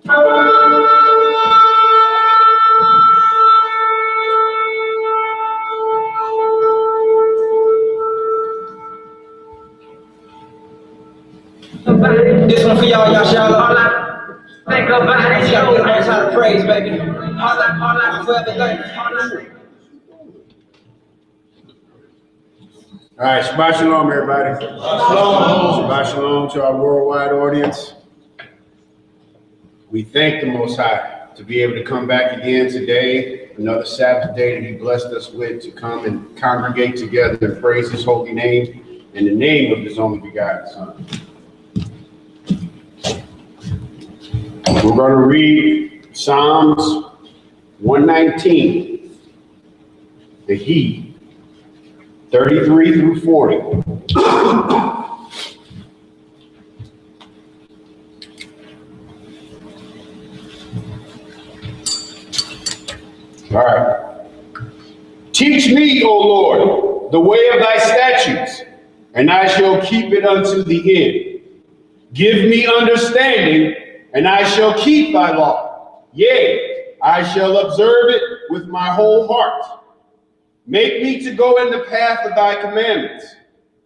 This one for y'all, y'all shout out. Think about it. You gotta get most high praise, baby. I'm forever thankful. All right, Shabbat Shalom, everybody. Shabbat Shalom to our worldwide audience. We thank the Most High to be able to come back again today, another Sabbath day that He blessed us with, to come and congregate together and praise His holy name in the name of His only begotten Son. We're going to read Psalms 119, the He, 33 through 40. All right. Teach me, O Lord, the way of thy statutes, and I shall keep it unto the end. Give me understanding, and I shall keep thy law. Yea, I shall observe it with my whole heart. Make me to go in the path of thy commandments,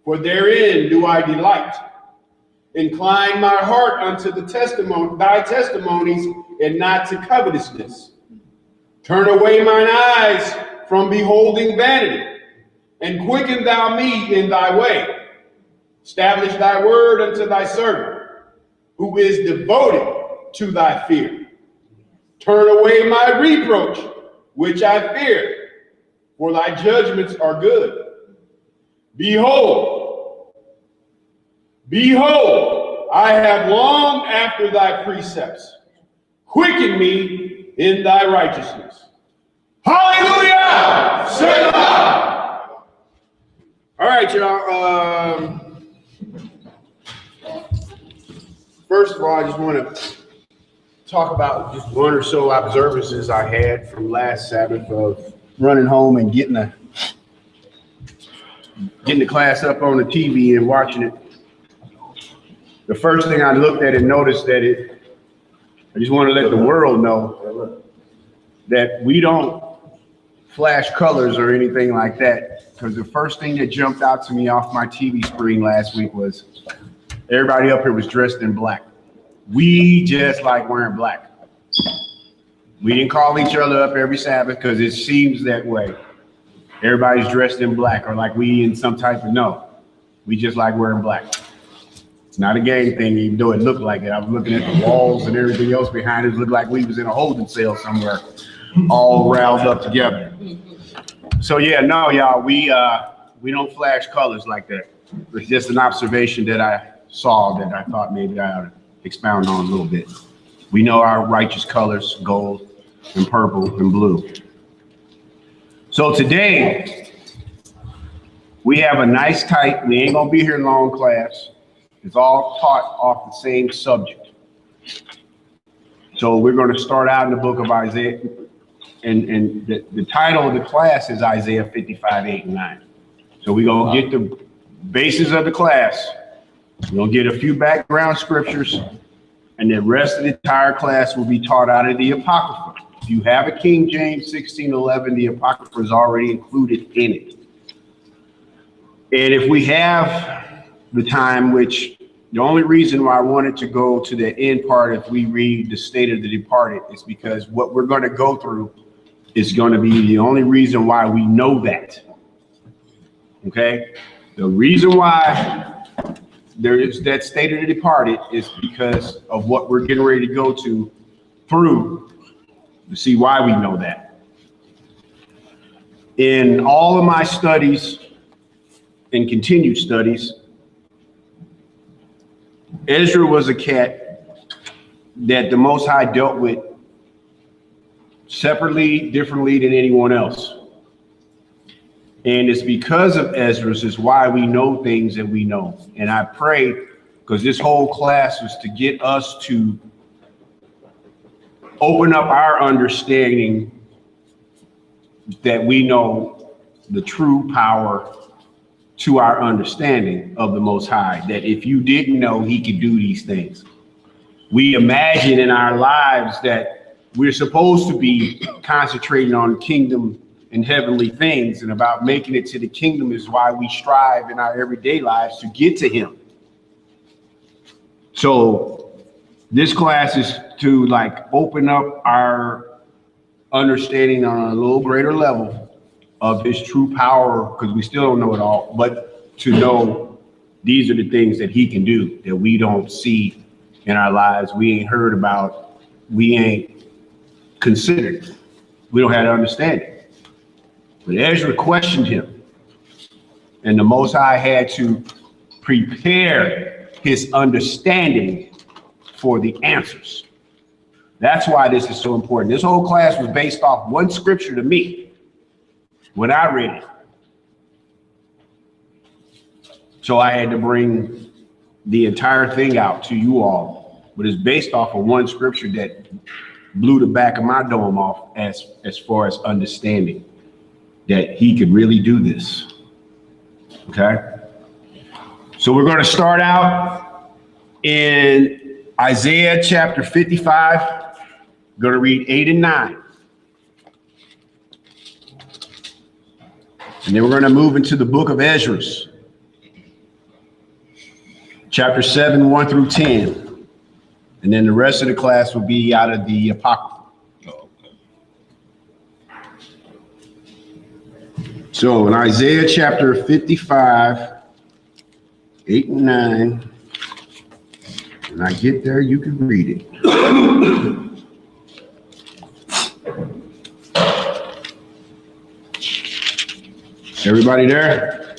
for therein do I delight. Incline my heart unto the thy testimonies, and not to covetousness. Turn away mine eyes from beholding vanity, and quicken thou me in thy way. Establish thy word unto thy servant, who is devoted to thy fear. Turn away my reproach, which I fear, for thy judgments are good. Behold, I have longed after thy precepts. Quicken me in thy righteousness. Hallelujah! Selah! All right, y'all. First of all, I just want to talk about just one or so observances I had from last Sabbath of running home and getting the class up on the TV and watching it. The first thing I looked at and noticed that I just want to let the world know that we don't flash colors or anything like that, because the first thing that jumped out to me off my TV screen last week was everybody up here was dressed in black. We just like wearing black. We didn't call each other up every Sabbath because it seems that way. Everybody's dressed in black, or like we in some type of, no. We just like wearing black. It's not a gang thing, even though it looked like it. I was looking at the walls and everything else behind it. It looked like we was in a holding cell somewhere, all riled up together. So yeah, no, y'all, we don't flash colors like that. It's just an observation that I saw that I thought maybe I ought to expound on a little bit. We know our righteous colors, gold and purple and blue. So today, we have a nice tight, we ain't gonna be here long class. It's all taught off the same subject. So we're gonna start out in the book of Isaiah, and the title of the class is Isaiah 55, 8, and 9. So we're gonna get the basis of the class. We're gonna get a few background scriptures, and the rest of the entire class will be taught out of the Apocrypha. If you have a King James 1611, the Apocrypha is already included in it. And if we have the time, which the only reason why I wanted to go to the end part if we read the State of the Departed is because what we're going to go through is going to be the only reason why we know that. Okay? The reason why there is that State of the Departed is because of what we're getting ready to go to see why we know that. In all of my studies and continued studies, Ezra was a cat that the Most High dealt with separately, differently than anyone else. And it's because of Ezra's is why we know things that we know. And I pray, because this whole class was to get us to open up our understanding that we know the true power to our understanding of the Most High, that if you didn't know, he could do these things. we imagine in our lives that we're supposed to be concentrating on kingdom and heavenly things, and about making it to the kingdom is why we strive in our everyday lives to get to him. So this class is to like open up our understanding on a little greater level of his true power, because we still don't know it all, but to know these are the things that he can do that we don't see in our lives, we ain't heard about, we ain't considered, we don't have to understand it. But Ezra questioned him, and the Most High had to prepare his understanding for the answers. That's why this is so important. This whole class was based off one scripture to me when I read it. So I had to bring the entire thing out to you all, but it's based off of one scripture that blew the back of my dome off as far as understanding that he could really do this. Okay? So we're going to start out in Isaiah chapter 55. I'm going to read 8 and 9. And then we're going to move into the book of Ezra, chapter 7, 1 through 10. And then the rest of the class will be out of the Apocrypha. So in Isaiah chapter 55, 8 and 9, when I get there, you can read it. Everybody there?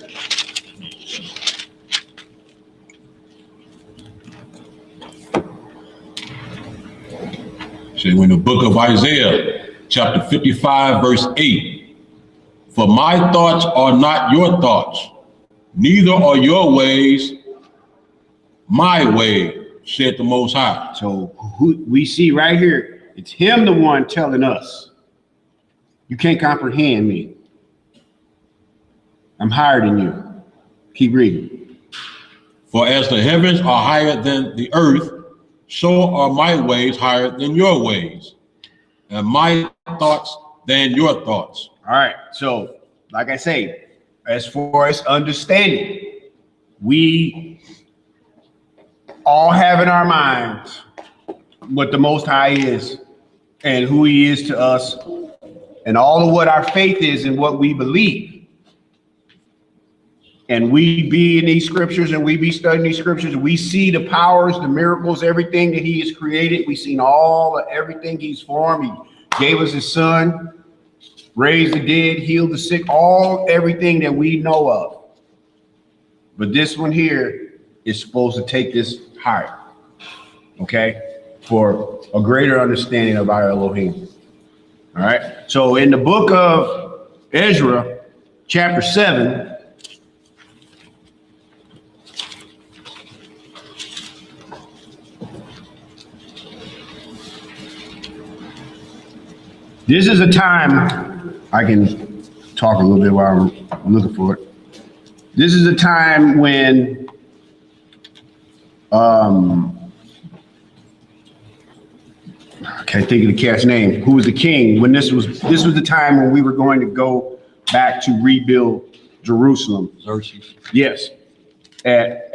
So in the book of Isaiah, chapter 55, verse 8, for my thoughts are not your thoughts, neither are your ways my way, said the Most High. So who we see right here, it's him the one telling us, you can't comprehend me. I'm higher than you. Keep reading. For as the heavens are higher than the earth, so are my ways higher than your ways, and my thoughts than your thoughts. All right. So, like I say, as far as understanding, we all have in our minds what the Most High is and who he is to us, and all of what our faith is and what we believe. And we be in these scriptures and we be studying these scriptures. We see the powers, the miracles, everything that he has created. We've seen all of everything he's formed. He gave us his son, raised the dead, healed the sick, everything that we know of. But this one here is supposed to take this higher, okay, for a greater understanding of our Elohim. All right. So in the book of Ezra, chapter 7, this is a time, I can talk a little bit while I'm looking for it. This is a time when I can't think of the cat's name, who was the king, when this was the time when we were going to go back to rebuild Jerusalem. Xerxes. Yes. At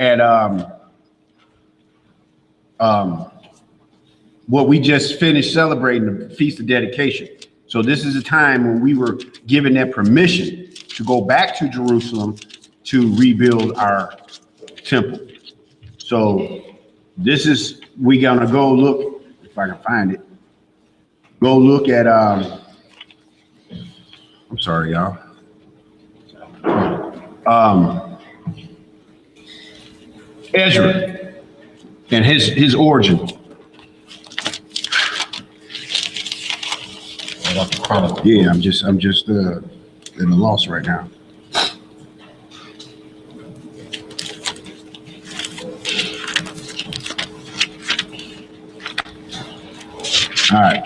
what we just finished celebrating, the Feast of Dedication. So this is a time when we were given that permission to go back to Jerusalem to rebuild our temple. So this is, we gonna go look, if I can find it, go look at, I'm sorry, y'all. Ezra and his origin. Yeah, I'm just in a loss right now. All right.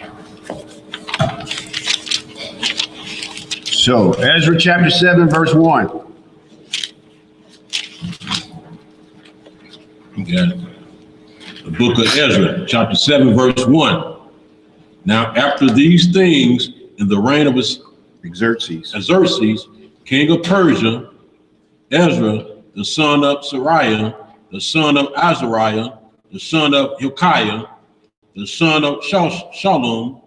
So Ezra chapter 7, verse 1. Yeah. The book of Ezra, chapter 7, verse 1. Now, after these things, in the reign of Xerxes, king of Persia, Ezra, the son of Sariah, the son of Azariah, the son of Hilkiah, the son of Shalom,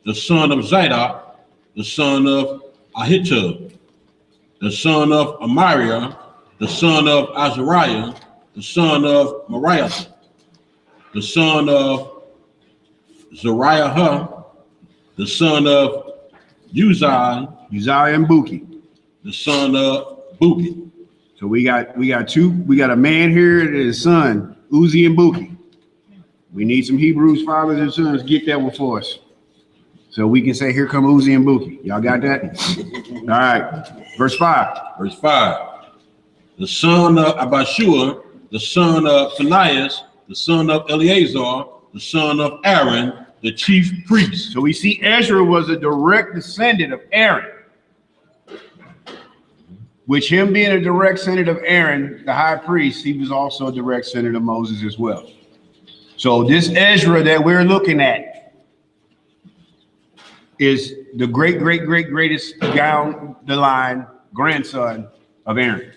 the son of Zadok, the son of Ahitub, the son of Amariah, the son of Azariah, the son of Mariah, the son of Zariah, the son of Uzziah and Buki. the son of Buki. So we got a man here and his son, Uzi and Buki. We need some Hebrews fathers and sons. Get that one for us. So we can say, here come Uzi and Buki. Y'all got that? All right. Verse 5. Verse 5. The son of Abashua, the son of Phinehas, the son of Eleazar, the son of Aaron, the chief priest. So we see Ezra was a direct descendant of Aaron, which him being a direct descendant of Aaron, the high priest, he was also a direct descendant of Moses as well. So this Ezra that we're looking at is the greatest down the line grandson of Aaron.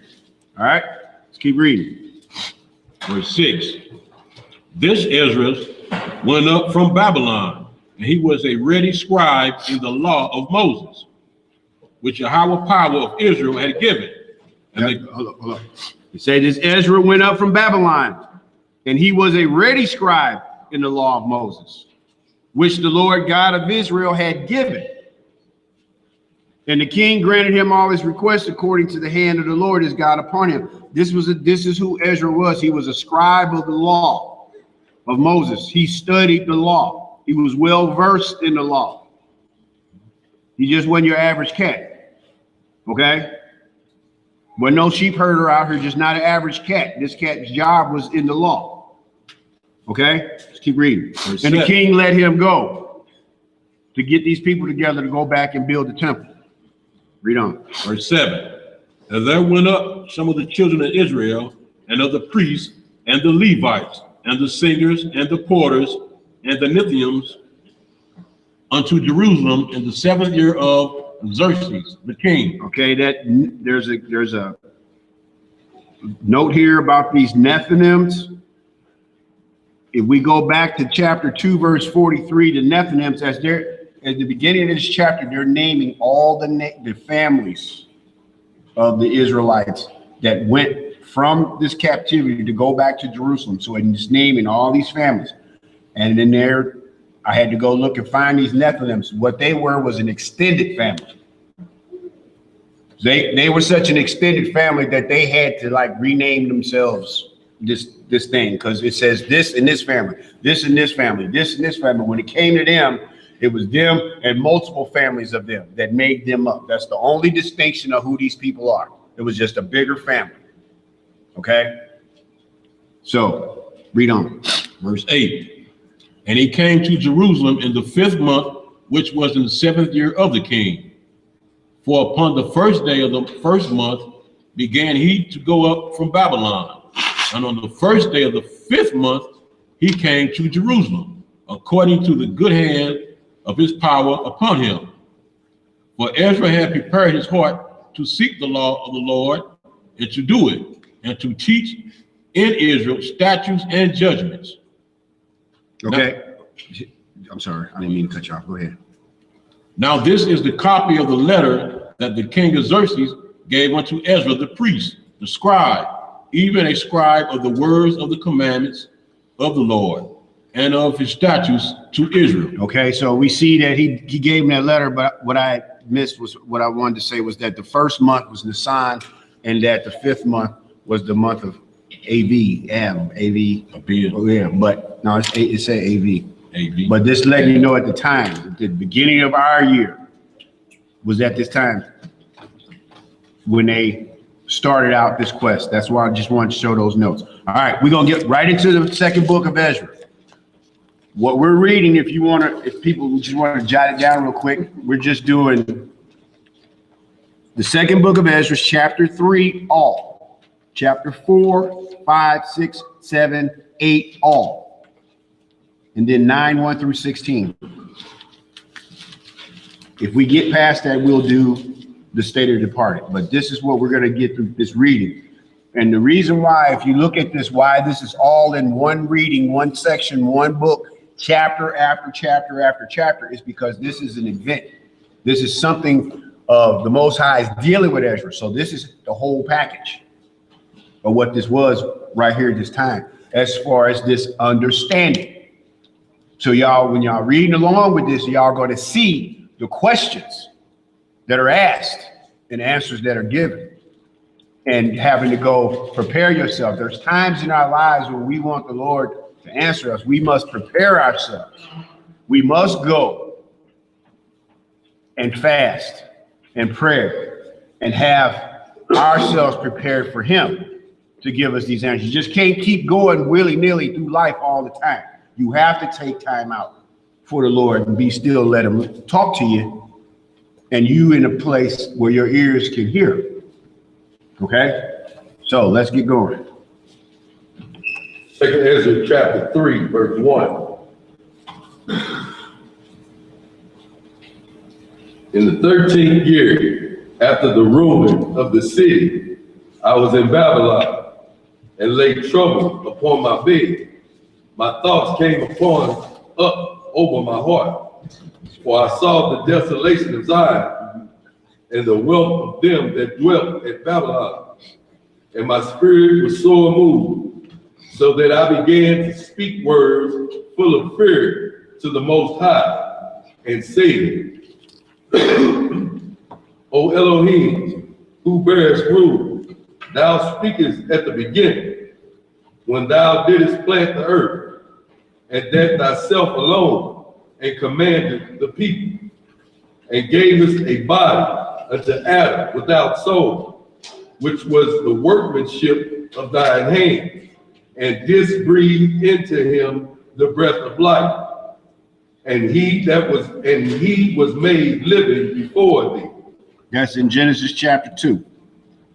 All right, let's keep reading. Verse 6. This Ezra went up from Babylon, and he was a ready scribe in the law of Moses, which Yahweh power of Israel had given. And hold up. You say this Ezra went up from Babylon, and he was a ready scribe in the law of Moses, which the Lord God of Israel had given. And the king granted him all his requests according to the hand of the Lord his God upon him. This is who Ezra was. He was a scribe of the law of Moses. He studied the law. He was well versed in the law. He just wasn't your average cat. Okay? Wasn't no sheep herder out here, just not an average cat. This cat's job was in the law. Okay? Let's keep reading. And the king let him go to get these people together to go back and build the temple. Read on. Verse 7. And there went up some of the children of Israel, and of the priests, and the Levites, and the singers, and the porters, and the Nithiums, unto Jerusalem in the 7th year of Xerxes, the king. Okay, that there's a note here about these Nethinims. If we go back to chapter 2, verse 43, the Nethinims, as they're at the beginning of this chapter, they're naming all the families of the Israelites that went from this captivity to go back to Jerusalem. So it's naming all these families. And then there, I had to go look and find these Nephilims. What they were was an extended family. They were such an extended family that they had to like rename themselves this thing, because it says this in this family, this in this family, this in this family. When it came to them, it was them and multiple families of them that made them up. That's the only distinction of who these people are. It was just a bigger family. Okay? So, read on. Verse 8. And he came to Jerusalem in the 5th month, which was in the 7th year of the king. For upon the 1st day of the 1st month began he to go up from Babylon. And on the 1st day of the 5th month, he came to Jerusalem, according to the good hand of his power upon him. For Ezra had prepared his heart to seek the law of the Lord and to do it, and to teach in Israel statutes and judgments. Okay. Now, I'm sorry, I didn't mean to cut you off. Go ahead. Now this is the copy of the letter that the king of Xerxes gave unto Ezra the priest, the scribe, even a scribe of the words of the commandments of the Lord and of his statutes to Israel. Okay, so we see that he gave him that letter, but what I missed was what I wanted to say was that the 1st month was Nisan, and that the 5th month was the month of AV. Oh, yeah, but no, it said AV. AV. But this letting you know at the time, the beginning of our year was at this time when they started out this quest. That's why I just wanted to show those notes. All right, we're gonna get right into the 2nd book of Ezra. What we're reading, if people just want to jot it down real quick, we're just doing the 2nd book of Ezra, chapter 3, all. Chapter 4, 5, 6, 7, 8, all. and then 9, 1 through 16. If we get past that, we'll do the state of the departed. But this is what we're going to get through this reading. And the reason why, if you look at this, why this is all in one reading, one section, one book, chapter after chapter after chapter, is because this is an event. This is something of the Most High is dealing with Ezra. So this is the whole package of what this was right here at this time, as far as this understanding. So y'all, when y'all reading along with this, y'all going to see the questions that are asked and answers that are given, and having to go prepare yourself. There's times in our lives when we want the Lord to answer us. We must prepare ourselves. We must go and fast and pray and have ourselves prepared for him to give us these answers. You just can't keep going willy-nilly through life all the time. You have to take time out for the Lord and be still, let him talk to you, and you in a place where your ears can hear. Okay? So let's get going. 2 Ezra chapter 3, verse 1. In the 13th year after the ruin of the city, I was in Babylon and lay troubled upon my bed. My thoughts came up over my heart, for I saw the desolation of Zion and the wealth of them that dwelt at Babylon. And my spirit was sore moved, so that I began to speak words full of fear to the Most High, and said, O Elohim, who bearest rule, thou speakest at the beginning, when thou didst plant the earth, and that thyself alone, and commanded the people, and gavest a body unto Adam without soul, which was the workmanship of thine hands, and didst breathe into him the breath of life, and he was made living before thee. That's in Genesis chapter 2.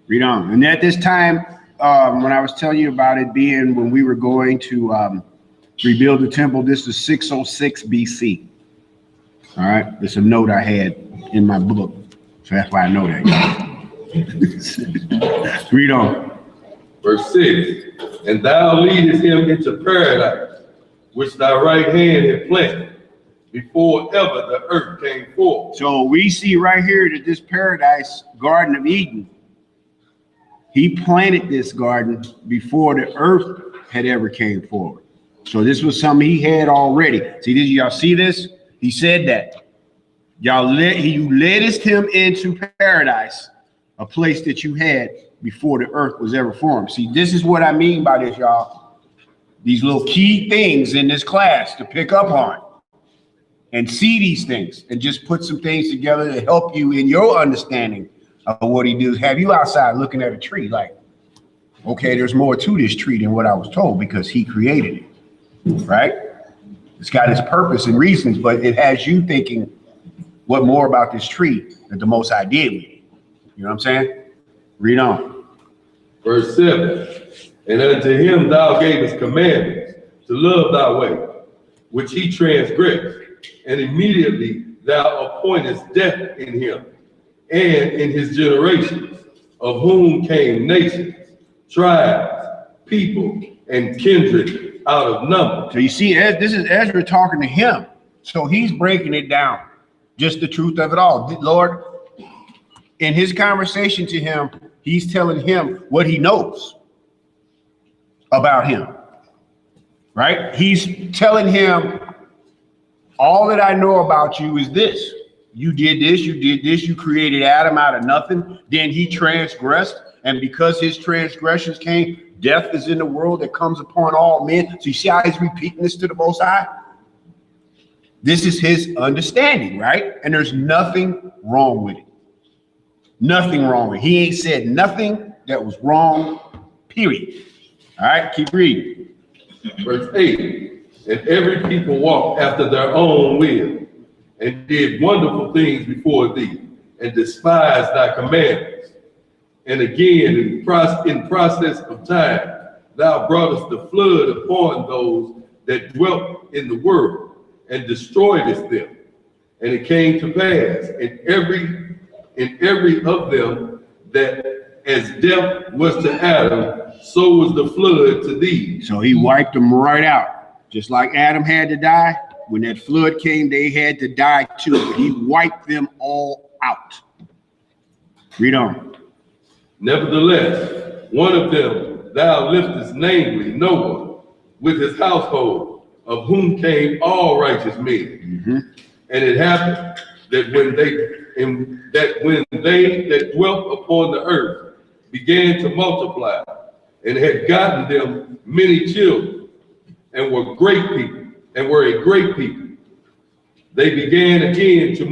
Read on. And at this time, when I was telling you about it being when we were going to rebuild the temple, this is 606 BC. All right, it's a note I had in my book, so that's why I know that. Read on. Verse 6, and thou leadest him into paradise, which thy right hand had planted, before ever the earth came forth. So we see right here that this paradise, Garden of Eden, he planted this garden before the earth had ever came forward. So this was something he had already. See this, y'all see this? He said that. You leddest him into paradise, a place that you had before the earth was ever formed. See, this is what I mean by this, y'all. These little key things in this class to pick up on and see these things and just put some things together to help you in your understanding of what he does. Have you outside looking at a tree like, okay, there's more to this tree than what I was told because he created it, right? It's got its purpose and reasons, but it has you thinking what more about this tree that the Most High did with it. You know what I'm saying? Read on. Verse 7, and unto him thou gavest commandments to love thy way, which he transgressed, and immediately thou appointest death in him and in his generations, of whom came nations, tribes, people, and kindred out of number. So you see, this is Ezra talking to him. So he's breaking it down, just the truth of it all. Lord, in his conversation to him, he's telling him what he knows about him, right? He's telling him, all that I know about you is this. You did this, you created Adam out of nothing. Then he transgressed, and because his transgressions came, death is in the world that comes upon all men. So you see how he's repeating this to the Most High? This is his understanding, right? And there's nothing wrong with it. Nothing wrong with it. He ain't said nothing that was wrong, period. All right, keep reading. Verse 8, and every people walked after their own will, and did wonderful things before thee, and despised thy commandments. And again, in process of time, thou broughtest the flood upon those that dwelt in the world, and destroyedst them. And it came to pass in every of them that as death was to Adam, so was the flood to thee. So he wiped them right out. Just like Adam had to die, when that flood came, they had to die too. He wiped them all out. Read on. Nevertheless, one of them thou liftest, namely Noah, with his household, of whom came all righteous men. And it happened that when they that dwelt upon the earth began to multiply, and had gotten them many children, and were great people, and were a great people, they began again to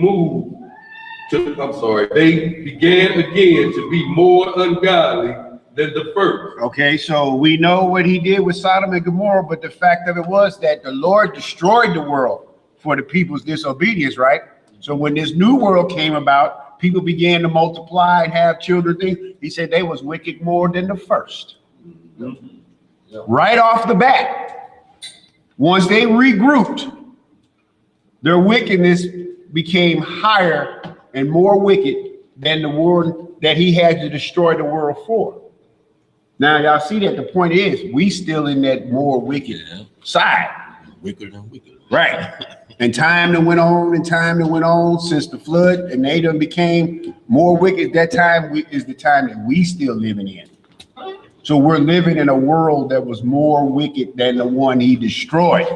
be more ungodly than the first. Okay, so we know what he did with Sodom and Gomorrah, but the fact of it was that the Lord destroyed the world for the people's disobedience, right? So when this new world came about, people began to multiply and have children. He said they was wicked more than the first. Right off the bat, once they regrouped, their wickedness became higher and more wicked than the one that he had to destroy the world for. Now, y'all see that the point is, we still in that more wicked side. Wicked and wicked. Right. And time that went on since the flood, and they done became more wicked. That time is the time that we still living in. So we're living in a world that was more wicked than the one he destroyed.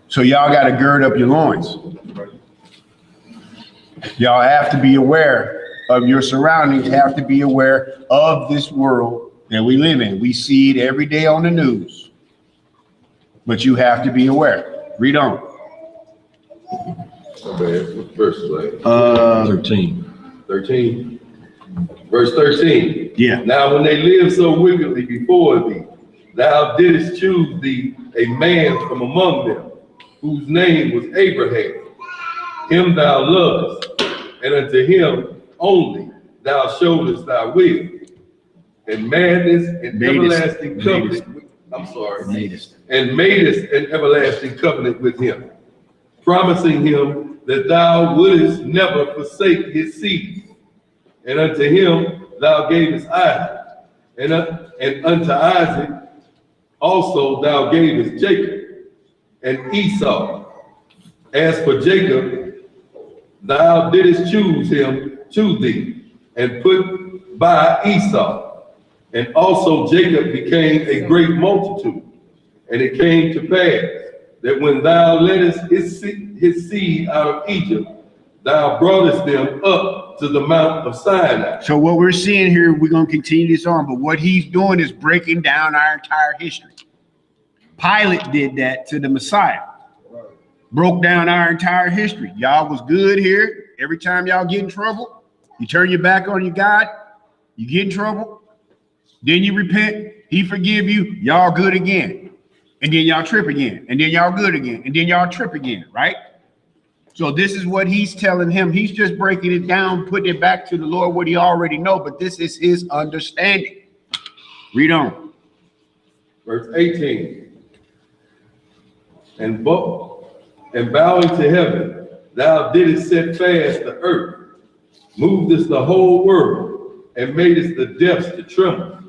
So y'all got to gird up your loins. Y'all have to be aware of your surroundings, have to be aware of this world that we live in. We see it every day on the news, but you have to be aware. Read on. Verse 13. 13. Verse 13. Yeah. Now when they lived so wickedly before thee, thou didst choose thee a man from among them, whose name was Abraham. Him thou lovest, and unto him only thou showedest thy will, and madness and everlasting covenant. And madest an everlasting covenant with him, promising him that thou wouldest never forsake his seed. And unto him thou gavest Isaac, and unto Isaac also thou gavest Jacob and Esau. As for Jacob, thou didst choose him to thee, and put by Esau. And also Jacob became a great multitude. And it came to pass that when thou leddest his seed out of Egypt, thou broughtest them up to the Mount of Sinai. So what we're seeing here, we're going to continue this on, but what he's doing is breaking down our entire history. Pilate did that to the Messiah. Broke down our entire history. Y'all was good here. Every time y'all get in trouble, you turn your back on your God, you get in trouble, then you repent, he forgive you, y'all good again. And then y'all trip again, and then y'all good again, and then y'all trip again, right? So this is what he's telling him. He's just breaking it down, putting it back to the Lord, what he already know, but this is his understanding. Read on. Verse 18. And bowing to heaven, thou didst set fast the earth, movedest the whole world, and madest the depths to tremble,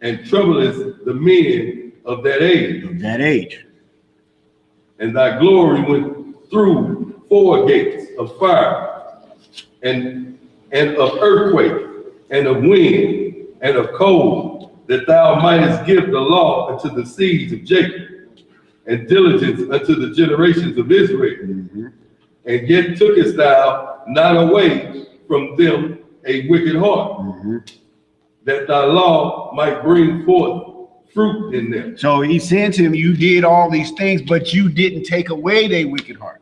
and troublest the men of that age. And thy glory went through 4 gates of fire, and of earthquake, and of wind, and of cold, that thou mightest give the law unto the seeds of Jacob, and diligence unto the generations of Israel. And yet tookest thou not away from them a wicked heart, that thy law might bring forth fruit in them. So he's saying to him, you did all these things, but you didn't take away their wicked heart.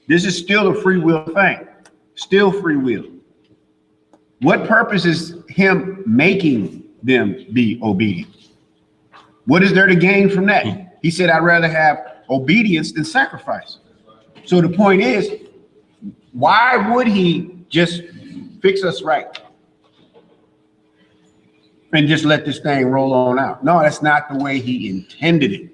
This is still a free will thing. Still free will. What purpose is him making them be obedient? What is there to gain from that? He said, I'd rather have obedience than sacrifice. So the point is, why would he just fix us right? and just let this thing roll on out. No, that's not the way he intended it.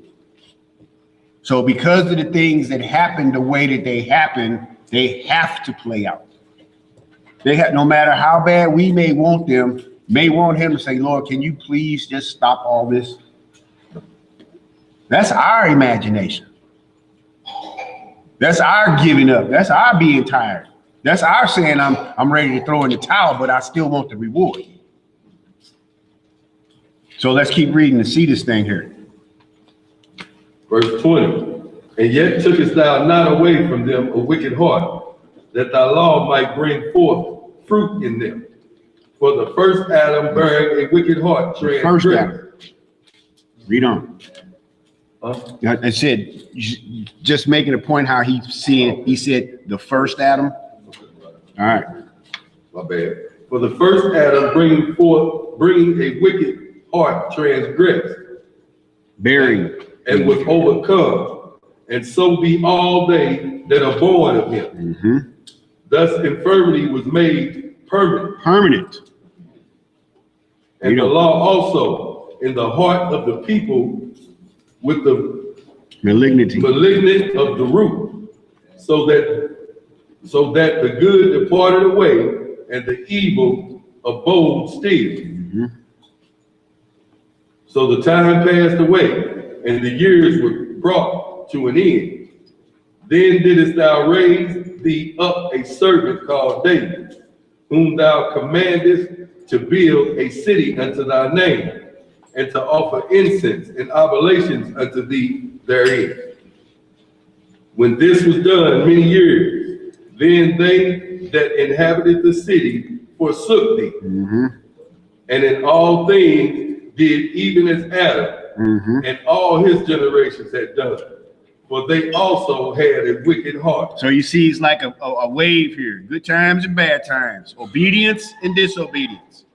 So because of the things that happened the way that they happened, they have to play out. They have, no matter how bad we may want them, may want him to say, Lord, can you please just stop all this? That's our imagination. That's our giving up. That's our being tired. That's our saying I'm ready to throw in the towel, but I still want the reward. So let's keep reading to see this thing here. Verse 20, and yet tookest thou not away from them a wicked heart, that thy law might bring forth fruit in them. For the first Adam bearing a wicked heart First Adam. Read on. Huh? I said, just making a point how he said the first Adam. All right. My bad. For the first Adam bringing a wicked heart transgressed, Bearing. and was overcome, and so be all they that are born of him. Mm-hmm. Thus infirmity was made permanent. Permanent. And the law also in the heart of the people with the Malignity. malignant of the root, so that the good departed away and the evil abode still. Mm-hmm. So the time passed away, and the years were brought to an end. Then didst thou raise thee up a servant called David, whom thou commandest to build a city unto thy name, and to offer incense and oblations unto thee therein. When this was done many years, then they that inhabited the city forsook thee, Mm-hmm. and in all things did even as Adam Mm-hmm. and all his generations had done, for they also had a wicked heart. So you see, it's like a wave here. Good times and bad times. Obedience and disobedience.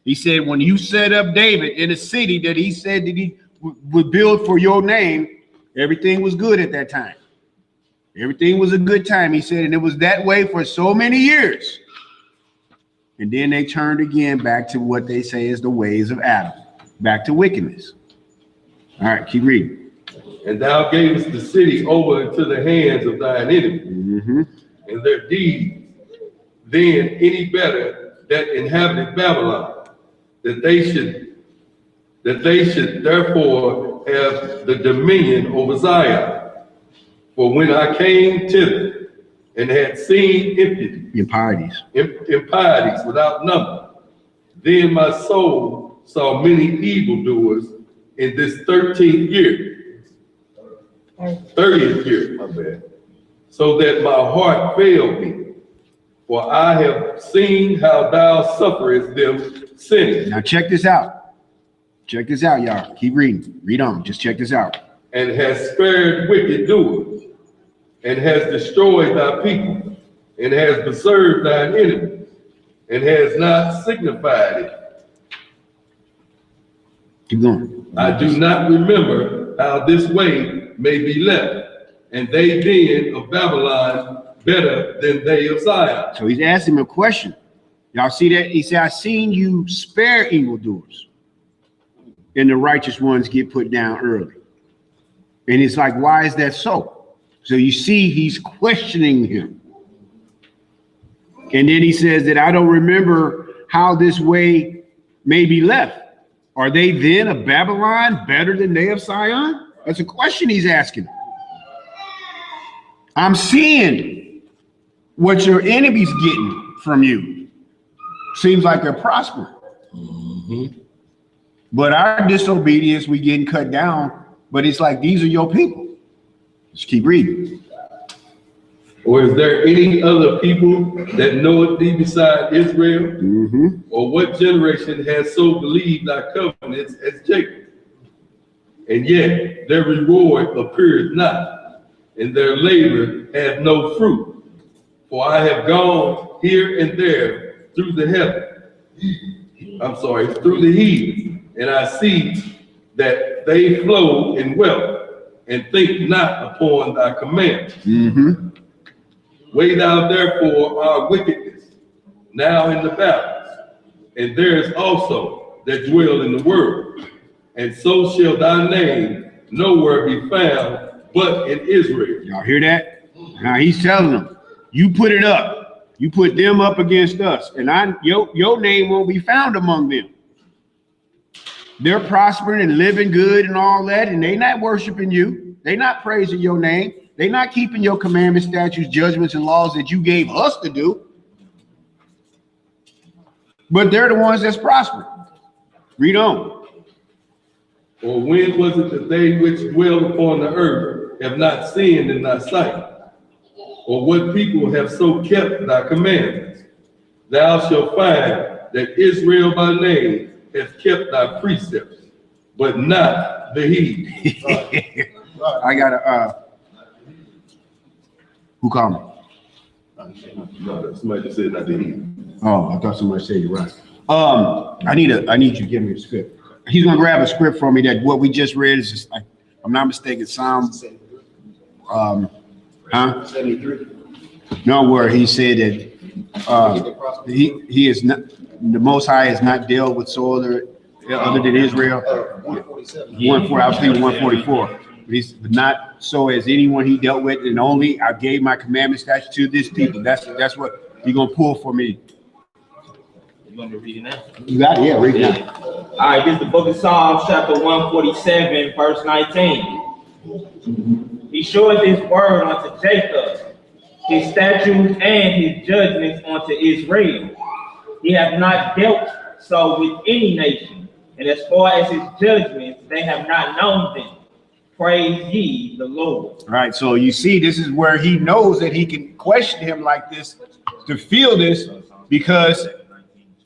He said, when you set up David in a city that he said that he would build for your name, everything was good at that time. Everything was a good time, he said, and it was that way for so many years. And then they turned again back to what they say is the ways of Adam, back to wickedness. All right, keep reading. And thou gavest the city over into the hands of thine enemies, Mm-hmm. and their deeds then any better that inhabited Babylon, that they should therefore have the dominion over Zion. For when I came thither and had seen Impieties. impieties without number, then my soul saw many evildoers in this 13th year, 30th year, my bad, so that my heart failed me. For I have seen how thou sufferest them sinning, Now check this out. Check this out, y'all. Keep reading. Read on. Just check this out. and has spared wicked doers, and has destroyed thy people, and has preserved thine enemies, and has not signified it. Keep going. I do not remember how this way may be left, and they then of Babylon better than they of Zion. So he's asking him a question. Y'all see that? He said, I seen you spare evildoers, and the righteous ones get put down early. And it's like, why is that so? So you see, he's questioning him. And then he says that I don't remember how this way may be left. Are they then of Babylon better than they of Zion? That's a question he's asking. I'm seeing what your enemies getting from you. Seems like they're prospering. Mm-hmm. But our disobedience, we getting cut down. But it's like, these are your people. Just keep reading. Or is there any other people that knoweth thee beside Israel? Mm-hmm. Or what generation has so believed thy covenants as Jacob? And yet their reward appeareth not, and their labor hath no fruit. For I have gone here and there through the heathen, and I see that they flow in wealth, and think not upon thy commandments. Mm-hmm. Weigh thou therefore our wickedness now in the balance, and there is also that dwell in the world, and so shall thy name nowhere be found but in Israel. Y'all hear that? Now he's telling them, you put it up. You put them up against us, and your name won't be found among them. They're prospering and living good and all that, and they not worshiping you. They not praising your name. They not keeping your commandments, statutes, judgments, and laws that you gave us to do. But they're the ones that's prospering. Read on. Or when was it that they which dwell upon the earth have not sinned in thy sight? Or what people have so kept thy commandments? Thou shalt find that Israel by name hath kept thy precepts, but not the heathen. I got who called me? No, somebody just said not the heathen. Oh, I thought somebody said you're right. I need you to give me a script. He's gonna grab a script for me that what we just read is just, I'm not mistaken, Psalm 73. no, where he said that he is not, the Most High has not dealt with soil other than Israel. 140, I was thinking 144. He's not so as anyone he dealt with, and only I gave my commandments to this people. That's what he's gonna pull for me. You want me to read it now? You got it? Yeah, read it now. All right, this is the book of Psalms, chapter 147, verse 19. He showeth his word unto Jacob, his statutes and his judgments unto Israel. He hath not dealt so with any nation, and as far as his judgments, they have not known them. Praise ye the Lord. All right, so you see, this is where he knows that he can question him like this to feel this, because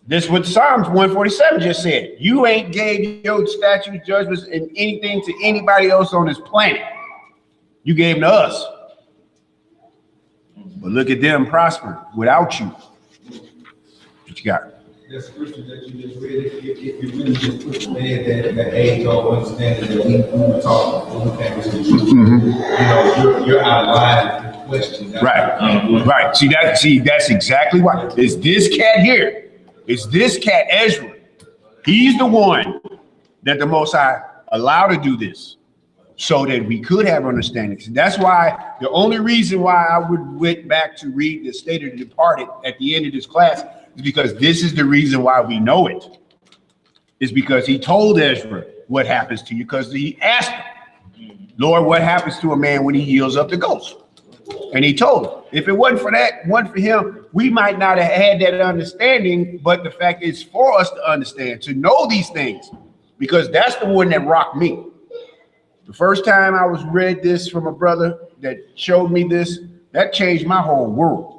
this is what Psalms 147 just said. You ain't gave your statutes, judgments, and anything to anybody else on this planet. You gave them to us. But look at them prospering without you. What you got? That scripture that you just read, it really just puts to bed that age old understanding that we were taught when we came to the truth. You know, you're out of line with the question. Right. See, that's exactly why. It's this cat here. It's this cat, Ezra. He's the one that the Most High allowed to do this so that we could have understanding. So that's why the only reason why I went back to read the State of the Departed at the end of this class is because this is the reason why we know it. It's because he told Ezra what happens to you, because he asked him, Lord, what happens to a man when he yields up the ghost? And he told him, if it wasn't for that, wasn't for him, we might not have had that understanding, but the fact is for us to understand, to know these things, because that's the one that rocked me. The first time I was read this from a brother that showed me this, that changed my whole world.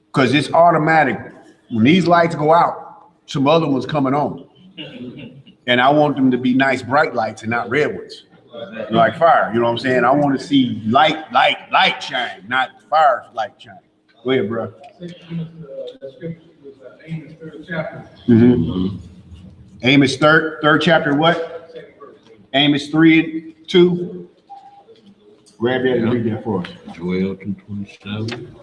Because it's automatic. When these lights go out, some other ones coming on. And I want them to be nice, bright lights and not red ones. Like fire, you know what I'm saying? I want to see light shine, not fire light shine. Go ahead, bro. Amos 3rd chapter. Amos 3rd chapter, what? Amos 3:2. Grab that and read that for us. 12 to 27.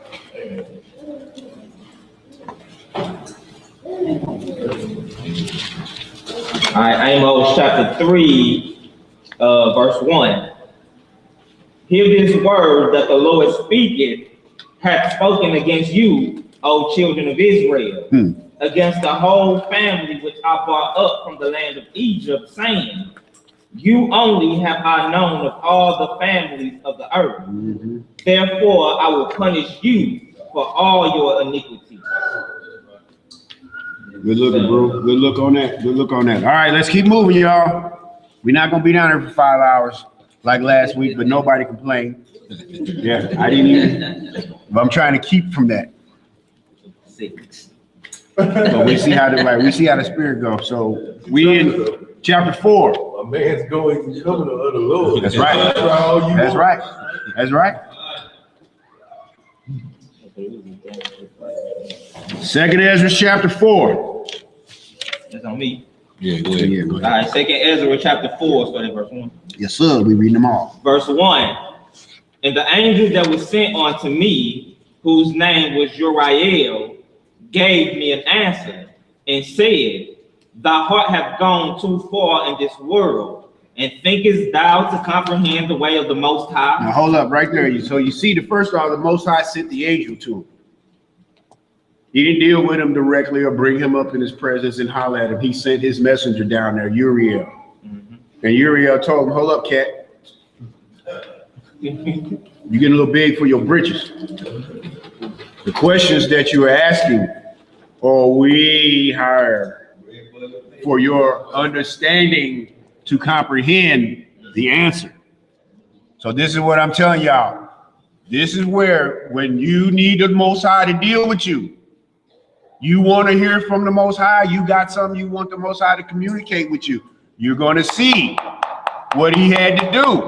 All right, Amos chapter 3, verse 1. Hear this word that the Lord speaketh, hath spoken against you, O children of Israel, against the whole family which I brought up from the land of Egypt, saying, you only have I known of all the families of the earth. Therefore, I will punish you for all your iniquities. Good looking, bro. Good look on that. Good look on that. All right, let's keep moving, y'all. We're not gonna be down here for 5 hours like last week, but nobody complained. Yeah, I didn't even. But I'm trying to keep from that. 6. But we see how the spirit goes. So we in chapter 4. A man's going and coming of the Lord. That's right. That's right. That's right. Second Ezra chapter 4. That's on me. Yeah, go ahead. Yeah, go All ahead. right, Second Ezra chapter 4, starting at verse 1. Yes, sir. We reading them all. Verse 1. And the angel that was sent unto me, whose name was Uriel, gave me an answer and said, Thy heart hath gone too far in this world, and thinkest thou to comprehend the way of the Most High? Now hold up right there. So you see, the first off, the Most High sent the angel to him. He didn't deal with him directly or bring him up in his presence and holler at him. He sent his messenger down there, Uriel. And Uriel told him, hold up, cat. You're getting a little big for your britches. The questions that you are asking are way higher for your understanding to comprehend the answer. So this is what I'm telling y'all. This is where, when you need the Most High to deal with you, you want to hear from the Most High, you got something you want the Most High to communicate with you, you're going to see what he had to do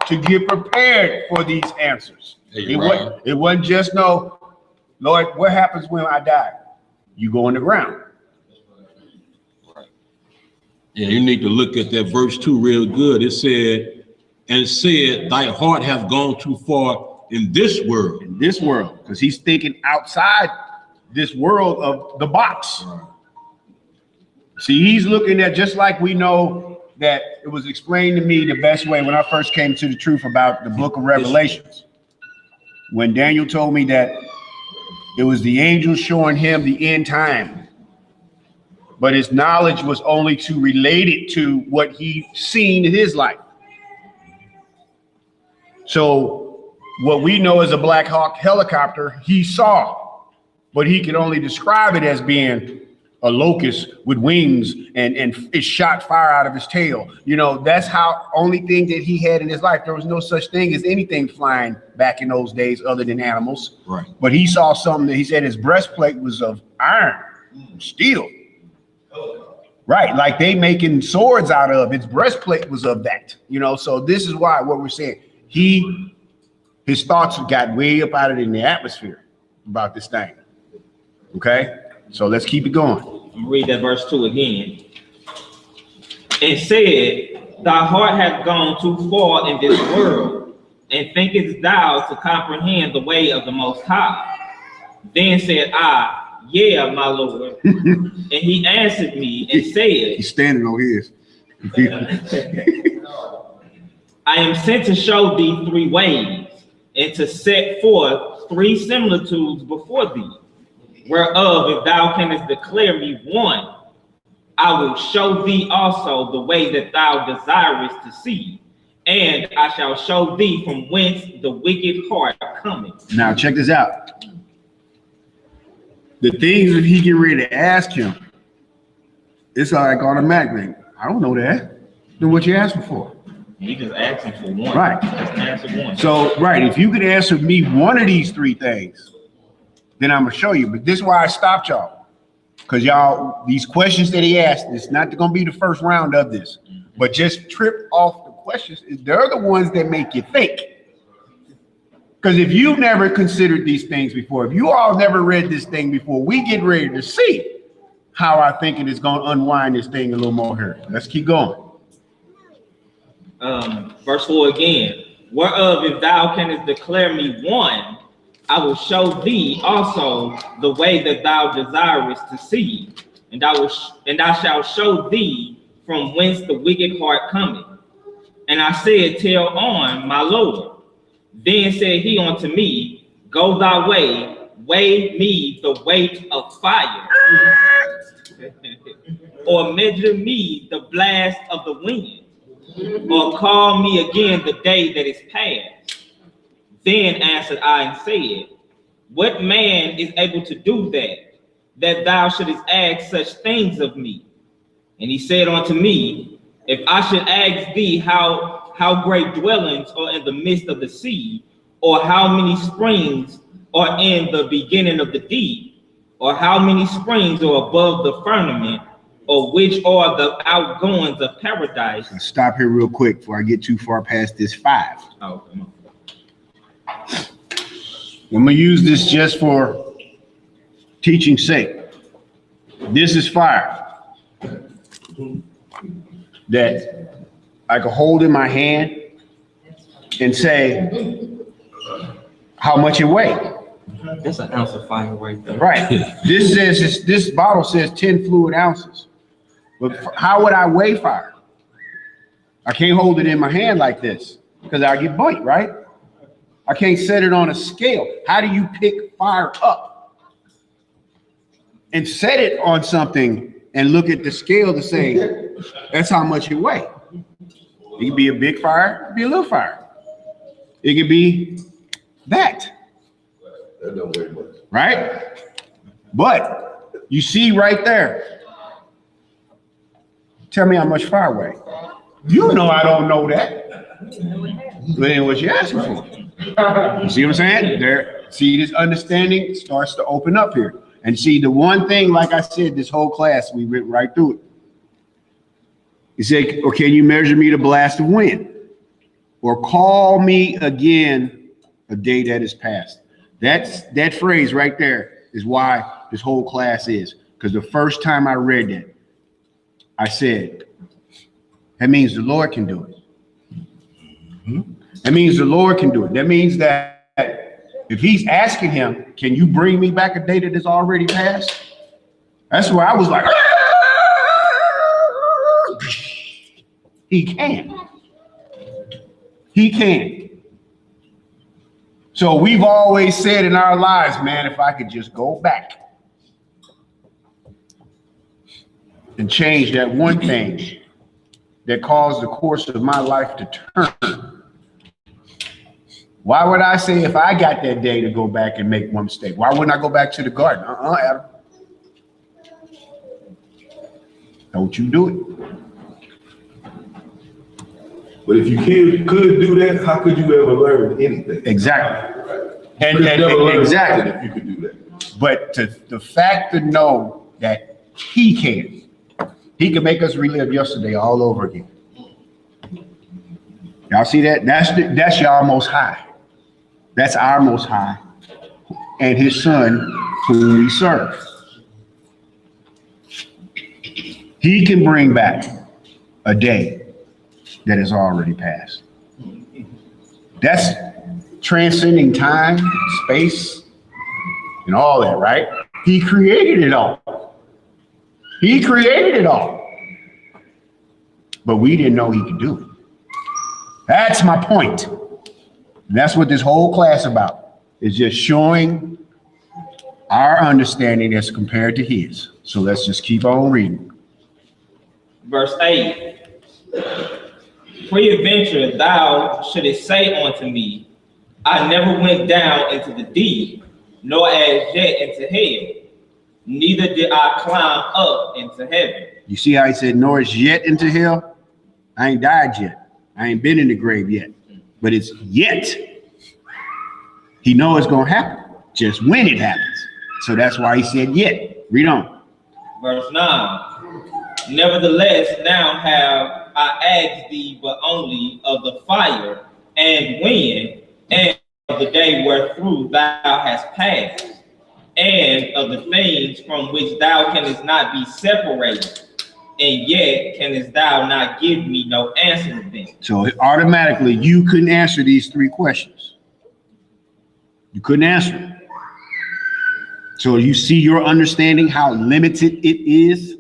to get prepared for these answers. It wasn't just no, Lord, what happens when I die? You go on the ground. Yeah, you need to look at that verse 2 real good. It said, and said, thy heart hath gone too far in this world. In this world, because he's thinking outside this world of the box. See, he's looking at, just like we know that it was explained to me the best way when I first came to the truth about the book of Revelations. When Daniel told me that it was the angel showing him the end time, but his knowledge was only to relate it to what he seen in his life. So what we know as a Black Hawk helicopter, he saw, but he could only describe it as being a locust with wings and it shot fire out of his tail. You know, that's how only thing that he had in his life. There was no such thing as anything flying back in those days other than animals. Right. But he saw something that he said his breastplate was of iron, steel. Right, like they making swords out of, its breastplate was of that. You know, so this is why what we're saying. His thoughts got way up out of in the atmosphere about this thing. Okay, so let's keep it going. I'm gonna read that verse 2 again. It said, thy heart hath gone too far in this world, and thinkest thou to comprehend the way of the Most High? Then said I, yeah, my Lord. And he answered me and said, he's standing on his. I am sent to show thee 3 ways, and to set forth 3 similitudes before thee, whereof if thou canst declare me one, I will show thee also the way that thou desirest to see, and I shall show thee from whence the wicked heart cometh. Now check this out. The things that he get ready to ask him, it's like automatically. I don't know that. Then what you asking for? He just asking for one. Right. Just answer one. So, right, if you could answer me one of these 3 things, then I'm gonna show you. But this is why I stopped y'all. Because y'all, these questions that he asked, it's not gonna be the first round of this. But just trip off the questions. They're the ones that make you think. Because if you've never considered these things before, if you all never read this thing before, we get ready to see how our thinking is gonna unwind this thing a little more here. Let's keep going. Verse 4 again. Whereof if thou canst declare me one, I will show thee also the way that thou desirest to see, and I shall show thee from whence the wicked heart cometh. And I said, tell on, my Lord. Then said he unto me, go thy way, weigh me the weight of fire, or measure me the blast of the wind, or call me again the day that is past. Then answered I and said, what man is able to do that thou shouldest ask such things of me? And he said unto me, if I should ask thee how great dwellings are in the midst of the sea, or how many springs are in the beginning of the deep, or how many springs are above the firmament, or which are the outgoings of paradise. Let's stop here real quick before I get too far past this 5. Oh, come on. I'm gonna use this just for teaching's sake. This is fire that I can hold in my hand and say how much it weighs. That's an ounce of fire right there. Right. This bottle says 10 fluid ounces. But how would I weigh fire? I can't hold it in my hand like this because I get burnt, right? I can't set it on a scale. How do you pick fire up and set it on something and look at the scale to say, that's how much it weighs? It could be a big fire, it could be a little fire. It could be that. That don't weigh much. Right? But you see right there. Tell me how much fire weighs. You know I don't know that. But then what you asking for? You see what I'm saying? There, see, this understanding starts to open up here. And see, the one thing, like I said, this whole class, we went right through it. He said, or can you measure me the blast of wind? Or call me again a day that is past. That phrase right there is why this whole class is. Because the first time I read that, I said, that means the Lord can do it. That means the Lord can do it. That means that if he's asking him, can you bring me back a day that is already passed? That's where I was like, he can. He can. So we've always said in our lives, man, if I could just go back and change that one thing that caused the course of my life to turn. Why would I say if I got that day to go back and make one mistake? Why wouldn't I go back to the garden? Adam. Don't you do it. But if you could do that, how could you ever learn anything? Exactly. You could never learn Exactly. something if you could do that. But the fact to know that he can make us relive yesterday all over again. Y'all see that? That's y'all most high. That's our most high and his son whom we serve. He can bring back a day that is already passed. That's transcending time, space, and all that, right? He created it all. He created it all. But we didn't know he could do it. That's my point. And that's what this whole class about, is just showing our understanding as compared to his. So let's just keep on reading. Verse 8. Peradventure thou shouldest say unto me, I never went down into the deep, nor as yet into hell. Neither did I climb up into heaven. You see how he said, nor is yet into hell? I ain't died yet. I ain't been in the grave yet. But it's yet. He knows it's going to happen, just when it happens. So that's why he said yet. Read on. Verse 9. Nevertheless, now have I asked thee but only of the fire and wind, and of the day wherethrough thou hast passed, and of the things from which thou canst not be separated, and yet canst thou not give me no answer to them. So automatically, you couldn't answer these three questions. You couldn't answer them. So you see your understanding, how limited it is,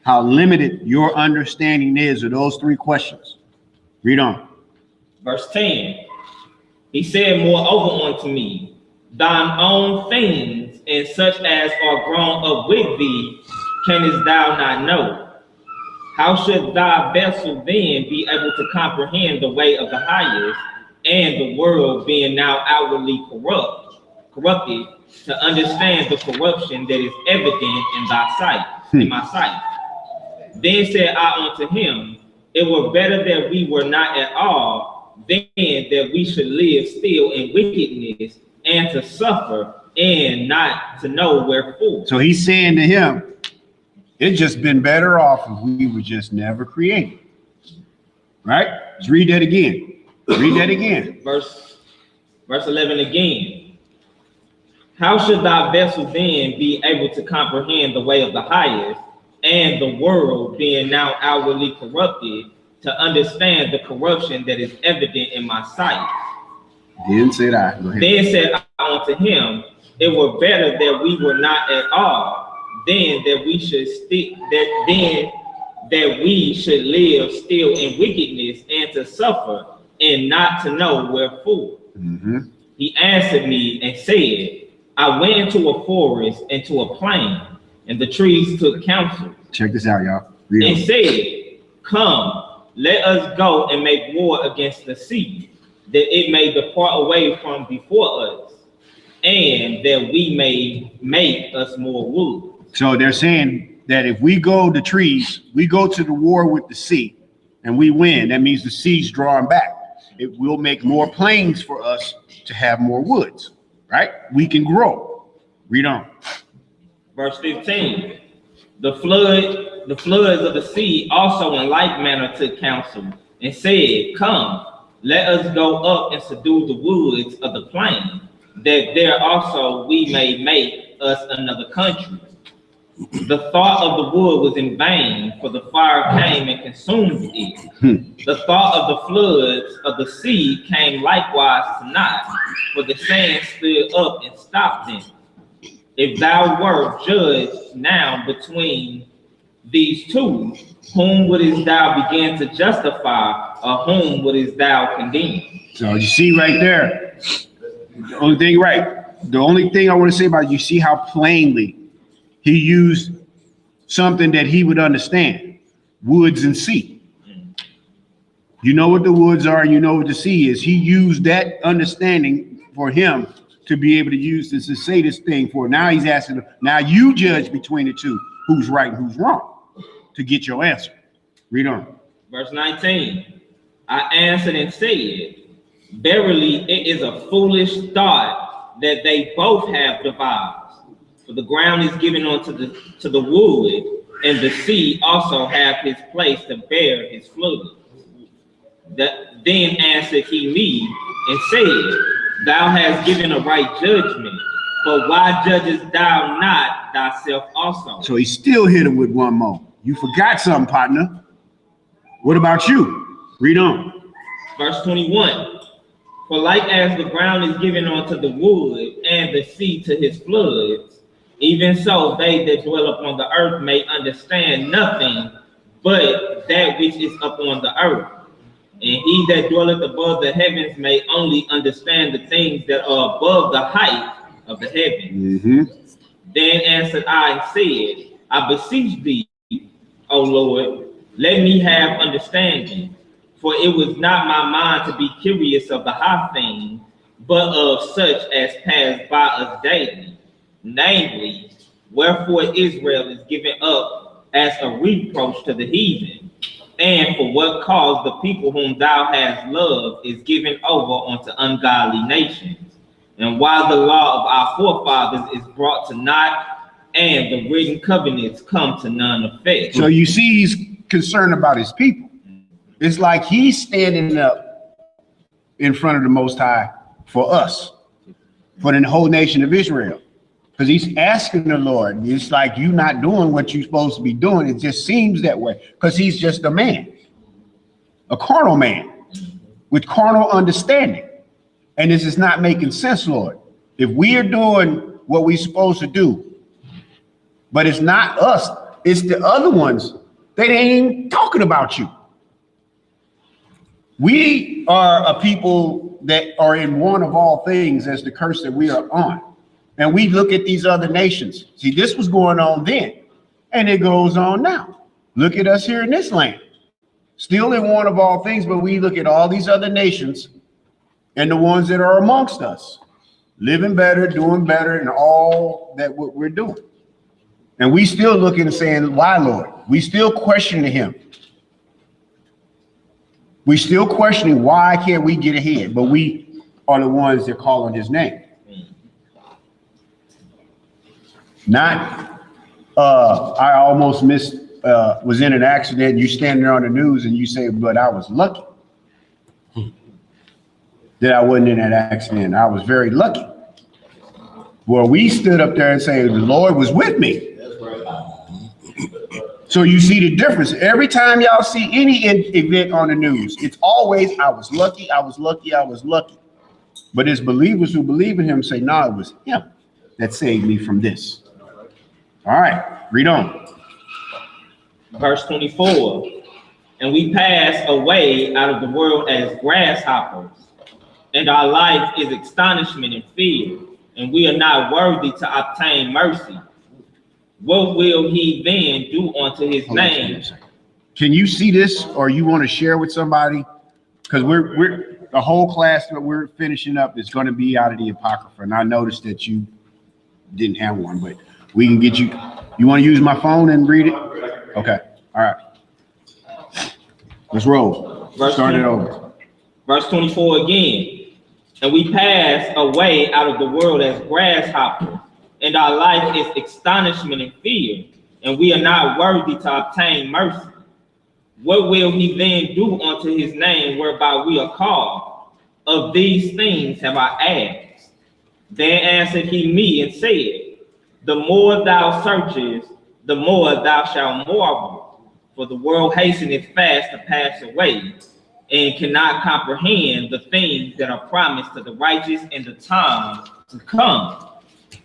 how limited your understanding is of those three questions. Read on. Verse 10. He said moreover unto me, thine own things and such as are grown up with thee, canst thou not know? How should thy vessel then be able to comprehend the way of the highest, and the world being now outwardly corrupted, to understand the corruption that is evident in thy sight, in my sight? Then said I unto him, it were better that we were not at all, than that we should live still in wickedness, and to suffer, and not to know wherefore. So he's saying to him, it's just been better off if we were just never created. Right? Let's read that again. Read that again. Verse 11 again. How should thy vessel then be able to comprehend the way of the highest, and the world being now outwardly corrupted, to understand the corruption that is evident in my sight? Then said I. Go ahead. Then said I unto him, it were better that we were not at all, then that we should that we should live still in wickedness and to suffer and not to know wherefore. He answered me and said, I went into a forest, into a plain, and the trees took counsel. Check this out, y'all. And said, come, let us go and make war against the sea, that it may depart away from before us, and that we may make us more wood. So they're saying that if we go to trees, we go to the war with the sea, and we win. That means the sea's drawing back. It will make more plains for us to have more woods, right? We can grow. Read on. Verse 15. The floods of the sea also in like manner took counsel and said, come, let us go up and subdue the woods of the plain, that there also we may make us another country. The thought of the wood was in vain, for the fire came and consumed it. The thought of the floods of the sea came likewise to naught, for the sand stood up and stopped them. If thou wert judged now between these two, whom wouldest thou begin to justify, or whom wouldest thou condemn? So you see right there, the only thing I want to say about it, you see how plainly he used something that he would understand, woods and sea. You know what the woods are, you know what the sea is. He used that understanding for him to be able to use this to say this thing for. Now he's asking, now you judge between the two, who's right and who's wrong, to get your answer. Read on. Verse 19, I answered and said, verily it is a foolish thought that they both have devised. For the ground is given unto the wood, and the sea also hath his place to bear his floods. Then answered he me and said, thou hast given a right judgment, but why judgest thou not thyself also? So he still hit him with one more. You forgot something, partner. What about you? Read on. Verse 21, for like as the ground is given unto the wood, and the sea to his floods, even so they that dwell upon the earth may understand nothing but that which is upon the earth. And he that dwelleth above the heavens may only understand the things that are above the height of the heavens. Then answered I and said, I beseech thee, O Lord, let me have understanding. For it was not my mind to be curious of the high things, but of such as pass by us daily. Namely, wherefore Israel is given up as a reproach to the heathen, and for what cause the people whom thou hast loved is given over unto ungodly nations, and why the law of our forefathers is brought to naught, and the written covenants come to none effect. So you see, he's concerned about his people. It's like he's standing up in front of the Most High for us, for the whole nation of Israel. Because he's asking the Lord, it's like you not doing what you're supposed to be doing. It just seems that way because he's just a man, a carnal man with carnal understanding. And this is not making sense, Lord. If we are doing what we're supposed to do, but it's not us, it's the other ones, they ain't even talking about you. We are a people that are in want of all things as the curse that we are on. And we look at these other nations. See, this was going on then, and it goes on now. Look at us here in this land. Still in want of all things, but we look at all these other nations and the ones that are amongst us, living better, doing better, and all that what we're doing. And we still looking and saying, why, Lord? We still questioning him. We still questioning why can't we get ahead? But we are the ones that call on his name. Not, I almost missed, was in an accident. You stand there on the news and you say, but I was lucky that I wasn't in that accident. I was very lucky. Well, we stood up there and say, the Lord was with me. So you see the difference. Every time y'all see any event on the news, it's always, I was lucky, I was lucky, I was lucky. But it's believers who believe in him say, no, it was him that saved me from this. All right, read on. Verse 24. And we pass away out of the world as grasshoppers, and our life is astonishment and fear, and we are not worthy to obtain mercy. What will he then do unto his name? Can you see this, or you want to share with somebody? Because we're the whole class that we're finishing up is going to be out of the Apocrypha, and I noticed that you didn't have one, but we can get you. You want to use my phone and read it? Okay. All right. Let's roll. Start it over. Verse 24 again. And we pass away out of the world as grasshoppers, and our life is astonishment and fear, and we are not worthy to obtain mercy. What will he then do unto his name whereby we are called? Of these things have I asked. Then answered he me and said, the more thou searchest, the more thou shalt marvel. For the world hasteneth fast to pass away, and cannot comprehend the things that are promised to the righteous in the time to come.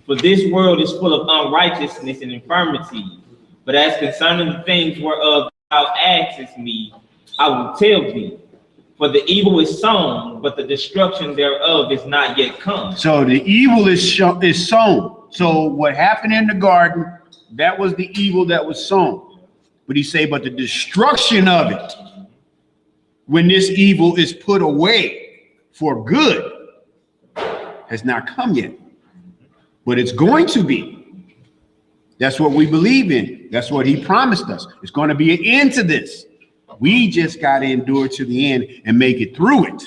For this world is full of unrighteousness and infirmity. But as concerning the things whereof thou askest me, I will tell thee. For the evil is sown, but the destruction thereof is not yet come. So the evil is sown. So what happened in the garden, that was the evil that was sown. But he say, but the destruction of it, when this evil is put away for good, has not come yet. But it's going to be. That's what we believe in. That's what he promised us. It's going to be an end to this. We just got to endure to the end and make it through it.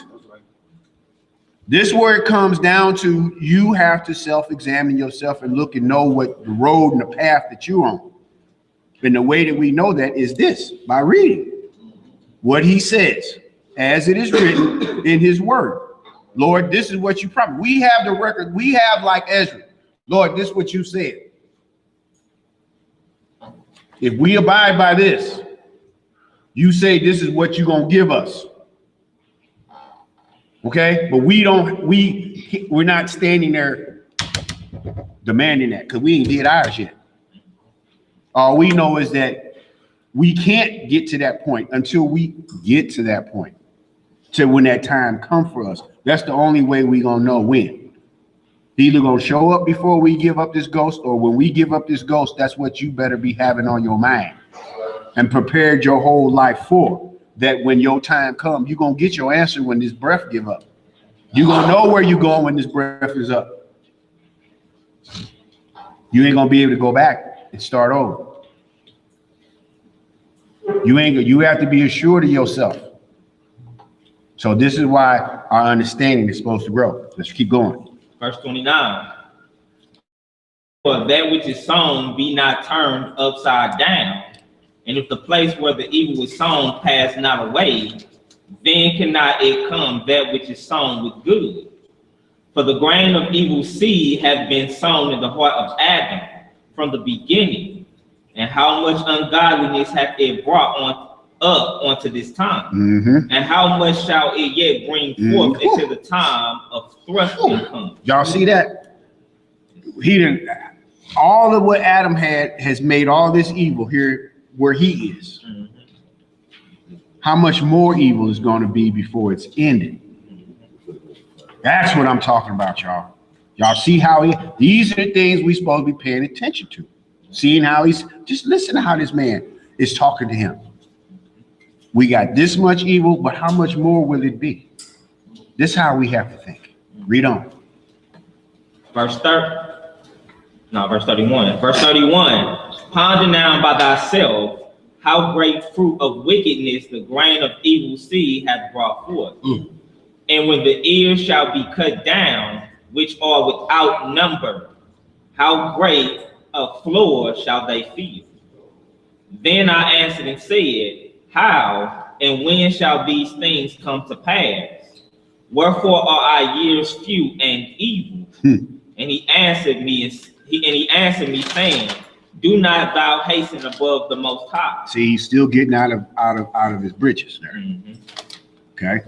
This where it comes down to, you have to self-examine yourself and look and know what the road and the path that you're on. And the way that we know that is this, by reading what he says, as it is written in his word. Lord, this is what you promised. We have the record. We have, like Ezra, Lord, this is what you said. If we abide by this, you say this is what you're going to give us. Okay? But we're not standing there demanding that, because we ain't did ours yet. All we know is that we can't get to that point until we get to that point, to when that time comes for us. That's the only way we're going to know when. Either going to show up before we give up this ghost, or when we give up this ghost, that's what you better be having on your mind and prepared your whole life for. That when your time comes, you're going to get your answer when this breath give up. You're going to know where you're going when this breath is up. You ain't going to be able to go back and start over. You have to be assured of yourself. So this is why our understanding is supposed to grow. Let's keep going. Verse 29. For that which is sown be not turned upside down, and if the place where the evil is sown pass not away, then cannot it come that which is sown with good. For the grain of evil seed hath been sown in the heart of Adam from the beginning, and how much ungodliness hath it brought up onto this time, and how much shall it yet bring forth until the time of thrusting comes. Y'all see that? He didn't. All of what Adam had has made all this evil here where he is. How much more evil is going to be before it's ended? That's what I'm talking about, y'all. Y'all see how these are the things we're supposed to be paying attention to. Seeing how just listen to how this man is talking to him. We got this much evil, but how much more will it be? This is how we have to think. Read on. Verse 31. Verse 31. Ponder now by thyself how great fruit of wickedness the grain of evil seed hath brought forth. And when the ears shall be cut down, which are without number, how great a floor shall they feel? Then I answered and said, how and when shall these things come to pass? Wherefore are our years few and evil? And he answered me, saying, do not thou hasten above the Most High. See, he's still getting out of his britches there. Okay.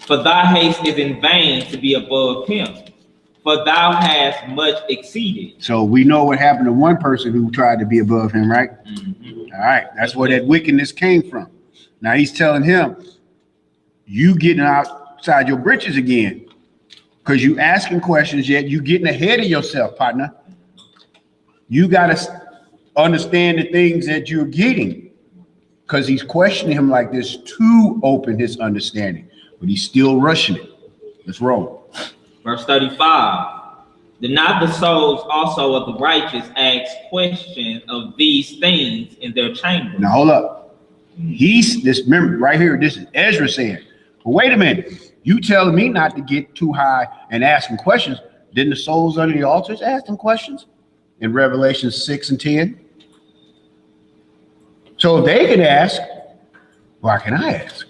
For thy haste is in vain to be above him. for thou hast much exceeded. So we know what happened to one person who tried to be above him, right? All right, that's where that wickedness came from. Now he's telling him, you getting outside your britches again, because you asking questions, yet you getting ahead of yourself, partner. You got to understand the things that you're getting, because he's questioning him like this to open his understanding, but he's still rushing it. Let's roll. Verse 35. Did not the souls also of the righteous ask questions of these things in their chambers? Now hold up. Remember right here, this is Ezra saying, but wait a minute, you telling me not to get too high and asking questions. Didn't the souls under the altars ask them questions in Revelation 6 and 10? So if they can ask, why can I ask?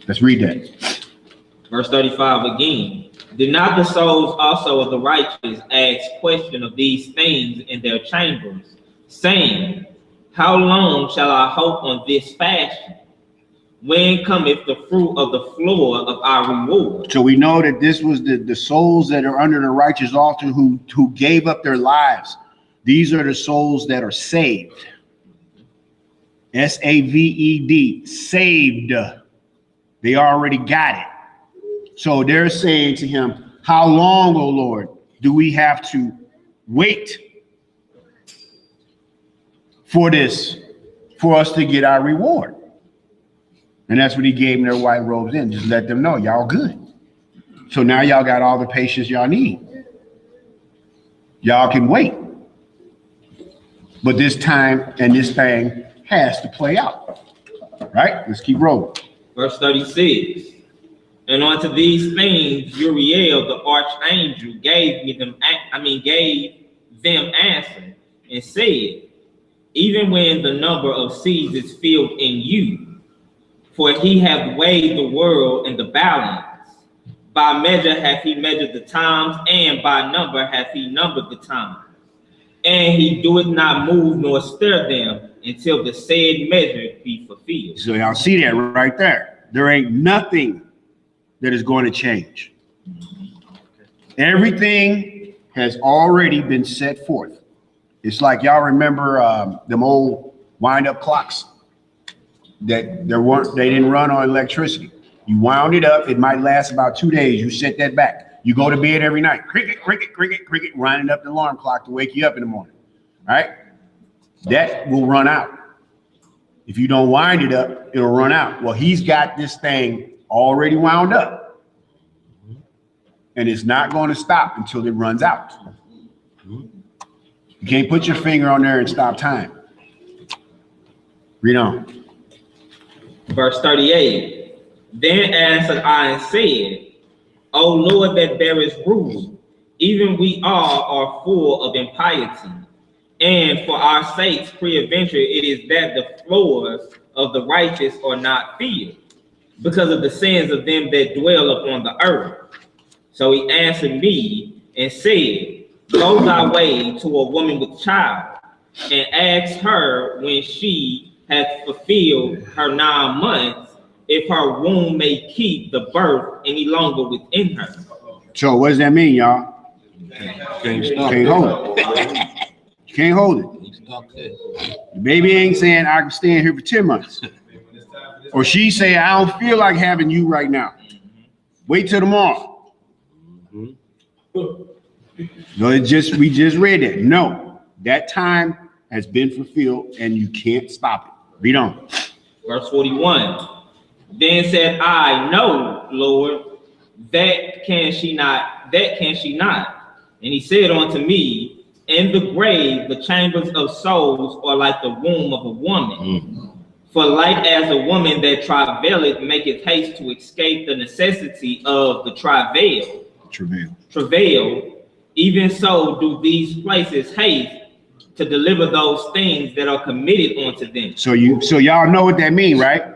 Let's read that. Verse 35 again. Did not the souls also of the righteous ask question of these things in their chambers, saying, how long shall I hope on this fashion? When cometh the fruit of the floor of our reward? So we know that this was the souls that are under the righteous altar who gave up their lives. These are the souls that are saved. S-A-V-E-D, saved. They already got it. So they're saying to him, how long, O Lord, do we have to wait for this, for us to get our reward? And that's what he gave them their white robes in. Just let them know y'all good. So now y'all got all the patience y'all need. Y'all can wait. But this time and this thing has to play out. Right? Let's keep rolling. Verse 36. And unto these things Uriel the archangel gave them answer and said, even when the number of seas is filled in you, for he hath weighed the world in the balance. By measure hath he measured the times, and by number hath he numbered the times. And he doeth not move nor stir them until the said measure be fulfilled. So y'all see that right there. There ain't nothing that is going to change. Everything has already been set forth. It's like y'all remember them old wind-up clocks that they didn't run on electricity. You wound it up, it might last about 2 days. You set that back. You go to bed every night, cricket, cricket, cricket, cricket, winding up the alarm clock to wake you up in the morning. All right? That will run out. If you don't wind it up, it'll run out. Well, he's got this thing already wound up. And it's not going to stop until it runs out. You can't put your finger on there and stop time. Read on. Verse 38. Then answered I and said, O Lord that bearest rule, even we all are full of impiety. And for our sakes, peradventure, it is that the floors of the righteous are not filled, because of the sins of them that dwell upon the earth. So he answered me and said, go thy way to a woman with child, and ask her when she hath fulfilled her 9 months, if her womb may keep the birth any longer within her. So what does that mean, y'all? Can't stop Can't hold it. You can't hold it. The baby ain't saying I can stay in here for 10 months. Or she say, I don't feel like having you right now. Wait till tomorrow. No, we just read it. No, that time has been fulfilled and you can't stop it. Read on. Verse 41. Then said I, no, Lord, that can she not. And he said unto me, in the grave, the chambers of souls are like the womb of a woman. For like as a woman that travaileth maketh haste to escape the necessity of the travail, even so do these places haste to deliver those things that are committed unto them. So y'all know what that means, right?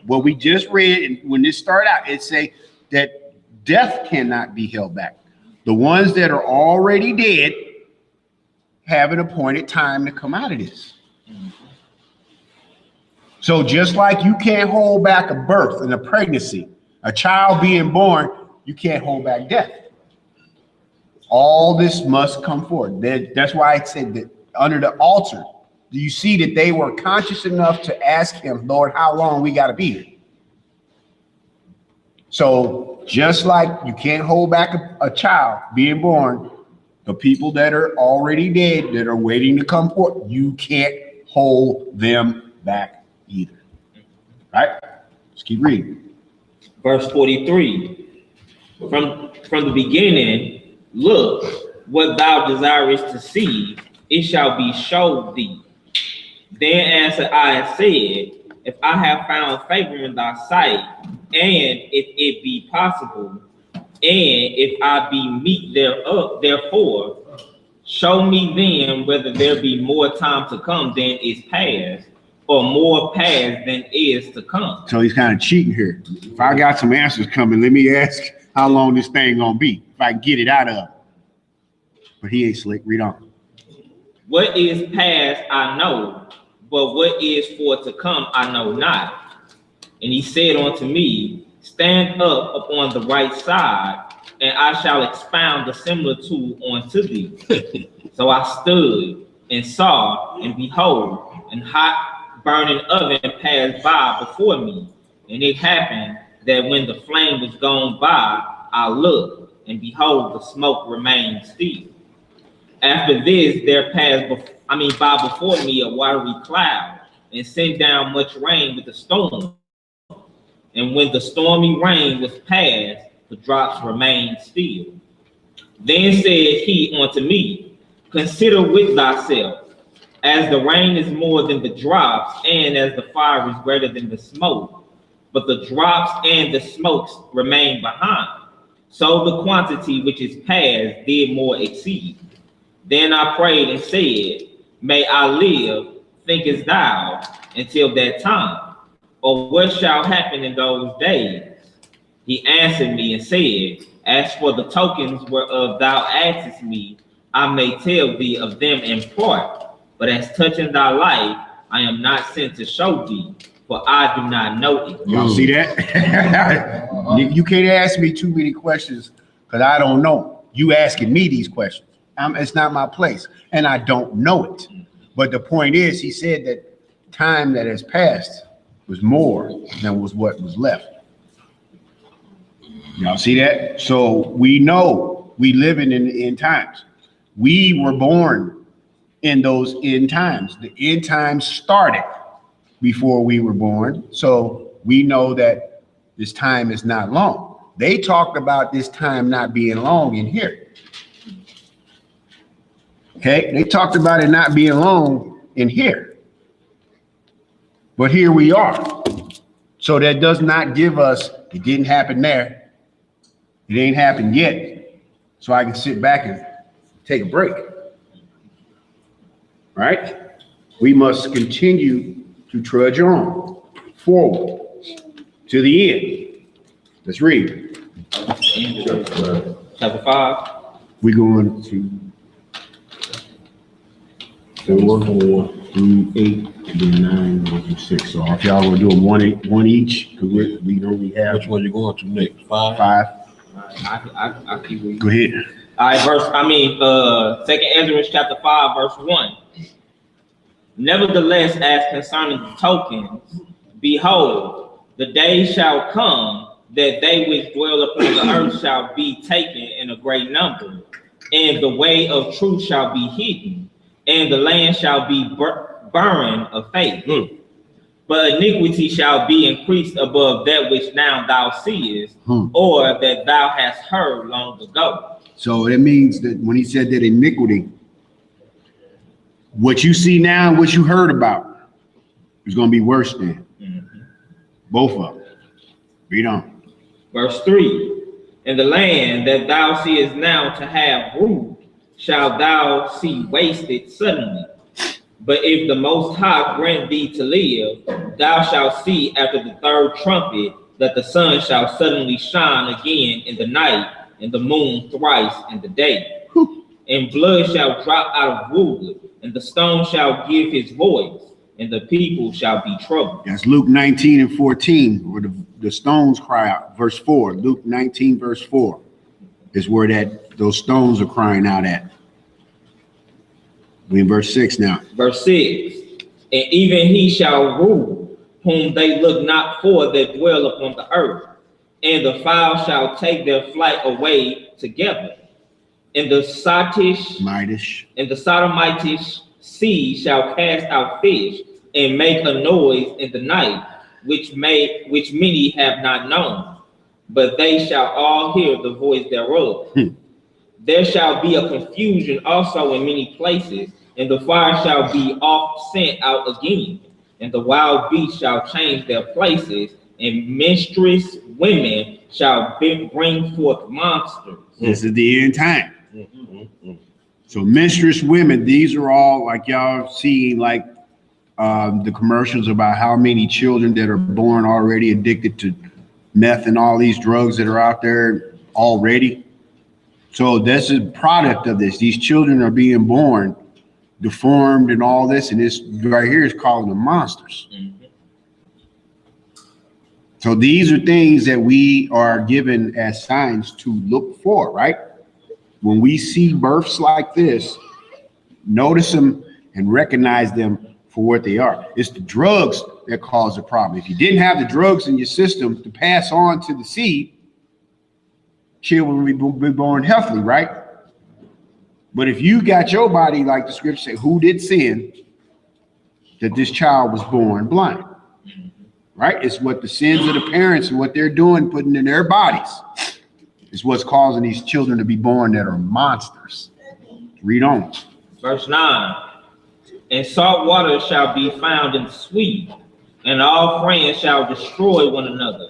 What we just read, and when this started out, it say that death cannot be held back. The ones that are already dead have an appointed time to come out of this. So just like you can't hold back a birth and a pregnancy, a child being born, you can't hold back death. All this must come forth. That's why I said that under the altar, do you see that they were conscious enough to ask him, Lord, how long we got to be here? So just like you can't hold back a child being born, the people that are already dead, that are waiting to come forth, you can't hold them back either. Right? Let's keep reading. Verse 43. From the beginning, look, what thou desirest to see, it shall be showed thee. Then answered I and said, if I have found favor in thy sight, and if it be possible, and if I be meet thereof, therefore, show me then whether there be more time to come than is past, or more past than is to come. So he's kind of cheating here. If I got some answers coming, let me ask how long this thing gonna be, if I can get it out of him. But he ain't slick. Read on. What is past I know, but what is for to come I know not. And he said unto me, stand up upon the right side, and I shall expound the similitude unto thee. So I stood and saw, and behold, an hot burning oven passed by before me. And it happened that when the flame was gone by, I looked, and behold, the smoke remained still. After this, there passed by before me a watery cloud, and sent down much rain with a storm. And when the stormy rain was past, the drops remained still. Then said he unto me, consider with thyself, as the rain is more than the drops, and as the fire is greater than the smoke. But the drops and the smokes remain behind. So the quantity which is past did more exceed. Then I prayed and said, may I live, thinkest thou, until that time? Or what shall happen in those days? He answered me and said, as for the tokens whereof thou askest me, I may tell thee of them in part. But as touching thy life, I am not sent to show thee, for I do not know it. Y'all see that? You can't ask me too many questions because I don't know. You asking me these questions. It's not my place, and I don't know it. But the point is, he said that time that has passed was more than was what was left. Y'all see that? So we know we living in the end times. We were born in those end times. The end times started before we were born. So we know that this time is not long. They talked about this time not being long in here. Okay, they talked about it not being long in here. But here we are. So that does not give us, it didn't happen there. It ain't happened yet. So I can sit back and take a break. Right? We must continue to trudge on forward to the end. Let's read. Chapter 5. We're going to 4 through 8, and then 9 through 6. So if y'all gonna do them one each, because we only have Which one you going to next? 5? 5. I keep reading. Go ahead. All right, Second Ezra chapter 5, verse 1. Nevertheless, as concerning the tokens, behold, the day shall come that they which dwell upon the earth shall be taken in a great number, and the way of truth shall be hidden, and the land shall be barren of faith. But iniquity shall be increased above that which now thou seest, or that thou hast heard long ago. So that means that when he said that iniquity, what you see now and what you heard about is going to be worse than both of them. Read on. Verse 3. In the land that thou seest now to have root, shalt thou see wasted suddenly. But if the Most High grant thee to live, thou shalt see after the third trumpet that the sun shall suddenly shine again in the night, and the moon thrice in the day. And blood shall drop out of wood, and the stone shall give his voice, and the people shall be troubled. That's Luke 19 and 14, where the stones cry out. Verse 4, Luke 19, verse 4. is where those stones are crying out at. We in verse 6 now. Verse 6, and even he shall rule, whom they look not for that dwell upon the earth, and the fowl shall take their flight away together. And the Sodomitish sea shall cast out fish, and make a noise in the night, which many have not known, but they shall all hear the voice thereof. There shall be a confusion also in many places, and the fire shall be oft sent out again, and the wild beasts shall change their places, and menstruous women shall bring forth monsters. This is the end time. So menstruous women, these are all like y'all see like the commercials about how many children that are born already addicted to meth and all these drugs that are out there already. So this is a product of this. These children are being born deformed and all this, and this right here is calling them monsters. So these are things that we are given as signs to look for, right? When we see births like this, notice them and recognize them for what they are. It's the drugs that cause the problem. If you didn't have the drugs in your system to pass on to the seed, children would be born healthily, right? But if you got your body, like the scripture say, who did sin that this child was born blind? Right? It's what the sins of the parents and what they're doing, putting in their bodies, is what's causing these children to be born that are monsters. Read on. Verse 9, and salt water shall be found in sweet, and all friends shall destroy one another.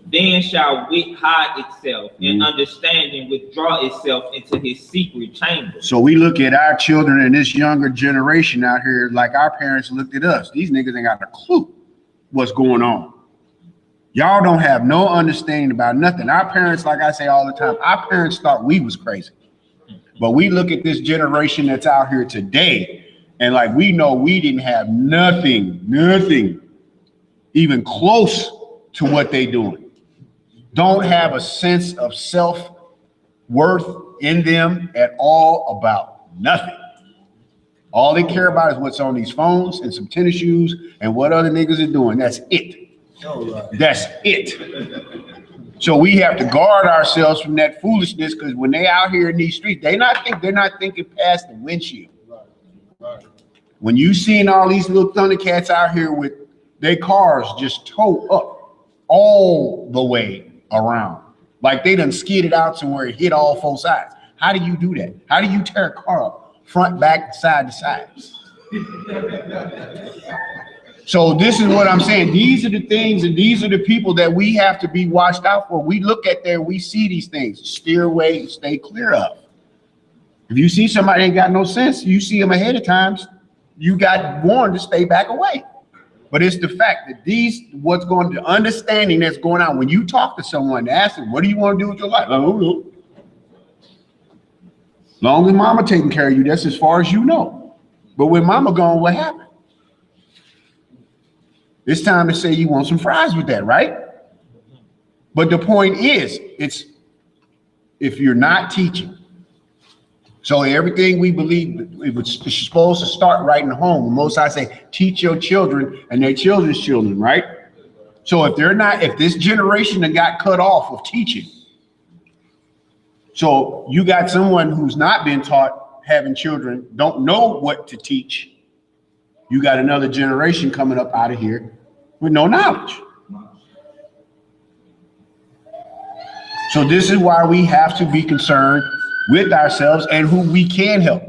Then shall wit hide itself, and understanding withdraw itself into his secret chamber. So we look at our children and this younger generation out here like our parents looked at us. These niggas ain't got a clue what's going on. Y'all don't have no understanding about nothing. Our parents, like I say all the time, our parents thought we was crazy. But we look at this generation that's out here today, and like we know we didn't have nothing even close to what they doing. Don't have a sense of self-worth in them at all about nothing. All they care about is what's on these phones and some tennis shoes and what other niggas are doing. That's it. That's it. So we have to guard ourselves from that foolishness, because when they out here in these streets, they're not thinking past the windshield. When you seeing all these little Thundercats out here with their cars just towed up all the way around, like they done skidded out somewhere and hit all four sides. How do you do that? How do you tear a car up? Front, back, side to side. So this is what I'm saying. These are the things and these are the people that we have to be watched out for. We look at there, we see these things. Steer away, stay clear of. If you see somebody ain't got no sense, you see them ahead of times, you got warned to stay back away. But it's the fact that what's going to understanding that's going on. When you talk to someone, ask them, what do you want to do with your life? I don't know. Long as mama taking care of you, that's as far as you know. But when mama gone, what happened? It's time to say you want some fries with that, right? But the point is, it's if you're not teaching. So everything we believe, it's supposed to start right in the home. Most I say, teach your children and their children's children, right? So if this generation that got cut off of teaching, so you got someone who's not been taught, having children, don't know what to teach. You got another generation coming up out of here with no knowledge. So this is why we have to be concerned with ourselves and who we can help,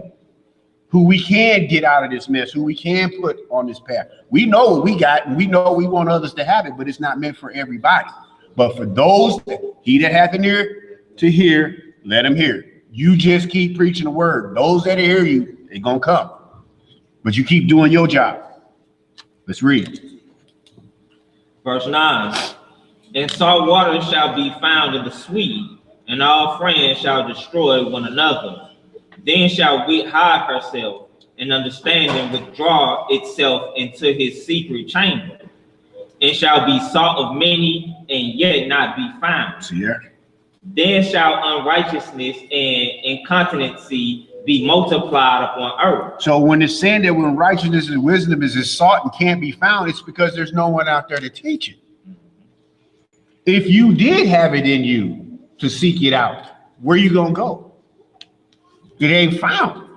who we can get out of this mess, who we can put on this path. We know what we got, and we know we want others to have it, but it's not meant for everybody. But for those he that hath an ear to hear, let him hear. You just keep preaching the word. Those that hear you, they're gonna come. But you keep doing your job. Let's read. Verse 9, and salt water shall be found in the sweet, and all friends shall destroy one another. Then shall wit hide herself, and understanding withdraw itself into his secret chamber, and shall be sought of many, and yet not be found. See, yeah. Then shall unrighteousness and incontinency be multiplied upon earth. So when it's saying that when righteousness and wisdom is sought and can't be found, it's because there's no one out there to teach it. If you did have it in you to seek it out, where you gonna go? It ain't found.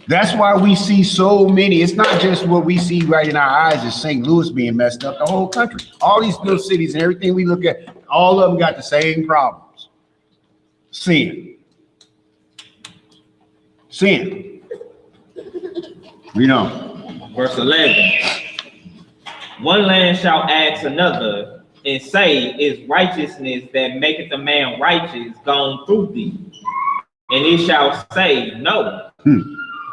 That's why we see so many. It's not just what we see right in our eyes as St. Louis being messed up, the whole country. All these little cities and everything we look at, all of them got the same problems. Sin. Sin. We know. Verse 11. One land shall ask another and say, is righteousness that maketh a man righteous gone through thee? And it shall say, no.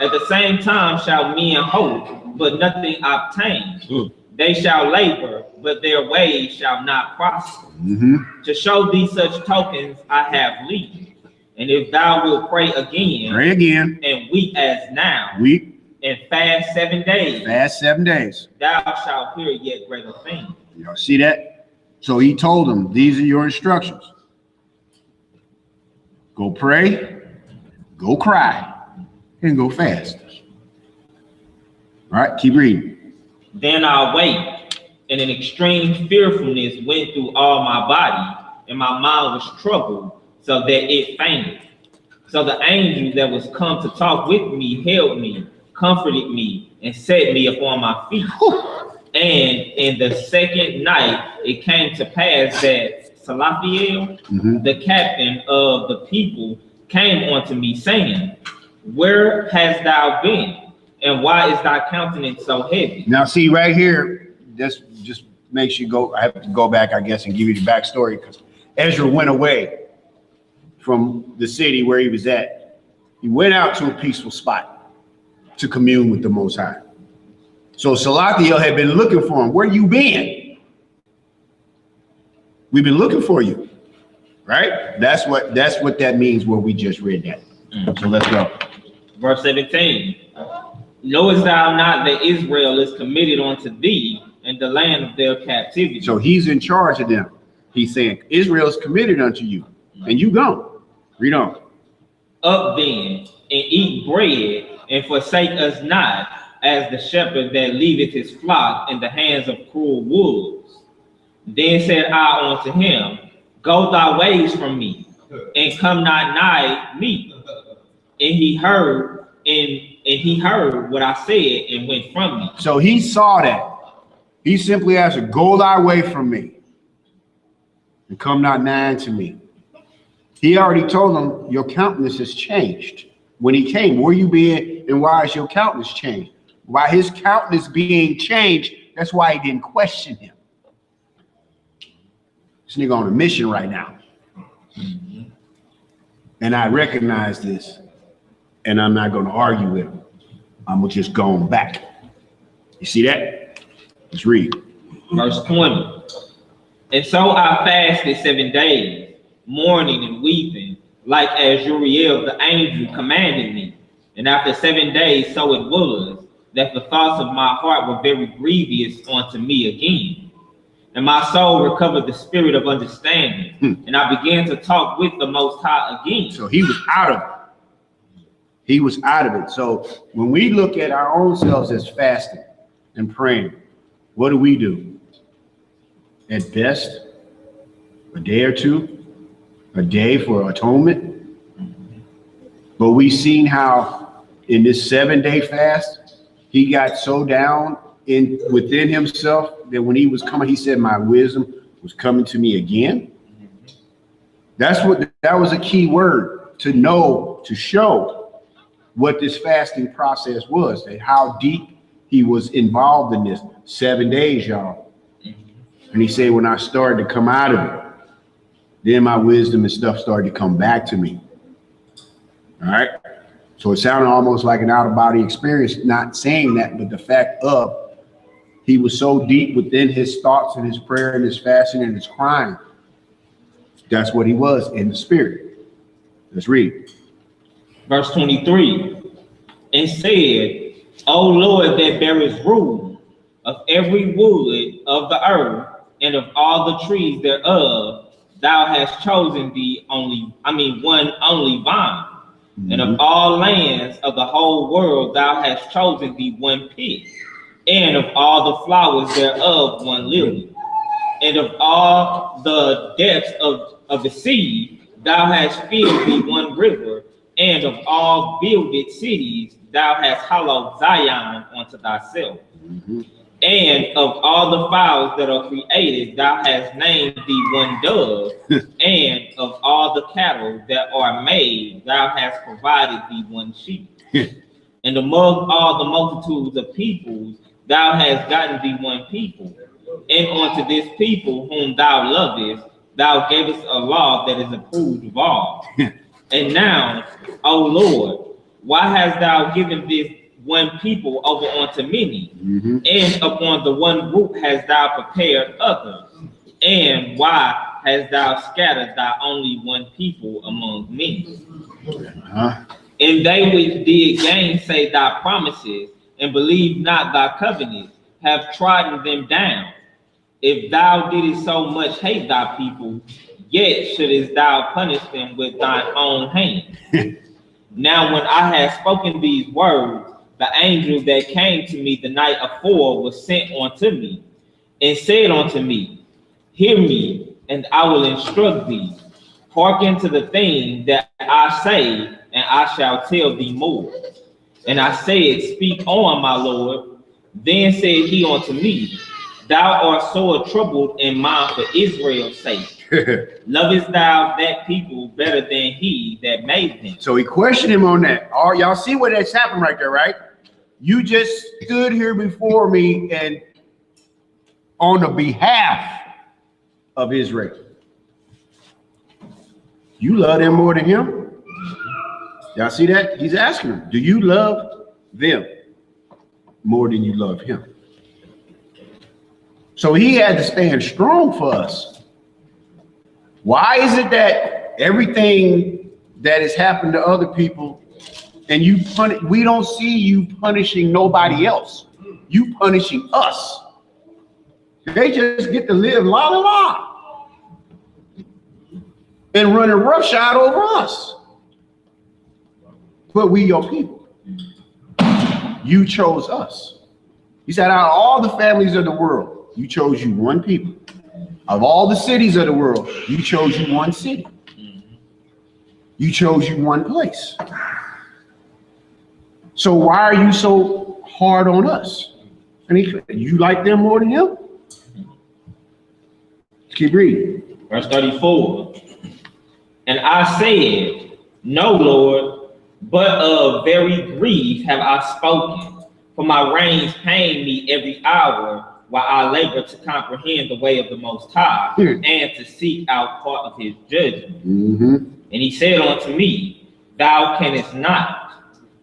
At the same time shall men hope, but nothing obtain. They shall labor, but their ways shall not prosper. To show thee such tokens I have leave. And if thou wilt pray again, and weep as now, and fast 7 days, thou shalt hear yet greater things. Y'all see that? So he told them, these are your instructions. Go pray, go cry, and go fast. All right, keep reading. Then I awaked, and an extreme fearfulness went through all my body, and my mind was troubled, so that it fainted. So the angel that was come to talk with me held me, comforted me, and set me upon my feet. And in the second night, it came to pass that Salathiel, the captain of the people, came unto me, saying, where hast thou been? And why is thy countenance so heavy? Now, see right here, this just makes you go. I have to go back, I guess, and give you the backstory, because Ezra went away from the city where he was at. He went out to a peaceful spot to commune with the Most High. So Salathiel had been looking for him. Where you been? We've been looking for you, right? That's what that means. What we just read that. So let's go. Verse 17. Knowest thou not that Israel is committed unto thee in the land of their captivity? So he's in charge of them. He's saying Israel is committed unto you, and you gone. Read on. Up then and eat bread, and forsake us not, as the shepherd that leaveth his flock in the hands of cruel wolves. Then said I unto him, go thy ways from me, and come not nigh me. And he heard what I said and went from me. So he saw that. He simply asked, go thy way from me, and come not nigh to me. He already told them your countenance has changed. When he came, where you been and why is your countenance changed? By his countenance being changed, that's why he didn't question him. This nigga on a mission right now. And I recognize this, and I'm not going to argue with him. I'm going to just go on back. You see that? Let's read. Verse 20. And so I fasted 7 days, mourning and weeping, like as Uriel the angel commanded me. And after 7 days, so it was, that the thoughts of my heart were very grievous unto me again. And my soul recovered the spirit of understanding. And I began to talk with the Most High again. So he was out of it. He was out of it. So when we look at our own selves as fasting and praying, what do? At best, a day or two, a day for atonement. But we've seen how in this 7-day fast, he got so down within himself that when he was coming, he said, my wisdom was coming to me again. That was a key word, to know, to show what this fasting process was, and how deep he was involved in this. 7 days, y'all. And he said, when I started to come out of it, then my wisdom and stuff started to come back to me. All right. So it sounded almost like an out-of-body experience, not saying that, but the fact of he was so deep within his thoughts and his prayer and his fasting and his crying. That's what he was in the spirit. Let's read. Verse 23. And said, O Lord that bearest rule of every wood of the earth and of all the trees thereof, thou hast chosen one only vine. And of all lands of the whole world, thou hast chosen thee one pit, and of all the flowers thereof one lily. And of all the depths of the sea, thou hast filled thee one river, and of all builded cities, thou hast hollowed Zion unto thyself. And of all the fowls that are created, thou hast named thee one dove, and of all the cattle that are made, thou hast provided thee one sheep. And among all the multitudes of peoples, thou hast gotten thee one people. And unto this people whom thou lovest, thou gavest a law that is approved of all. And now, O Lord, why hast thou given this one people over unto many? And upon the one group hast thou prepared others? And why hast thou scattered thy only one people among many? And they which did gainsay thy promises, and believe not thy covenants, have trodden them down. If thou didst so much hate thy people, yet shouldest thou punish them with thine own hand. Now when I had spoken these words, the angel that came to me the night afore was sent unto me, and said unto me, Hear me, and I will instruct thee. Hearken to the thing that I say, and I shall tell thee more. And I said, Speak on, my Lord. Then said he unto me, Thou art sore troubled in mind for Israel's sake. Lovest thou that people better than he that made them? So he questioned him on that. Oh, y'all see what that's happened right there, right? You just stood here before me and on the behalf of Israel. You love them more than him? Y'all see that? He's asking them, do you love them more than you love him? So he had to stand strong for us. Why is it that everything that has happened to other people and we don't see you punishing nobody else? You punishing us. They just get to live la la la and running roughshod over us. But we your people. You chose us. He said, out of all the families of the world, you chose you one people. Of all the cities of the world, you chose you one city. You chose you one place. So why are you so hard on us? And you like them more than him? Let's keep reading. Verse 34. And I said, No, Lord, but of very grief have I spoken, for my reins pain me every hour, while I labor to comprehend the way of the Most High, and to seek out part of his judgment. And he said unto me, Thou canst not.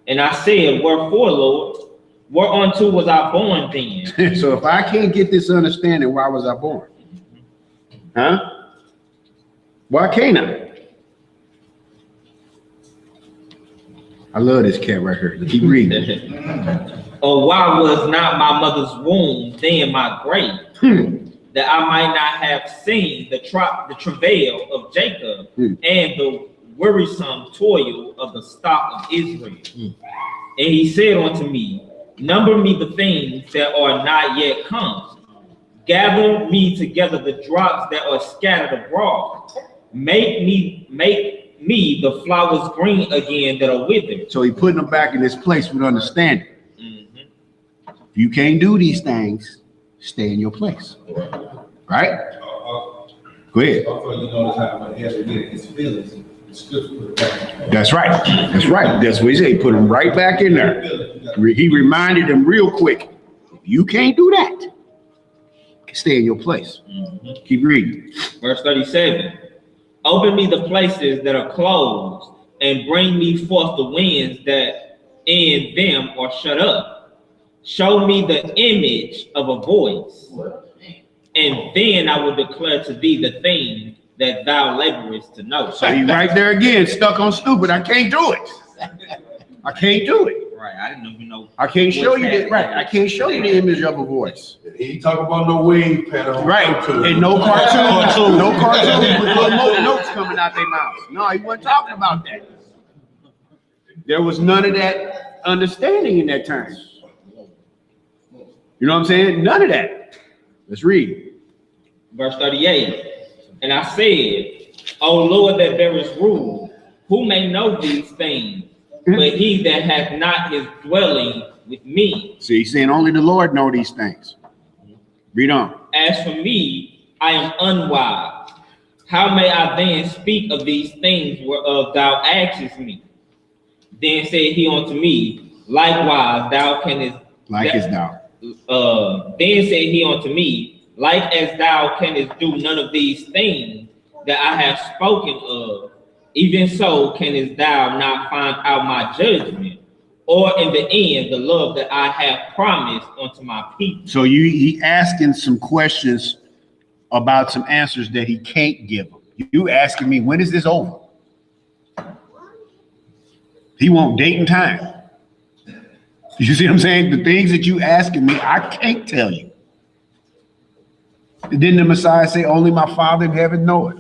And I said, Wherefore, Lord? Whereunto was I born then? So if I can't get this understanding, why was I born? Huh? Why can't I? I love this cat right here. Keep reading. Or why was not my mother's womb then my grave, that I might not have seen the travail of Jacob and the wearisome toil of the stock of Israel? And he said unto me, Number me the things that are not yet come. Gather me together the drops that are scattered abroad. Make me the flowers green again that are withered. So he putting them back in this place with understanding. If you can't do these things, stay in your place. Right? Go ahead. Also, you notice how when Ezra did his feelings, the scripture put it back. That's right. That's right. That's what he said. He put them right back in there. He reminded them real quick. If you can't do that, stay in your place. Keep reading. Verse 37. Open me the places that are closed, and bring me forth the winds that in them are shut up. Show me the image of a voice, and then I will declare to thee the thing that thou laborest to know. So he right there again, stuck on stupid. I can't do it. I can't do it. Right. I didn't even know. I can't show you that. Right. I can't show you the image of a voice. He ain't talking about no wave pattern. Right. And no cartoon. No cartoon with little notes coming out their mouths. No, he wasn't talking about that. There was none of that understanding in that time. You know what I'm saying? None of that. Let's read. Verse 38. And I said, O Lord, that there is rule, who may know these things? But he that hath not his dwelling with me. See, he's saying only the Lord know these things. Read on. As for me, I am unwise. How may I then speak of these things whereof thou askest me? Then said he unto me, likewise thou canst. Like as thou. Then said he unto me, like as thou canst do none of these things that I have spoken of, even so canst thou not find out my judgment, or in the end the love that I have promised unto my people. So he asking some questions about some answers that he can't give them. You asking me, when is this over? He won't date and time. You see what I'm saying? The things that you asking me, I can't tell you. Didn't the Messiah say, only my Father in heaven knoweth?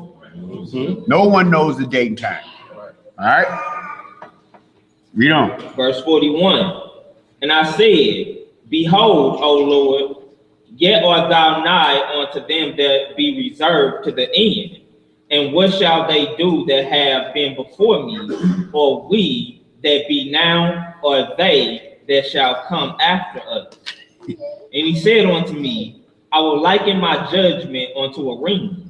No one knows the date and time. All right? Read on. Verse 41. And I said, behold, O Lord, yet art thou nigh unto them that be reserved to the end. And what shall they do that have been before me, or we that be now, or they that shall come after us? And he said unto me, I will liken my judgment unto a ring.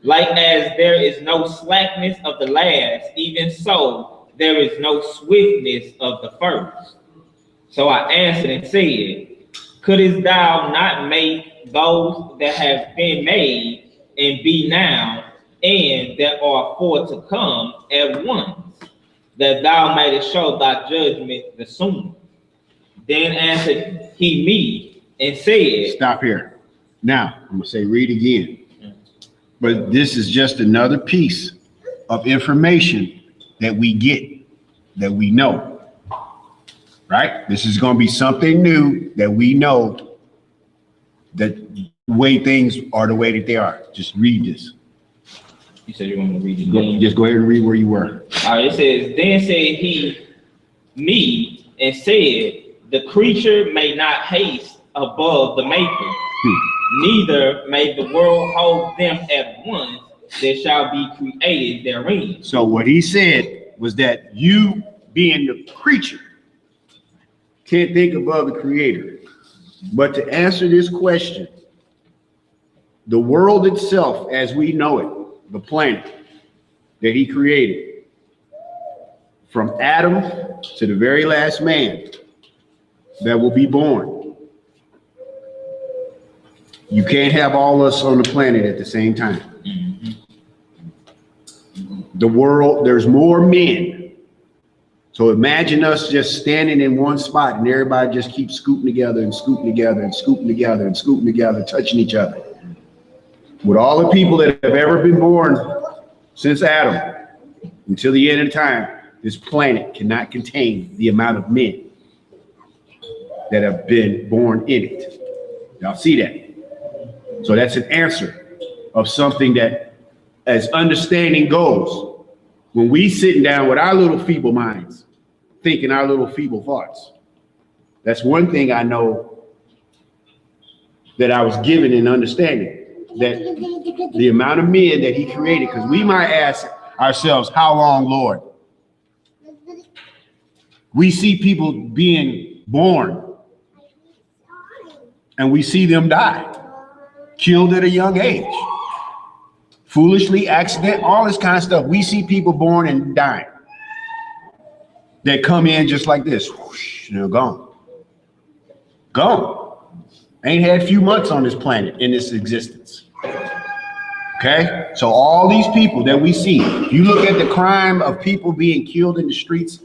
Like as there is no slackness of the last, even so there is no swiftness of the first. So I answered and said, couldst thou not make those that have been made and be now, and that are for to come at once, that thou mightest show thy judgment the sooner? Then answered he me and said, stop here. Now, I'm going to say, read again. But this is just another piece of information that we get, that we know, right? This is going to be something new that we know, that the way things are the way that they are. Just read this. You said you want me to read it again? Just go ahead and read where you were. All right, it says, then said he me and said, the creature may not haste above the maker, neither may the world hold them at once that shall be created therein. So what he said was that you, being the creature, can't think above the creator. But to answer this question, the world itself as we know it, the planet that he created, from Adam to the very last man that will be born, you can't have all of us on the planet at the same time. The world, there's more men. So imagine us just standing in one spot and everybody just keeps scooting together and scooting together and scooting together and scooting together, touching each other. With all the people that have ever been born since Adam until the end of time, this planet cannot contain the amount of men that have been born in it. Y'all see that? So that's an answer of something that, as understanding goes, when we sitting down with our little feeble minds, thinking our little feeble thoughts, that's one thing I know that I was given in understanding, that the amount of men that he created, because we might ask ourselves, how long, Lord? We see people being born and we see them die, killed at a young age, foolishly, accident, all this kind of stuff. We see people born and dying that come in just like this, whoosh, they're gone. Gone. Ain't had a few months on this planet in this existence. Okay? So all these people that we see, you look at the crime of people being killed in the streets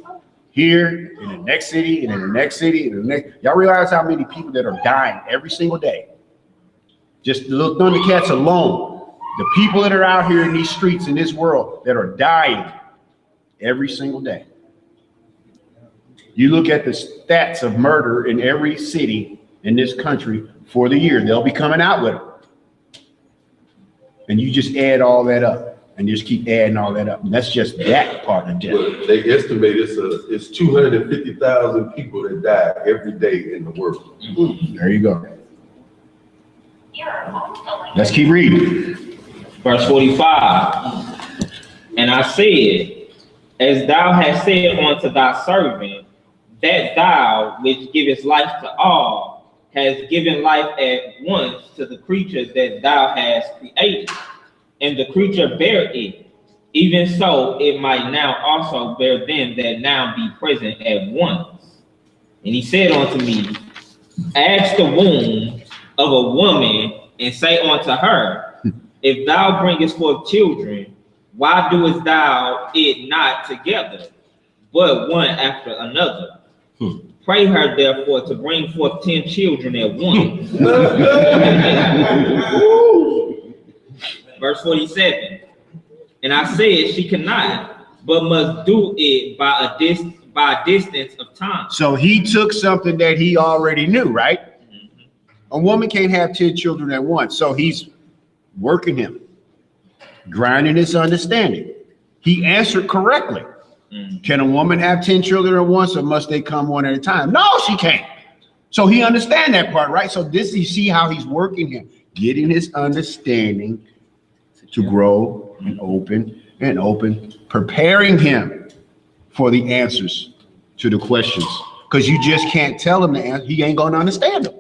here, in the next city, and in the next city, and the next, y'all realize how many people that are dying every single day? Just the little Thundercats alone, the people that are out here in these streets in this world that are dying every single day. You look at the stats of murder in every city in this country for the year, they'll be coming out with it. And you just add all that up and just keep adding all that up. And that's just that part of death. Well, they estimate it's 250,000 people that die every day in the world. There you go. Let's keep reading. Verse 45. And I said, as thou hast said unto thy servant, that thou which givest life to all has given life at once to the creature that thou hast created, and the creature bare it, even so it might now also bear them that now be present at once. And he said unto me, ask the womb of a woman, and say unto her, if thou bringest forth children, why doest thou it not together, but one after another? Pray her therefore to bring forth 10 children at once. Verse 47. And I said she cannot, but must do it by a distance of time. So he took something that he already knew, right? A woman can't have 10 children at once. So he's working him, grinding his understanding. He answered correctly. Can a woman have 10 children at once, or must they come one at a time? No, she can't. So he understands that part, right? So this, you see how he's working him, getting his understanding to grow and open, preparing him for the answers to the questions. Because you just can't tell him the answer. He ain't going to understand them.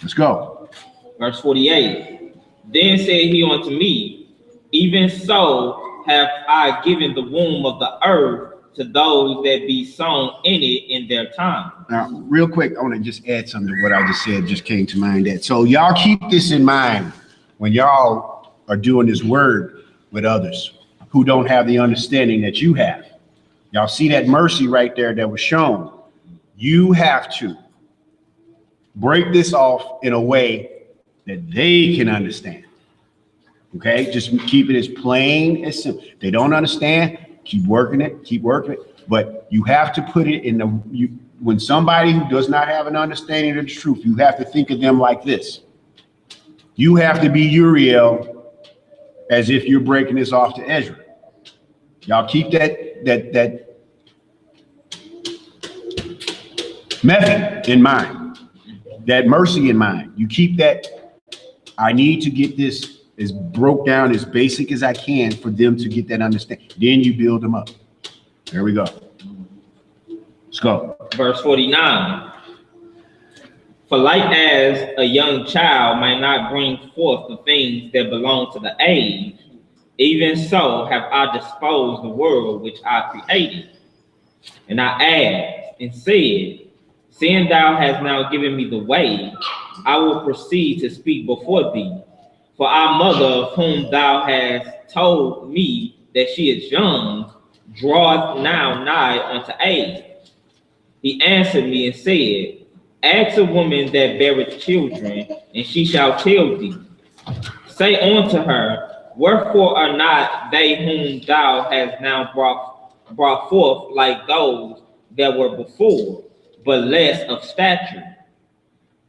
Let's go. Verse 48. Then said he unto me, even so have I given the womb of the earth to those that be sown in it in their time. Now, real quick, I want to just add something to what I just said, just came to mind. That so y'all keep this in mind when y'all are doing this word with others who don't have the understanding that you have. Y'all see that mercy right there that was shown. You have to break this off in a way that they can understand. Okay, just keep it as plain as simple. They don't understand, keep working it, but you have to put it in the, when somebody who does not have an understanding of the truth, you have to think of them like this. You have to be Uriel as if you're breaking this off to Ezra. Y'all keep that method in mind, that mercy in mind. You keep that, I need to get this as broke down as basic as I can for them to get that understanding. Then you build them up. There we go. Let's go. Verse 49. For like as a young child might not bring forth the things that belong to the age, even so have I disposed the world which I created. And I asked and said, seeing thou hast now given me the way, I will proceed to speak before thee. For our mother, of whom thou hast told me that she is young, draweth now nigh unto age. He answered me and said, ask a woman that beareth children, and she shall tell thee. Say unto her, wherefore are not they whom thou hast now brought forth like those that were before, but less of stature?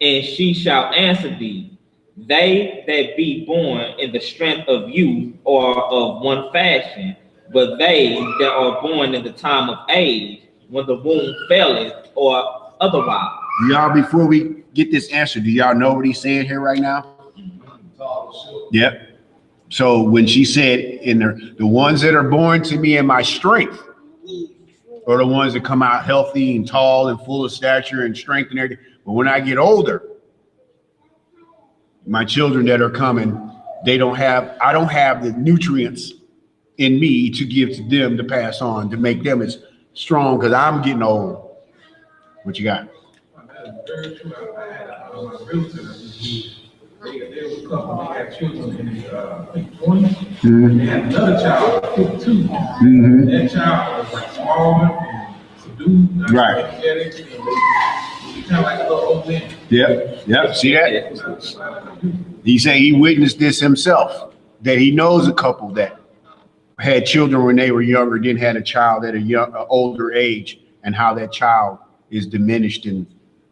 And she shall answer thee, they that be born in the strength of youth are of one fashion, but they that are born in the time of age, when the womb faileth, or otherwise. Y'all, before we get this answer, do y'all know what he's saying here right now? Yep. So when she said, in the ones that are born to me in my strength, are the ones that come out healthy and tall and full of stature and strength and everything. But when I get older, my children that are coming, I don't have the nutrients in me to give to them to pass on, to make them as strong, because I'm getting old. What you got? Very true. There was a couple that had children in his 20s. They had another child, 52. That child was like smaller and subdued. Right. Kind of like a little old man. Yep. See that? He said he witnessed this himself, that he knows a couple that had children when they were younger, then had a child at a older age, and how that child is diminished in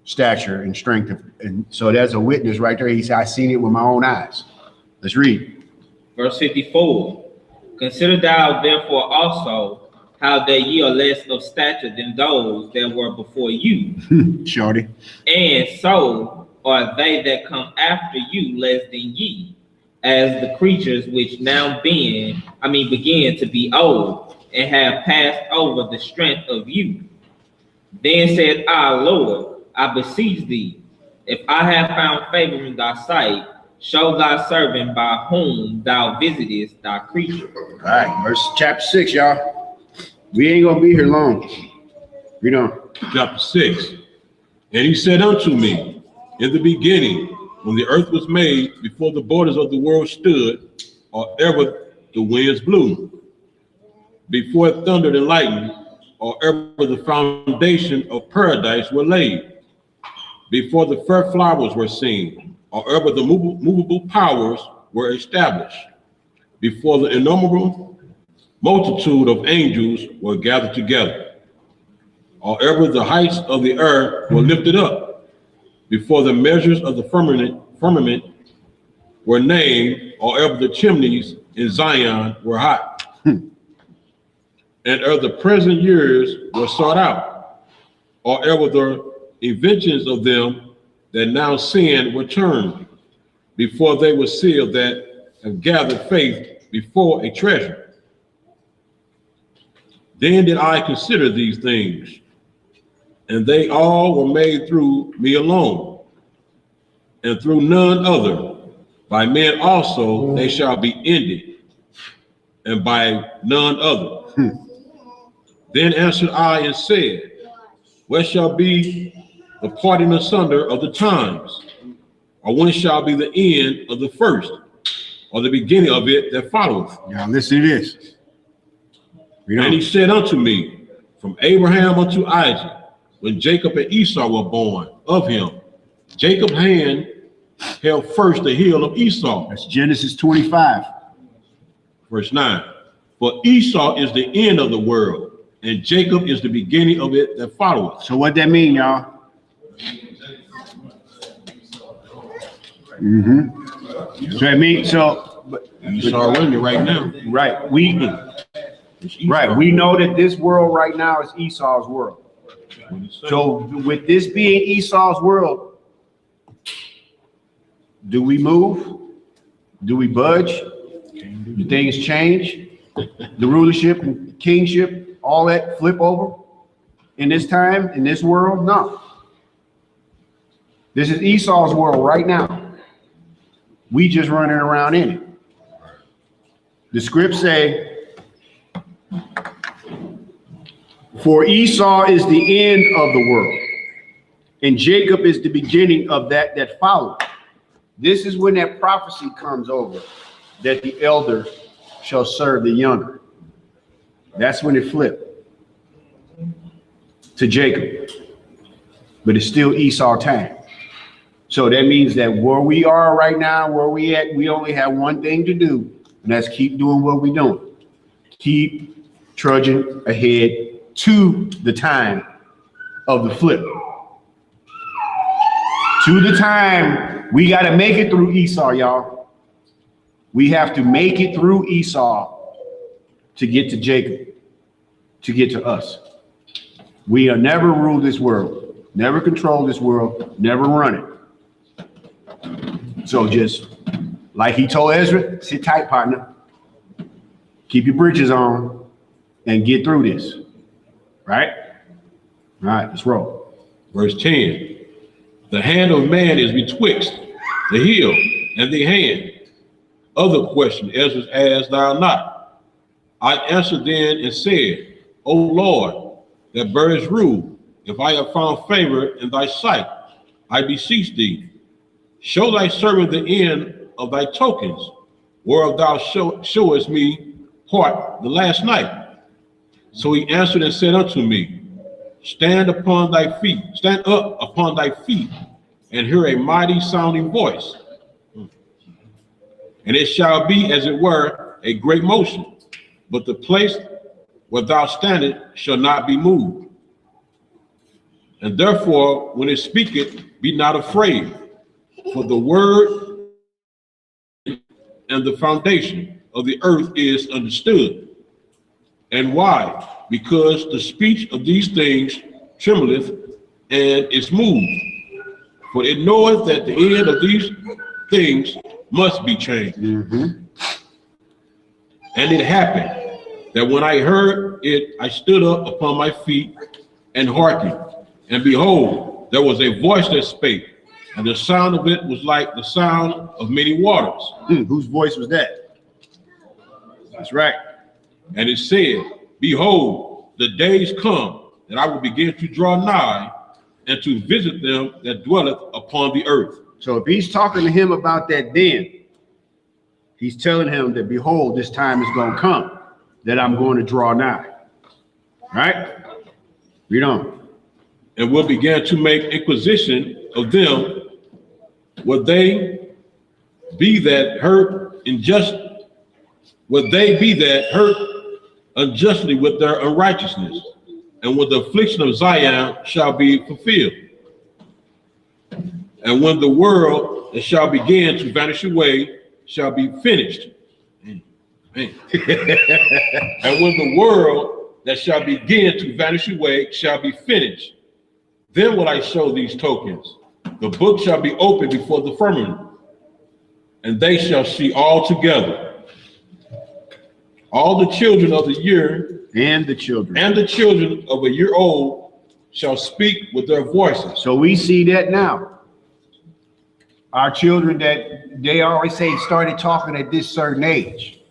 stature and strength. And so there's a witness right there. He said, I seen it with my own eyes. Let's read. Verse 54. Consider thou therefore also how that ye are less of stature than those that were before you. Shorty. And so are they that come after you less than ye, as the creatures which now begin to be old, and have passed over the strength of youth. Then said I, Lord, I beseech thee, if I have found favor in thy sight, show thy servant by whom thou visitest thy creature. All right, verse chapter 6, y'all. We ain't gonna be here long. Read on. Chapter 6. And he said unto me, in the beginning, when the earth was made, before the borders of the world stood, or ever the winds blew, before it thundered and lightened, or ever the foundation of paradise were laid, before the fair flowers were seen, or ever the movable powers were established, before the innumerable multitude of angels were gathered together, or ever the heights of the earth were lifted up, before the measures of the firmament were named, or ever the chimneys in Zion were hot. And ere the present years were sought out, or ever the inventions of them that now sin were turned, before they were sealed that have gathered faith before a treasure. Then did I consider these things, and they all were made through me alone, and through none other. By men also they shall be ended, and by none other. Then answered I and said, where shall be the parting asunder of the times? Or when shall be the end of the first, or the beginning of it that followeth? Now listen to this. Read on. And he said unto me, from Abraham unto Isaac, when Jacob and Esau were born of him, Jacob's hand held first the heel of Esau. That's Genesis 25. Verse 9. For Esau is the end of the world, and Jacob is the beginning of it that followeth. So what that mean, y'all? So that means, Esau winning right now. right, we know that this world right now is Esau's world. So with this being Esau's world, do we move? Do we budge? Do things change? The rulership and kingship, all that flip over in this time, in this world? No. This is Esau's world right now. We just running around in it. The scripts say, for Esau is the end of the world, and Jacob is the beginning of that followed. This is when that prophecy comes over, that the elder shall serve the younger. That's when it flipped to Jacob, but it's still Esau time. So that means that where we are right now, where we at, we only have one thing to do, and that's keep doing what we're doing. Keep trudging ahead to the time of the flip. To the time, we got to make it through Esau, y'all. We have to make it through Esau to get to Jacob, to get to us. We'll never rule this world, never control this world, never run it. So just like he told Ezra, sit tight, partner. Keep your britches on and get through this. Right? All right, let's roll. Verse 10. The hand of man is betwixt the heel and the hand. Other question Ezra asked thou not. I answered then and said, O Lord, that bearest rule, if I have found favor in thy sight, I beseech thee, show thy servant the end of thy tokens, whereof thou showest me part the last night. So he answered and said unto me, stand up upon thy feet, and hear a mighty sounding voice. And it shall be as it were a great motion, but the place where thou standest shall not be moved. And therefore, when it speaketh, be not afraid, for the word and the foundation of the earth is understood. And why? Because the speech of these things trembleth and is moved. For it knoweth that the end of these things must be changed. And it happened that when I heard it, I stood up upon my feet and hearkened. And behold, there was a voice that spake, and the sound of it was like the sound of many waters. Whose voice was that? That's right. And it said, behold, the days come that I will begin to draw nigh and to visit them that dwelleth upon the earth. So if he's talking to him about that then, he's telling him that, behold, this time is going to come, that I'm going to draw nigh. Right? Read on. And will begin to make inquisition of them, would they be that hurt unjustly with their unrighteousness, and when the affliction of Zion shall be fulfilled. And when the world that shall begin to vanish away shall be finished. And when the world that shall begin to vanish away shall be finished, then will I show these tokens. The book shall be opened before the firmament, and they shall see all together. All the children of the year And the children. and the children of a year old shall speak with their voices. So we see that now. Our children that they always say started talking at this certain age.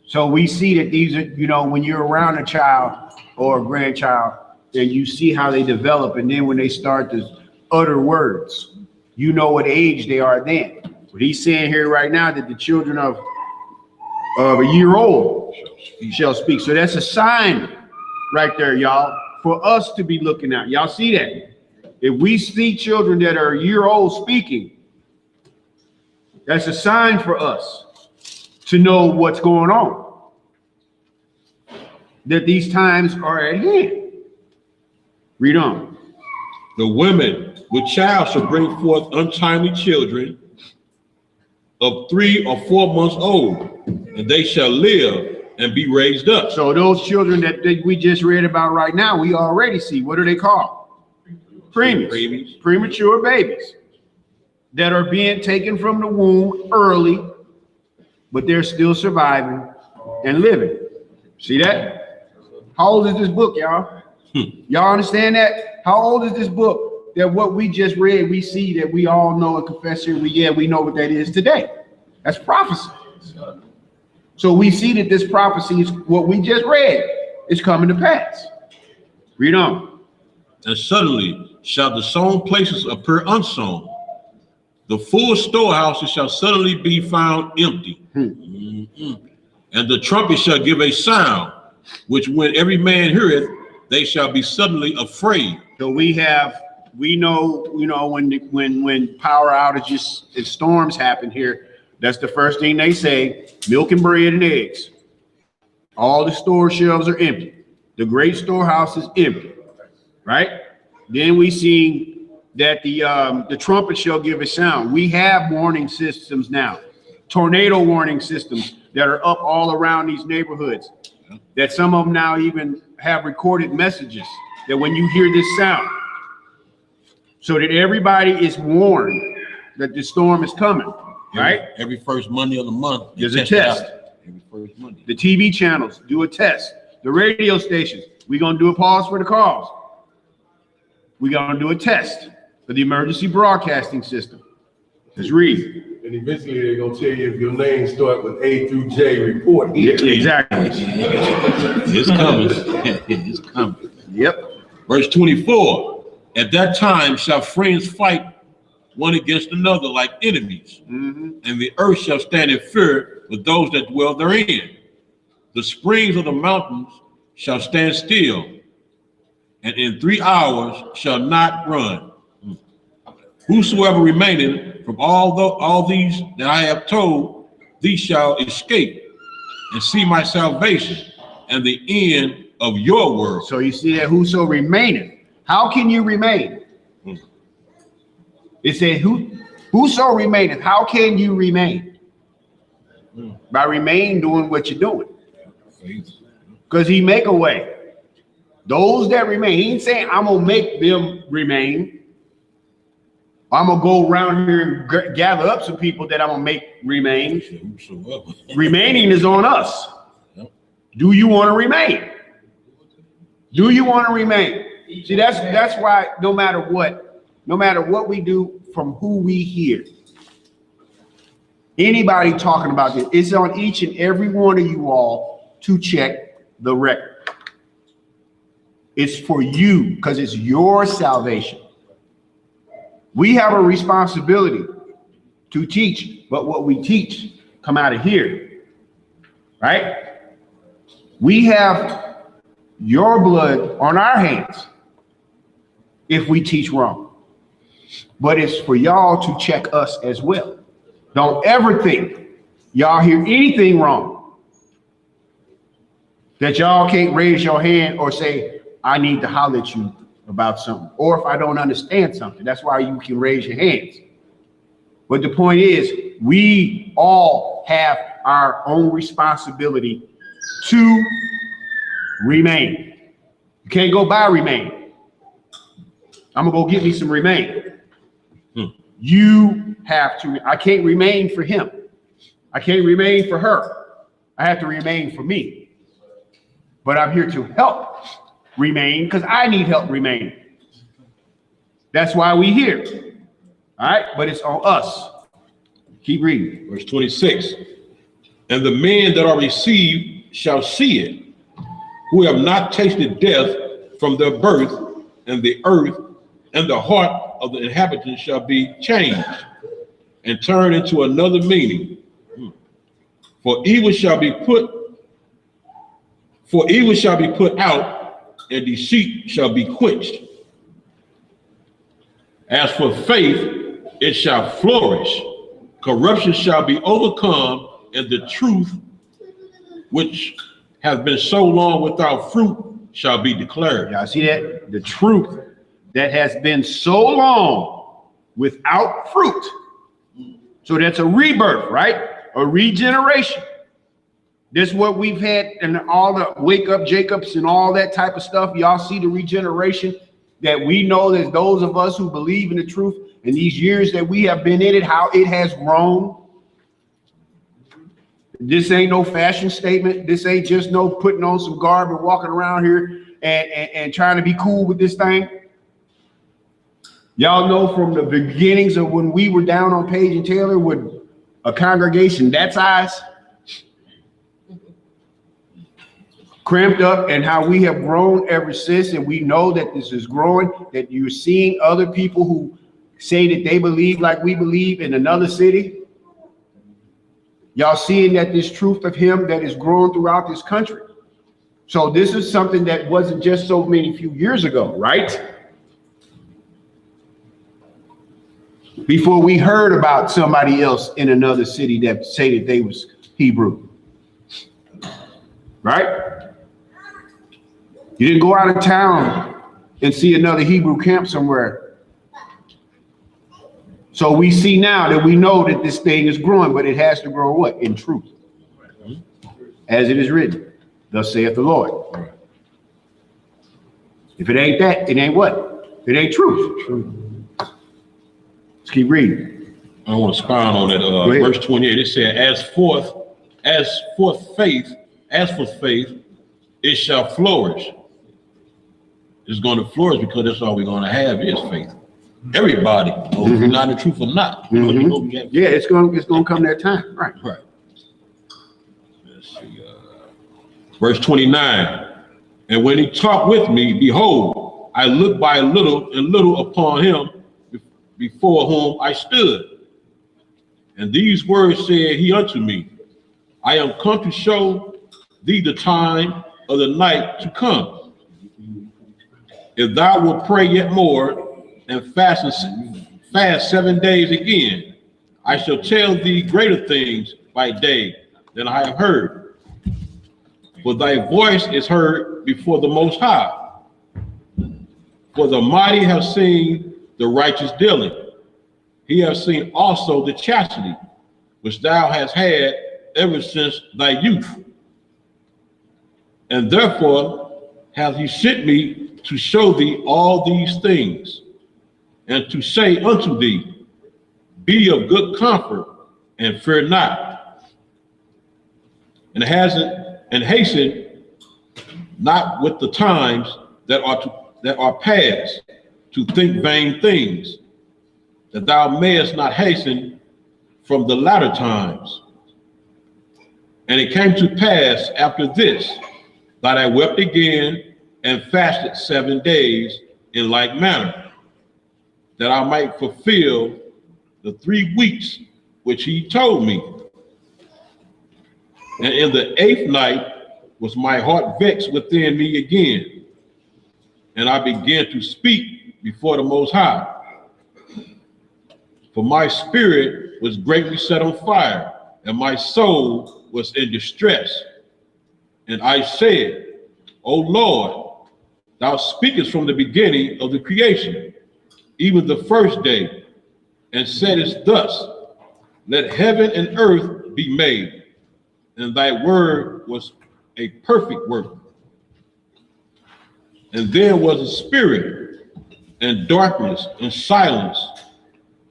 So we see that these are, you know, when you're around a child or a grandchild, and you see how they develop, and then when they start to utter words, you know what age they are then. But he's saying here right now that the children of a year old shall speak. So that's a sign right there, y'all, for us to be looking at. Y'all see that? If we see children that are a year old speaking, that's a sign for us to know what's going on, that these times are at hand. Read on. The women with child shall bring forth untimely children of 3 or 4 months old, and they shall live and be raised up. So those children that we just read about right now, we already see. What are they called? Preemies. Premature babies that are being taken from the womb early, but they're still surviving and living. See that? How old is this book, y'all? Y'all understand that? How old is this book? That what we just read, we see that we all know and confess here. We know what that is today. That's prophecy. So we see that this prophecy is what we just read is coming to pass. Read on. And suddenly shall the sown places appear unsown. The full storehouses shall suddenly be found empty. And the trumpet shall give a sound, which when every man heareth, they shall be suddenly afraid. So we know, when power outages and storms happen here, that's the first thing they say, milk and bread and eggs. All the store shelves are empty. The great storehouse is empty, right? Then we see that the trumpet shall give a sound. We have warning systems now, tornado warning systems that are up all around these neighborhoods, that some of them now even have recorded messages that when you hear this sound, so that everybody is warned that the storm is coming, right? Every first Monday of the month. There's a test. Every first Monday. The TV channels do a test. The radio stations, we're going to do a pause for the calls. We're going to do a test for the emergency broadcasting system. Let's read. And eventually they're gonna tell you if your name start with A through J, report. Exactly. It's coming. It's coming. Yep. Verse 24. At that time shall friends fight one against another like enemies, and the earth shall stand in fear with those that dwell therein. The springs of the mountains shall stand still, and in 3 hours shall not run. Whosoever remaineth from all these that I have told, these shall escape and see my salvation and the end of your world. So you see that whoso remaineth. How can you remain? It said, whoso remaineth, how can you remain? By remain doing what you're doing. Because he make a way. Those that remain, he ain't saying I'm gonna make them remain. I'm gonna go around here and gather up some people that I'm gonna make remain. Remaining is on us. Do you want to remain? Do you want to remain? See, that's why no matter what we do, from who we hear, anybody talking about this, it's on each and every one of you all to check the record. It's for you because it's your salvation. We have a responsibility to teach, but what we teach come out of here, right? We have your blood on our hands if we teach wrong, but it's for y'all to check us as well. Don't ever think y'all hear anything wrong that y'all can't raise your hand or say, I need to holler at you about something, or if I don't understand something. That's why you can raise your hands. But the point is, we all have our own responsibility to remain. You can't go by remain. I'm gonna go get me some remain. You have to. I can't remain for him. I can't remain for her. I have to remain for me. But I'm here to help remain because I need help remaining. That's why we here. All right, but it's on us. Keep reading. Verse 26. And the men that are received shall see it, who have not tasted death from their birth, and the earth and the heart of the inhabitants shall be changed and turned into another meaning. For evil shall be put out, and deceit shall be quenched. As for faith, it shall flourish. Corruption shall be overcome, and the truth, which has been so long without fruit, shall be declared. Y'all see that? The truth that has been so long without fruit. So that's a rebirth, right? A regeneration. This is what we've had in all the wake up Jacobs and all that type of stuff. Y'all see the regeneration that we know that those of us who believe in the truth in these years that we have been in it, how it has grown. This ain't no fashion statement. This ain't just no putting on some garb and walking around here and trying to be cool with this thing. Y'all know from the beginnings of when we were down on Page and Taylor with a congregation that size, cramped up, and how we have grown ever since. And we know that this is growing, that you're seeing other people who say that they believe like we believe in another city. Y'all seeing that this truth of him that is growing throughout this country. So this is something that wasn't just so many few years ago, right? Before we heard about somebody else in another city that say that they was Hebrew, right? You didn't go out of town and see another Hebrew camp somewhere. So we see now that we know that this thing is growing, but it has to grow what? In truth. As it is written, thus saith the Lord. If it ain't that, it ain't what? It ain't truth. Let's keep reading. I want to expound on that. Verse 28, it said, as for faith, it shall flourish. It's going to flourish because that's all we're going to have is faith. Everybody, if you're not in the truth or not. Yeah, it's going to come that time. Right. Right. Let's see. Verse 29. And when he talked with me, behold, I looked by little and little upon him before whom I stood. And these words said he unto me, I am come to show thee the time of the night to come. If thou wilt pray yet more and fast 7 days again, I shall tell thee greater things by day than I have heard. For thy voice is heard before the Most High. For the mighty have seen the righteous dealing. He has seen also the chastity, which thou hast had ever since thy youth. And therefore hath he sent me to show thee all these things, and to say unto thee, be of good comfort, and fear not. And hasten not with the times that are past, to think vain things, that thou mayest not hasten from the latter times. And it came to pass after this, that I wept again and fasted 7 days in like manner, that I might fulfill the 3 weeks which he told me. And in the 8th night was my heart vexed within me again, and I began to speak before the Most High. For my spirit was greatly set on fire, and my soul was in distress. And I said, O Lord, thou speakest from the beginning of the creation, even the first day, and saidest thus, let heaven and earth be made. And thy word was a perfect work. And there was a spirit, and darkness, and silence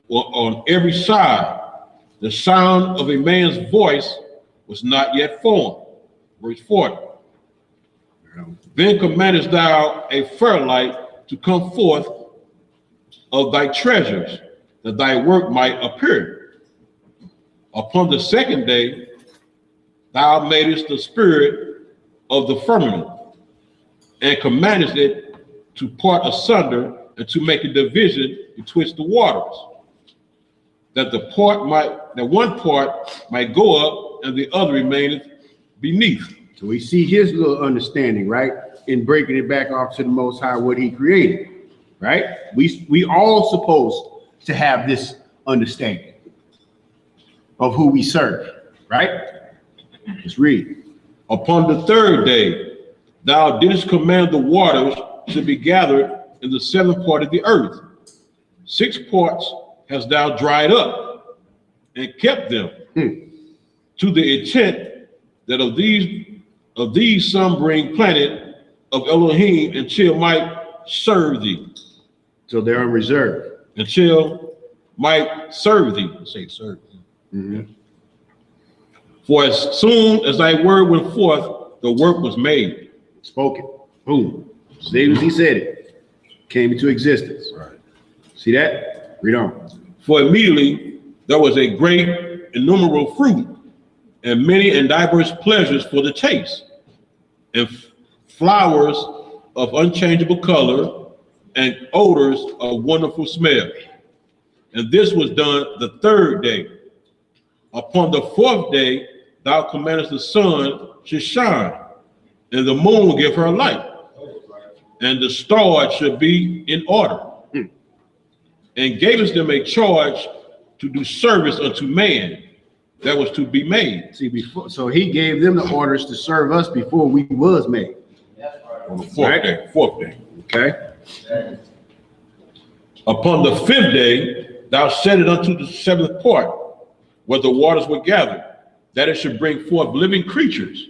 on every side. The sound of a man's voice was not yet formed. Verse 40. Then commandest thou a fair light to come forth of thy treasures, that thy work might appear. Upon the 2nd day, thou madest the spirit of the firmament, and commandest it to part asunder, and to make a division betwixt the waters, that one part might go up, and the other remaineth beneath. So we see his little understanding, right? In breaking it back off to the Most High, what he created, right? We all supposed to have this understanding of who we serve, right? Let's read. Upon the 3rd day, thou didst command the waters should be gathered in the 7th part of the earth. 6 parts hast thou dried up, and kept them, to the intent that of these some bring planet of Elohim, until might serve thee. So they're on reserve. Until might serve thee. Say serve thee. Mm-hmm. For as soon as thy word went forth, the work was made. Spoken. Boom. Same as he said it. Came into existence. Right. See that? Read on. For immediately there was a great innumerable fruit, and many and diverse pleasures for the taste, and flowers of unchangeable color, and odors of wonderful smell. And this was done the 3rd day. Upon the 4th day, thou commandest the sun should shine, and the moon give her light, and the stars should be in order. And gavest them a charge to do service unto man that was to be made. See, before, so he gave them the orders to serve us before we was made. On the 4th day. 4th day. Okay. Upon the 5th day, thou set it unto the 7th part, where the waters were gathered, that it should bring forth living creatures,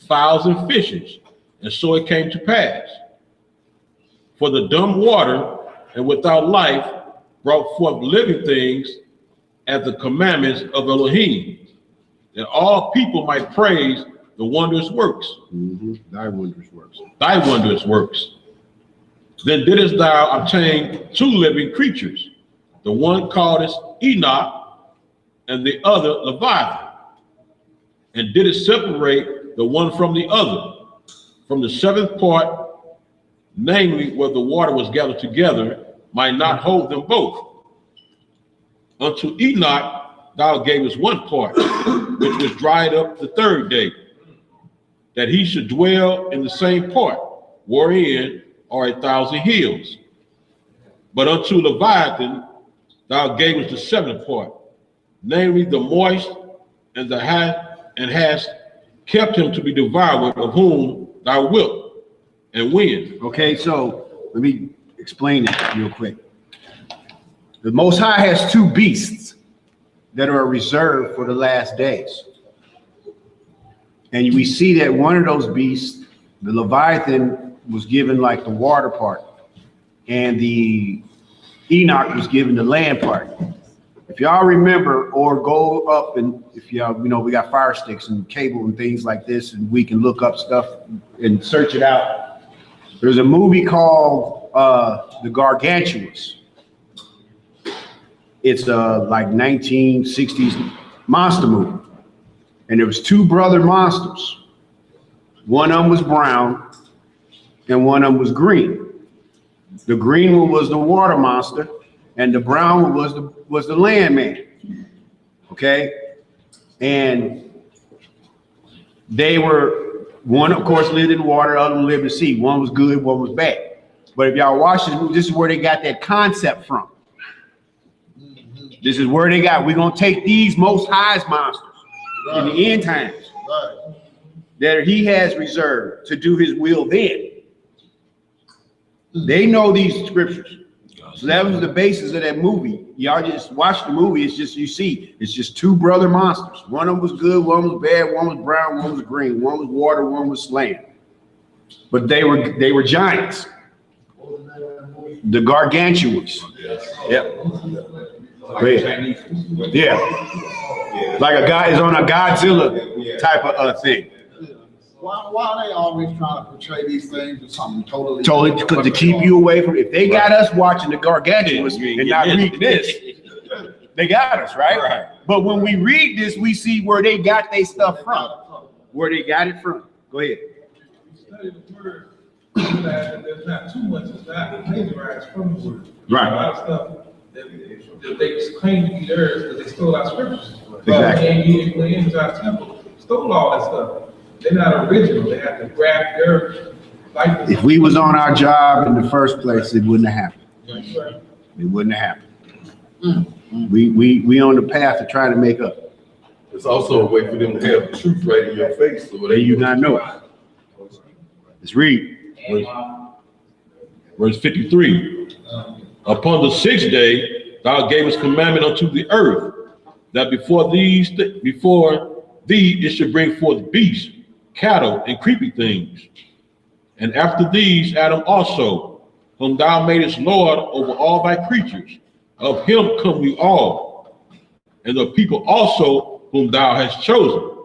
fowls and fishes. And so it came to pass. For the dumb water and without life brought forth living things at the commandments of Elohim, that all people might praise the wondrous works. Mm-hmm. Thy wondrous works. Thy wondrous works. Then didst thou obtain 2 living creatures, the one called Enoch, and the other Leviathan, and didst separate the one from the other, from the 7th part, namely where the water was gathered together, might not hold them both. Unto Enoch thou gavest 1 part, which was dried up the 3rd day, that he should dwell in the same part, wherein are 1,000 hills. But unto Leviathan thou gavest the 7th part, namely the moist, and hast kept him to be devoured, of whom thou wilt, and when. Okay, so let me explain it real quick. The Most High has two beasts that are reserved for the last days. And we see that one of those beasts, the Leviathan, was given like the water part, and the Enoch was given the land part. If y'all remember, or go up and if y'all, we got fire sticks and cable and things like this, and we can look up stuff and search it out. There's a movie called The Gargantuans. It's like 1960s monster movie. And there was two brother monsters. One of them was brown and one of them was green. The green one was the water monster and the brown one was the land man. Okay? And they were, one of course lived in the water, the other one lived in the sea. One was good, one was bad. But if y'all watch this is where they got that concept from. This is where they got, we're gonna take these Most High's monsters in the end times that he has reserved to do his will then. They know these scriptures. So that was the basis of that movie. Y'all just watch the movie. It's just, you see, it's just two brother monsters. One of them was good, one was bad, one was brown, one was green, one was water, one was land. But they were giants. The Gargantuans. Yep. Yeah. Like a guy is on a Godzilla type of thing. Why are they always trying to portray these things as something totally to keep you away from, if they got us watching the Gargantuans and not reading this, they got us, right? But when we read this, we see where they got their stuff from. Where they got it from. Go ahead. Study the word, that there's not too much is not plagiarized from the word. Right. A lot of stuff that they claim to be theirs because they stole our scriptures. Exactly. And the images our temple stole all that stuff. They're not original. They have to grab their likeness. If we was on our job in the first place, it wouldn't have happened. It wouldn't have happened. We on the path to trying to make up. It's also a way for them to have the truth right in your face. So They you not know it. Let's read. Verse 53. Upon the sixth day, thou gavest commandment unto the earth, that before thee it should bring forth beasts, cattle, and creepy things. And after these, Adam also, whom thou madest Lord over all thy creatures. Of him come we all, and the people also whom thou hast chosen.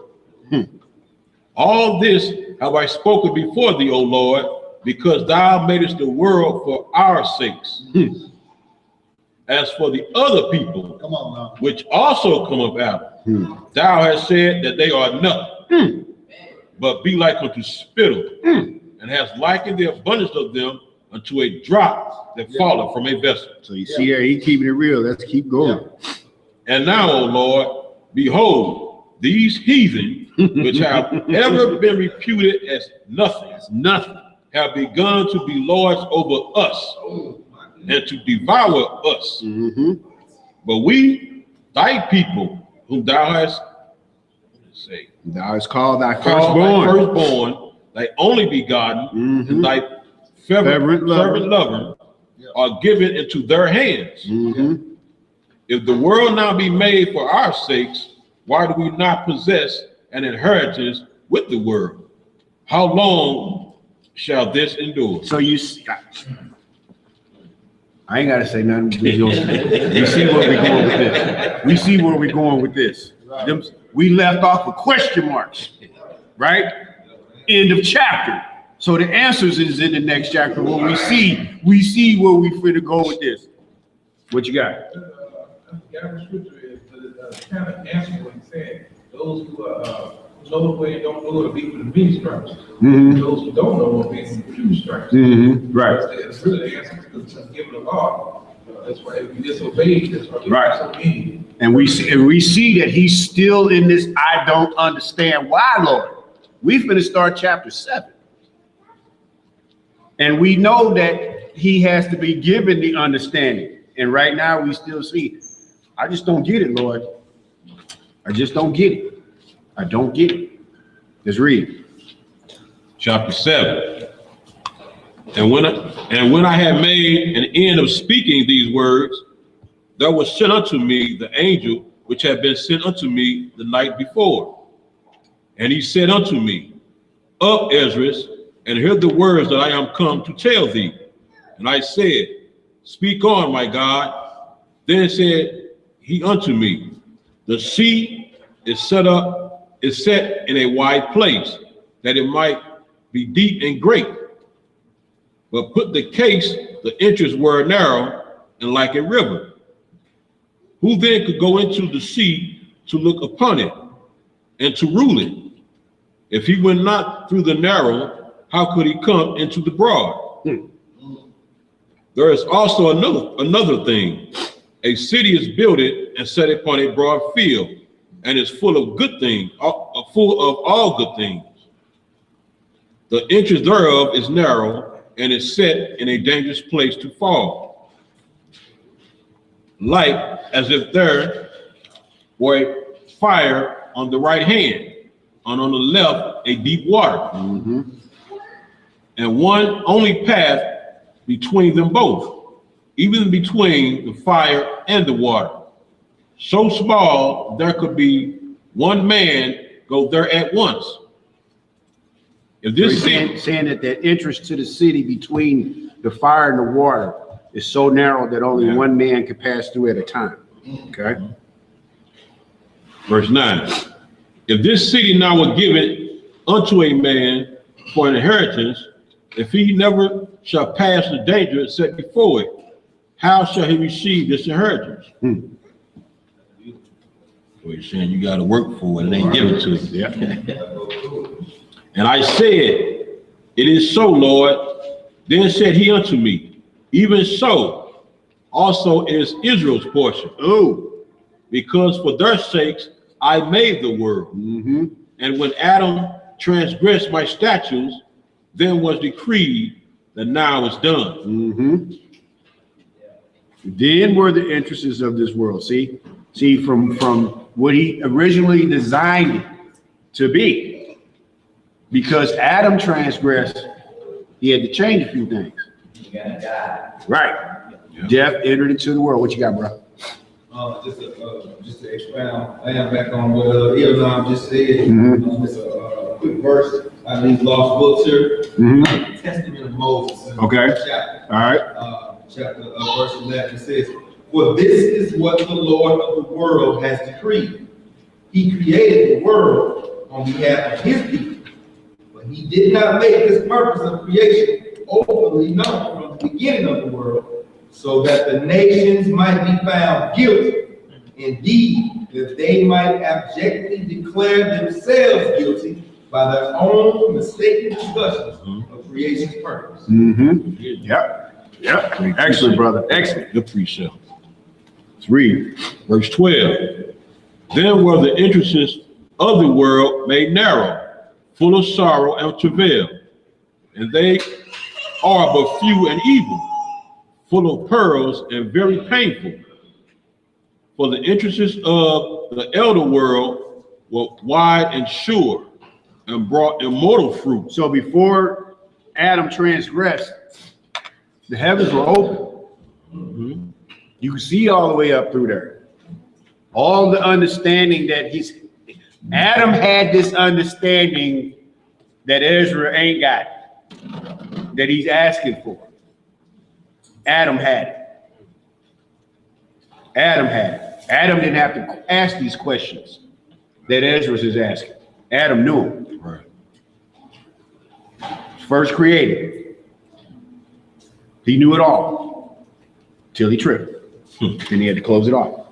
All this have I spoken before thee, O Lord, because thou madest the world for our sakes. As for the other people, Come on now. which also come of Adam, thou hast said that they are nothing, but be like unto spittle, and hast likened the abundance of them unto a drop that falleth from a vessel. So you see here, he keeping it real. Let's keep going. And now, O Lord, behold, these heathen, which have ever been reputed as nothing, have begun to be lords over us and to devour us. But we, thy people, whom thou hast, Thou hast called thy called thy firstborn. firstborn, thy only begotten, and thy fervent lover, are given into their hands. If the world now be made for our sakes, why do we not possess an inheritance with the world? How long shall this endure? So you see, I ain't gotta say nothing. We see where we're going with this. We see where we're going with this. We left off with question marks, right? End of chapter. So the answers is in the next chapter. What we see where we finna go with this. What you got? The scripture is kind of answering what he said. Those who know the way don't know to be for the many stripes. Those who don't know will be for the few stripes. Right. It's really the answer because it's given the law. That's why if you disobey, that's why Right. so many. And we see that he's still in this. I don't understand why, Lord. We finna start chapter 7. And we know that he has to be given the understanding. And right now we still see, I just don't get it, Lord. I just don't get it. I don't get it. Let's read. Chapter 7. And when I had made an end of speaking these words, there was sent unto me the angel which had been sent unto me the night before. And he said unto me, Up, Esdras, and hear the words that I am come to tell thee. And I said, Speak on, my God. Then said he unto me, The sea is set in a wide place, that it might be deep and great. But put the case, the entrance were narrow and like a river. Who then could go into the sea to look upon it and to rule it? If he went not through the narrow, how could he come into the broad? There is also another thing. A city is builded and set upon a broad field, and is full of good things, full of all good things. The entrance thereof is narrow, and is set in a dangerous place to fall, like as if there were a fire on the right hand, and on the left a deep water, and one only path between them both, even between the fire and the water. So small there could be one man go there at once. If this saying that the entrance to the city between the fire and the water is so narrow that only one man can pass through at a time. Okay. Verse 9. If this city now were given unto a man for an inheritance, if he never shall pass the danger set before it, how shall he receive this inheritance? So he's saying you got to work for it, and they give it to you. Yeah. And I said, It is so, Lord. Then said he unto me, Even so, also is Israel's portion. Oh, Because for their sakes I made the world. And when Adam transgressed my statutes, then was decreed that now is done. Then were the interests of this world. See, from what he originally designed it to be. Because Adam transgressed, he had to change a few things. Right. Death entered into the world. What you got, bro? Just to expound, I am back on what Elon just said. It's a quick verse out of these lost books here. Testament of Moses. Okay. Chapter. All right. Chapter verse 11. It says, For this is what the Lord of the world has decreed. He created the world on behalf of his people. He did not make this purpose of creation openly known from the beginning of the world, so that the nations might be found guilty. Indeed, that they might abjectly declare themselves guilty by their own mistaken discussions of creation's purpose. Yep. Excellent, brother. Excellent. Good precept. Let's read. Verse 12. Then were the entrances of the world made narrow, full of sorrow and travail, and they are but few and evil, full of pearls and very painful. For the entrances of the elder world were wide and sure, and brought immortal fruit. So before Adam transgressed, the heavens were open. You can see all the way up through there. All the understanding that Adam had this understanding that Ezra ain't got, that he's asking for. Adam had it. Adam didn't have to ask these questions that Ezra is asking. Adam knew them. Right. First created. He knew it all till he tripped. Then he had to close it off.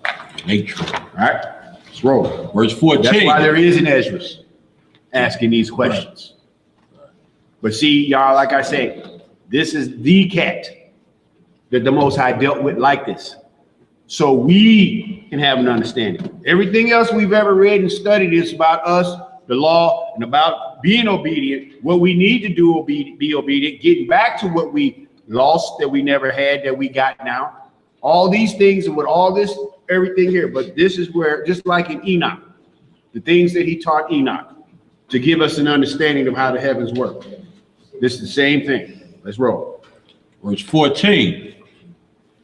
Nature. All right, let's roll. Verse 14. That's why there is an Ezra asking these questions. But see, y'all, like I say, this is the cat that the Most High dealt with like this. So we can have an understanding. Everything else we've ever read and studied is about us, the law, and about being obedient. What we need to do, be obedient, getting back to what we lost that we never had, that we got now. All these things and with all this, everything here. But this is where, just like in Enoch, the things that he taught Enoch to give us an understanding of how the heavens work. This is the same thing. Let's roll. Verse 14.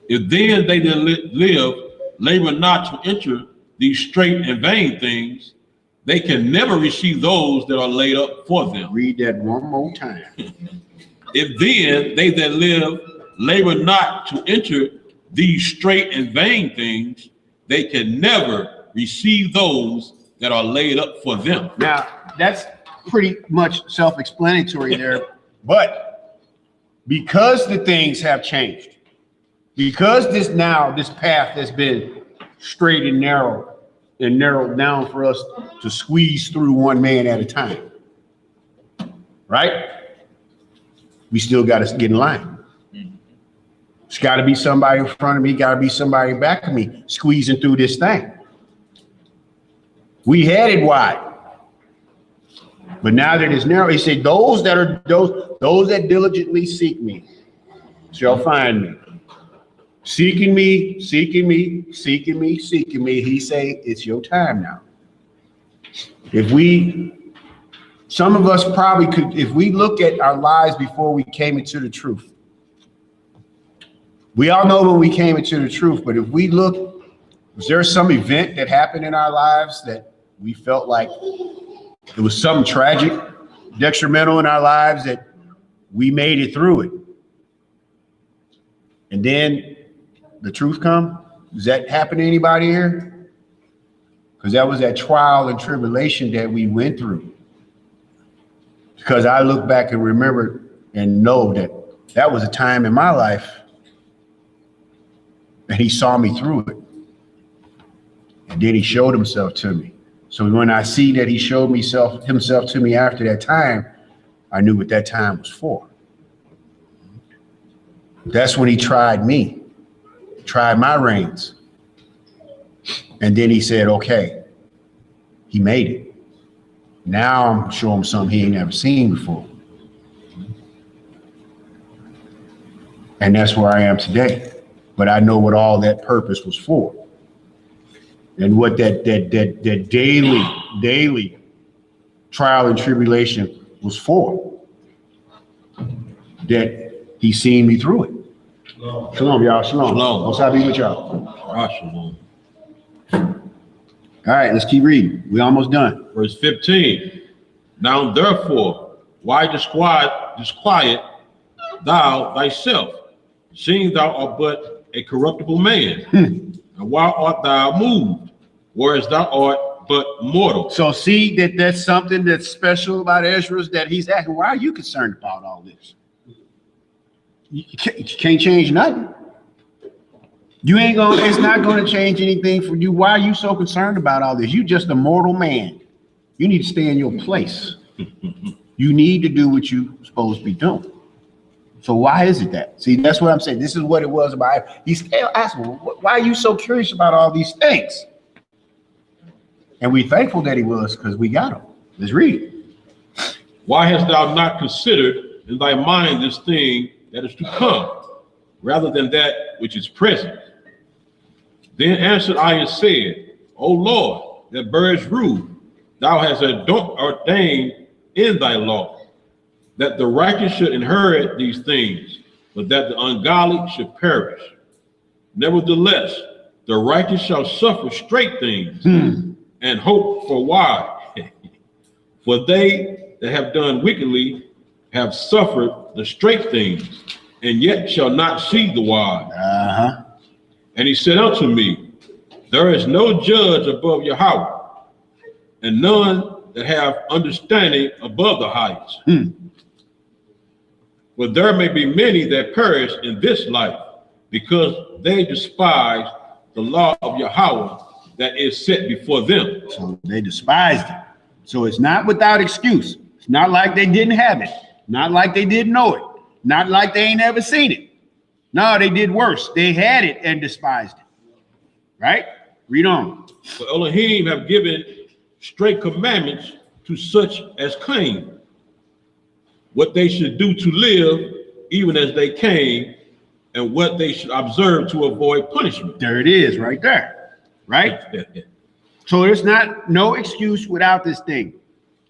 If then they that live labor not to enter these straight and vain things, they can never receive those that are laid up for them. Read that one more time. If then they that live labor not to enter these straight and vain things, they can never receive those that are laid up for them. Now, that's pretty much self-explanatory there, but because the things have changed, because this path has been straight and narrowed down for us to squeeze through one man at a time, right? We still got to get in line. It's got to be somebody in front of me, got to be somebody back of me squeezing through this thing. We had it wide, but now that it's narrow, he said, those that diligently seek me shall find me. Seeking me. He say, it's your time now. Some of us probably could, if we look at our lives before we came into the truth, we all know when we came into the truth, but if we look, was there some event that happened in our lives that we felt like it was something tragic, detrimental in our lives that we made it through it? And then the truth come? Does that happen to anybody here? Because that was that trial and tribulation that we went through. Because I look back and remember and know that was a time in my life and he saw me through it. And then he showed himself to me. So when I see that he showed himself to me after that time, I knew what that time was for. That's when he tried me, tried my reins. And then he said, okay, he made it. Now I'm showing him something he ain't never seen before. And that's where I am today. But I know what all that purpose was for. And what that daily trial and tribulation was for. That he seen me through it. Shalom, y'all. Shalom. Most I be with y'all. Shalom. All right, let's keep reading. We almost done. Verse 15. Now therefore, why disquiet thou thyself, seeing thou art but a corruptible man? And why art thou moved, whereas thou art but mortal? So see that's something that's special about Ezra, that he's asking, why are you concerned about all this? You can't change nothing. It's not going to change anything for you. Why are you so concerned about all this? You just a mortal man. You need to stay in your place. You need to do what you're supposed to be doing. So why is it that? See, that's what I'm saying. This is what it was about. He's asking, why are you so curious about all these things? And we're thankful that he was, because we got him. Let's read it. Why hast thou not considered in thy mind this thing that is to come, rather than that which is present? Then answered I and said, O Lord, that bearest rule, thou hast ordained in thy law that the righteous should inherit these things, but that the ungodly should perish. Nevertheless, the righteous shall suffer straight things, and hope for wide. For they that have done wickedly have suffered the straight things, and yet shall not see the wide. And he said unto me, there is no judge above Yahweh, and none that have understanding above the highest. For there may be many that perish in this life, because they despise the law of Yahweh that is set before them. So they despised it. So it's not without excuse. It's not like they didn't have it. Not like they didn't know it. Not like they ain't never seen it. No, they did worse. They had it and despised it. Right? Read on. For Elohim have given straight commandments to such as came, what they should do to live, even as they came, and what they should observe to avoid punishment. There it is, right there. Right? So there's no excuse without this thing.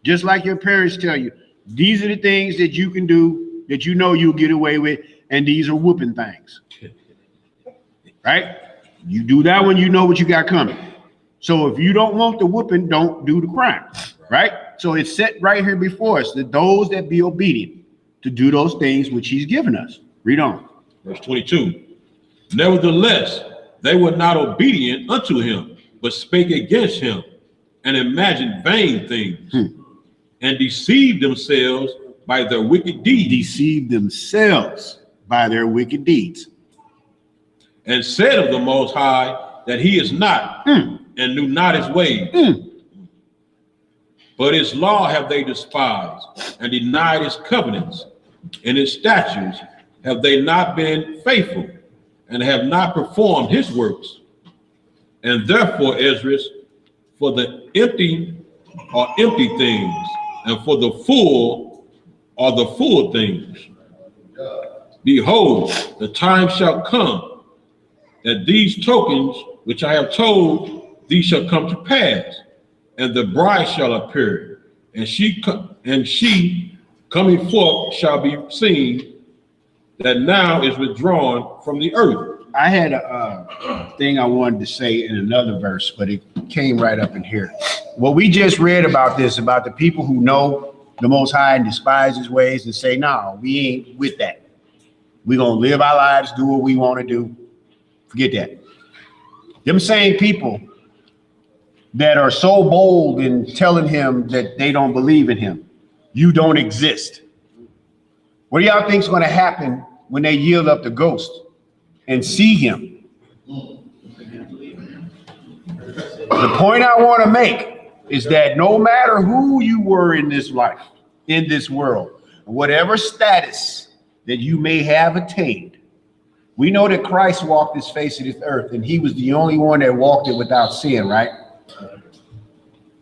Just like your parents tell you, these are the things that you can do that you know you'll get away with. and these are whooping things. Right? You do that one, you know what you got coming. So if you don't want the whooping, don't do the crime. Right? So it's set right here before us that those that be obedient to do those things which he's given us. Read on. Verse 22. Nevertheless, they were not obedient unto him, but spake against him, and imagined vain things, and deceived themselves by their wicked deeds. Deceived themselves by their wicked deeds. And said of the Most High that he is not, and knew not his ways. But his law have they despised, and denied his covenants, and his statutes have they not been faithful, and have not performed his works. And therefore, Esdras, for the empty are empty things, and for the full are the full things. Behold, the time shall come that these tokens which I have told thee shall come to pass, and the bride shall appear, and she coming forth shall be seen that now is withdrawn from the earth. I had a thing I wanted to say in another verse, but it came right up in here. What we just read about this, about the people who know the Most High and despise his ways and say, no, we ain't with that. We're going to live our lives, do what we want to do. Forget that. Them same people that are so bold in telling him that they don't believe in him, you don't exist. What do y'all think is going to happen when they yield up the ghost and see him? The point I want to make is that no matter who you were in this life, in this world, whatever status that you may have attained, we know that Christ walked this face of this earth, and he was the only one that walked it without sin, right?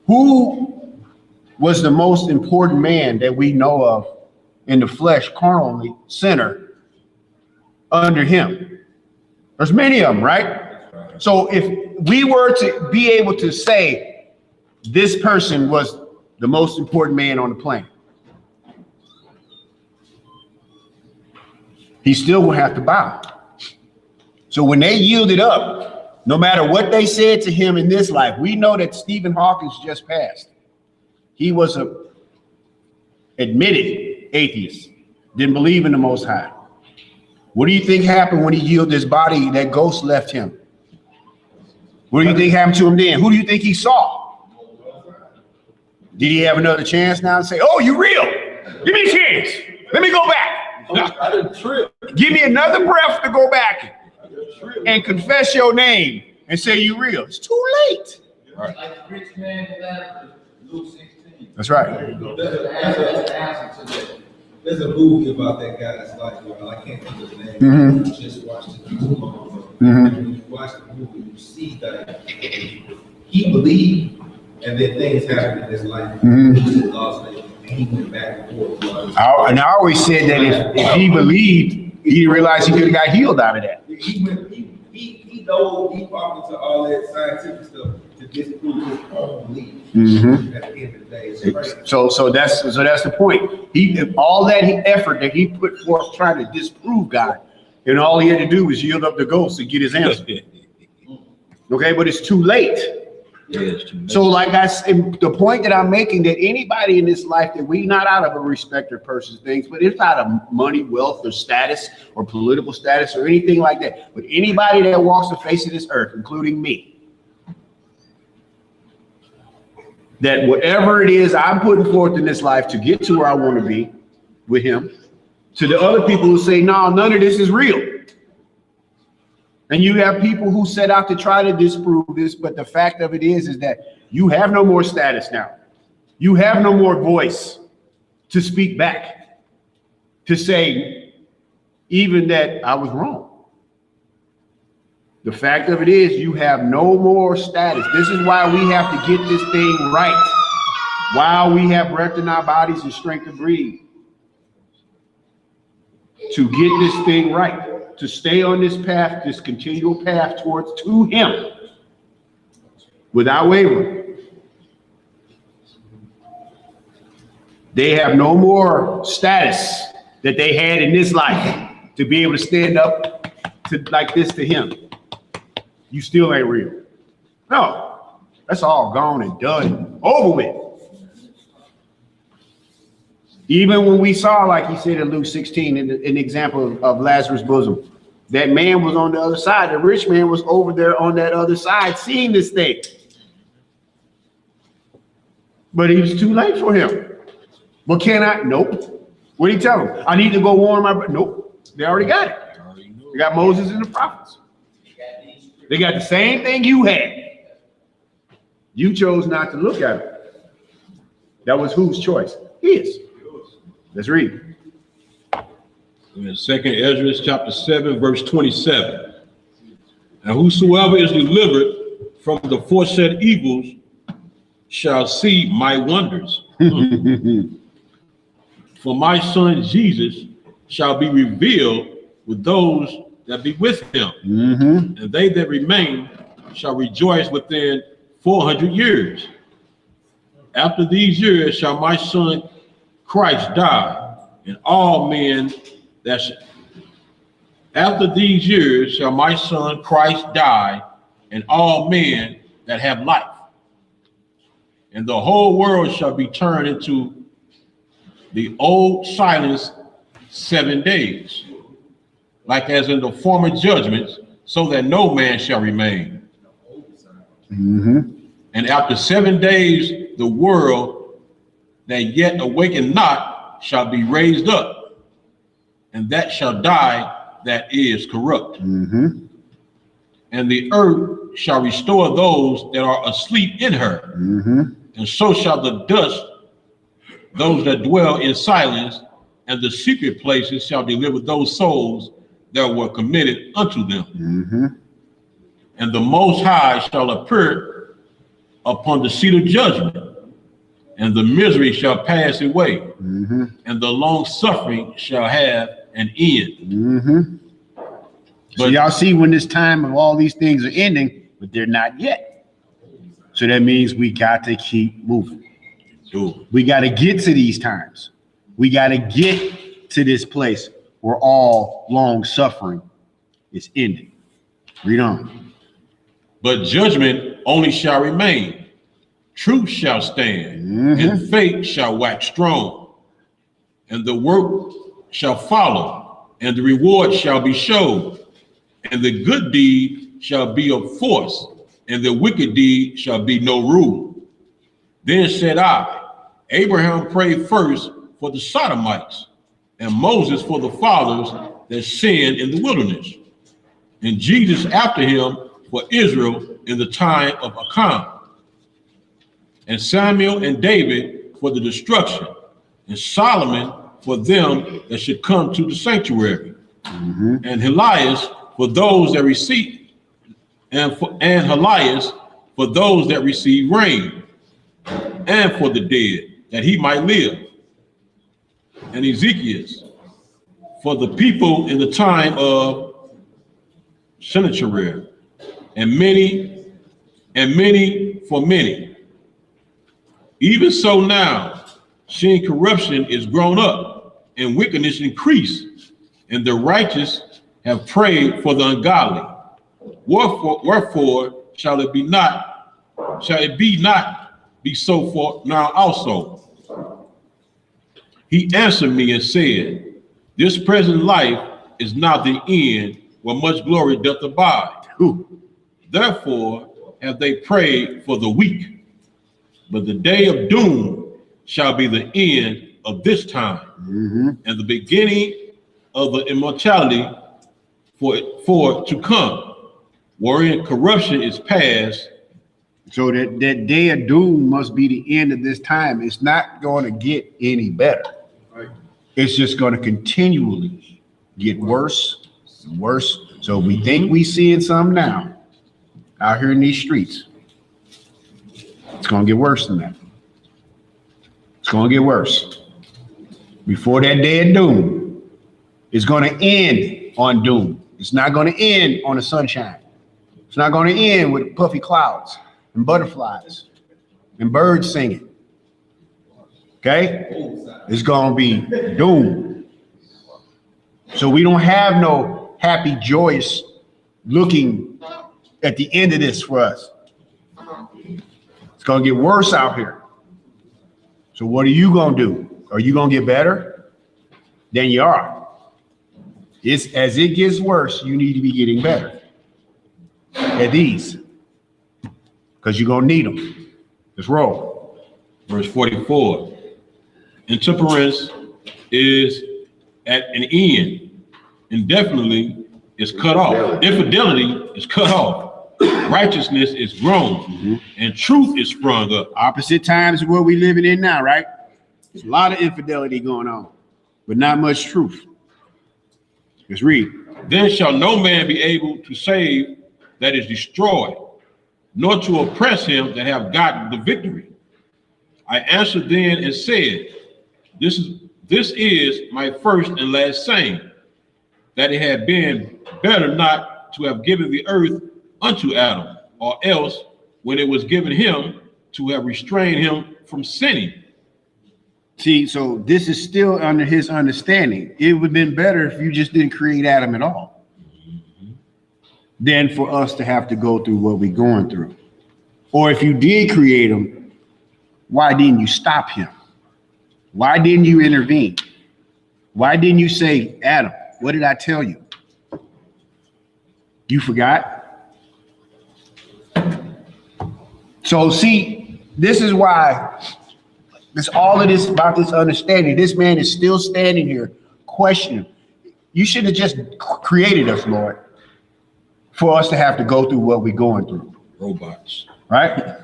Who was the most important man that we know of in the flesh, carnally, sinner, under him? There's many of them, right? So if we were to be able to say this person was the most important man on the planet, he still will have to bow. So when they yielded up, no matter what they said to him in this life, we know that Stephen Hawking just passed. He was a admitted atheist, didn't believe in the Most High. What do you think happened when he yielded his body? That ghost left him. What do you think happened to him then? Who do you think he saw? Did he have another chance now and say, oh, you real? Give me a chance. Let me go back. I didn't trip. Give me another breath to go back and confess your name and say you real. It's too late. Right. Like the rich man in Luke 16. That's right. There's a movie about that guy's life. I can't think of his name. Mhm. I just watched it not too long ago. Mhm. When you watch the movie, you see that he believed, and then things happened in his life. Mhm. He was in God's name, and he went back and forth. And I always said that if he believed, he didn't realize he could have got healed out of that. He dove deep off into all that scientific stuff to disprove his own belief. Mhm. At the end of the day, it's crazy. So that's the point. All that effort that he put forth trying to disprove God, and all he had to do was yield up the ghost and get his answer. Okay, but it's too late. So like the point that I'm making, that anybody in this life, that we not out of a respect or person's things, but it's not of money, wealth, or status, or political status, or anything like that. But anybody that walks the face of this earth, including me, that whatever it is I'm putting forth in this life to get to where I want to be with him, to the other people who say, no, none of this is real. And you have people who set out to try to disprove this, but the fact of it is that you have no more status now. You have no more voice to speak back, to say even that I was wrong. The fact of it is you have no more status. This is why we have to get this thing right. While we have breath in our bodies and strength to breathe. To get this thing right. To stay on this path, this continual path to him, without wavering. They have no more status that they had in this life to be able to stand up to like this to him, you still ain't real. No, that's all gone and done, over with. Even when we saw, like he said in Luke 16, an example of Lazarus' bosom, that man was on the other side. The rich man was over there on that other side seeing this thing. But it was too late for him. But can I? Nope. What did he tell him? I need to go warn my brother. Nope. They already got it. They got Moses and the prophets. They got the same thing you had. You chose not to look at it. That was whose choice? His. Let's read. In 2 Ezra chapter 7, verse 27. And whosoever is delivered from the foresaid evils shall see my wonders. For my son Jesus shall be revealed with those that be with him. And they that remain shall rejoice within 400 years. After these years shall my son Christ die, and all men that after these years shall my son Christ die, and all men that have life. And the whole world shall be turned into the old silence 7 days, like as in the former judgments, so that no man shall remain. And after 7 days, the world that yet awaken not shall be raised up, and that shall die that is corrupt. And the earth shall restore those that are asleep in her. And so shall the dust, those that dwell in silence, and the secret places shall deliver those souls that were committed unto them. And the Most High shall appear upon the seat of judgment, and the misery shall pass away, and the long suffering shall have an end. So y'all see when this time of all these things are ending, but they're not yet. So that means we got to keep moving. We got to get to these times. We got to get to this place where all long suffering is ending. Read on. But judgment only shall remain. Truth shall stand, and faith shall wax strong. And the work shall follow, and the reward shall be showed. And the good deed shall be of force, and the wicked deed shall be no rule. Then said I, Abraham prayed first for the Sodomites, and Moses for the fathers that sinned in the wilderness, and Jesus after him for Israel in the time of Achan, and Samuel and David for the destruction, and Solomon for them that should come to the sanctuary, and Elias for those that receive, and Elias for those that receive rain, and for the dead, that he might live, and Ezekiel for the people in the time of Sennacherib, and many for many. Even so now, seeing corruption is grown up, and wickedness increased, and the righteous have prayed for the ungodly. Wherefore shall it be not be so for now also? He answered me and said, this present life is not the end where much glory doth abide. Therefore have they prayed for the weak, but the day of doom shall be the end of this time, and the beginning of the immortality for to come, wherein corruption is past. So that day of doom must be the end of this time. It's not going to get any better. It's just going to continually get worse and worse. So we think we seeing some now out here in these streets. It's going to get worse than that. It's going to get worse. Before that day of doom, it's going to end on doom. It's not going to end on the sunshine. It's not going to end with puffy clouds and butterflies and birds singing. Okay? It's going to be doom. So we don't have no happy, joyous looking at the end of this for us. It's gonna get worse out here. So what are you gonna do? Are you gonna get better? Then you are. It's as it gets worse, you need to be getting better at these, because you're gonna need them. Let's roll. Verse 44. Intemperance is at an end. Indefinitely is cut off. Infidelity is cut off. Righteousness is grown, and truth is sprung up. Opposite times of what we living in now, right? There's a lot of infidelity going on, but not much truth. Let's read. Then shall no man be able to save that is destroyed, nor to oppress him that have gotten the victory. I answered then and said, This is my first and last saying, that it had been better not to have given the earth unto Adam, or else, when it was given him, to have restrained him from sinning. See, so this is still under his understanding. It would have been better if you just didn't create Adam at all, than for us to have to go through what we're going through. Or if you did create him, why didn't you stop him? Why didn't you intervene? Why didn't you say, Adam, what did I tell you? You forgot? So see, this is why it's all of this about this understanding. This man is still standing here questioning. You should have just created us, Lord, for us to have to go through what we're going through. Robots. Right?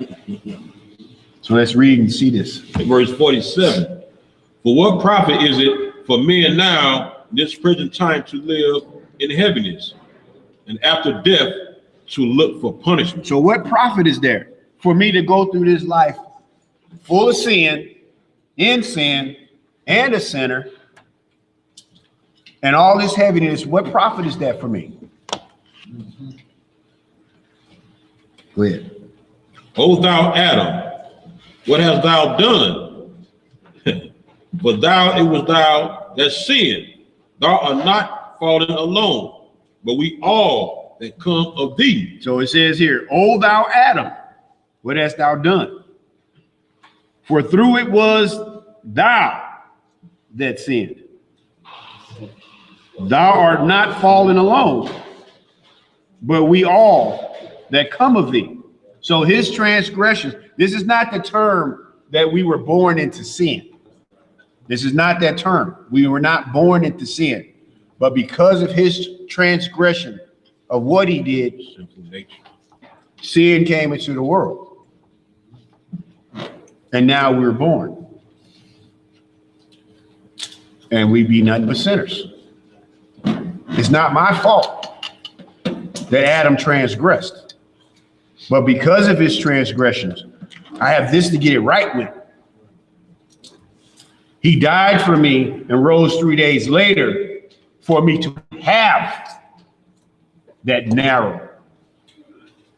So let's read and see this. Verse 47. For what profit is it for men now, in this present time, to live in heaviness, and after death to look for punishment? So what profit is there for me to go through this life full of sin, in sin, and a sinner, and all this heaviness? What profit is that for me? Go ahead. O thou Adam, what hast thou done? For it was thou that sinned. Thou art not fallen alone, but we all that come of thee. So it says here, O thou Adam, what hast thou done? For through it was thou that sinned. Thou art not fallen alone, but we all that come of thee. So his transgressions, this is not the term that we were born into sin. This is not that term. We were not born into sin, but because of his transgression of what he did, sin came into the world. And now we're born. And we be nothing but sinners. It's not my fault that Adam transgressed. But because of his transgressions, I have this to get it right with. He died for me and rose 3 days later for me to have that narrow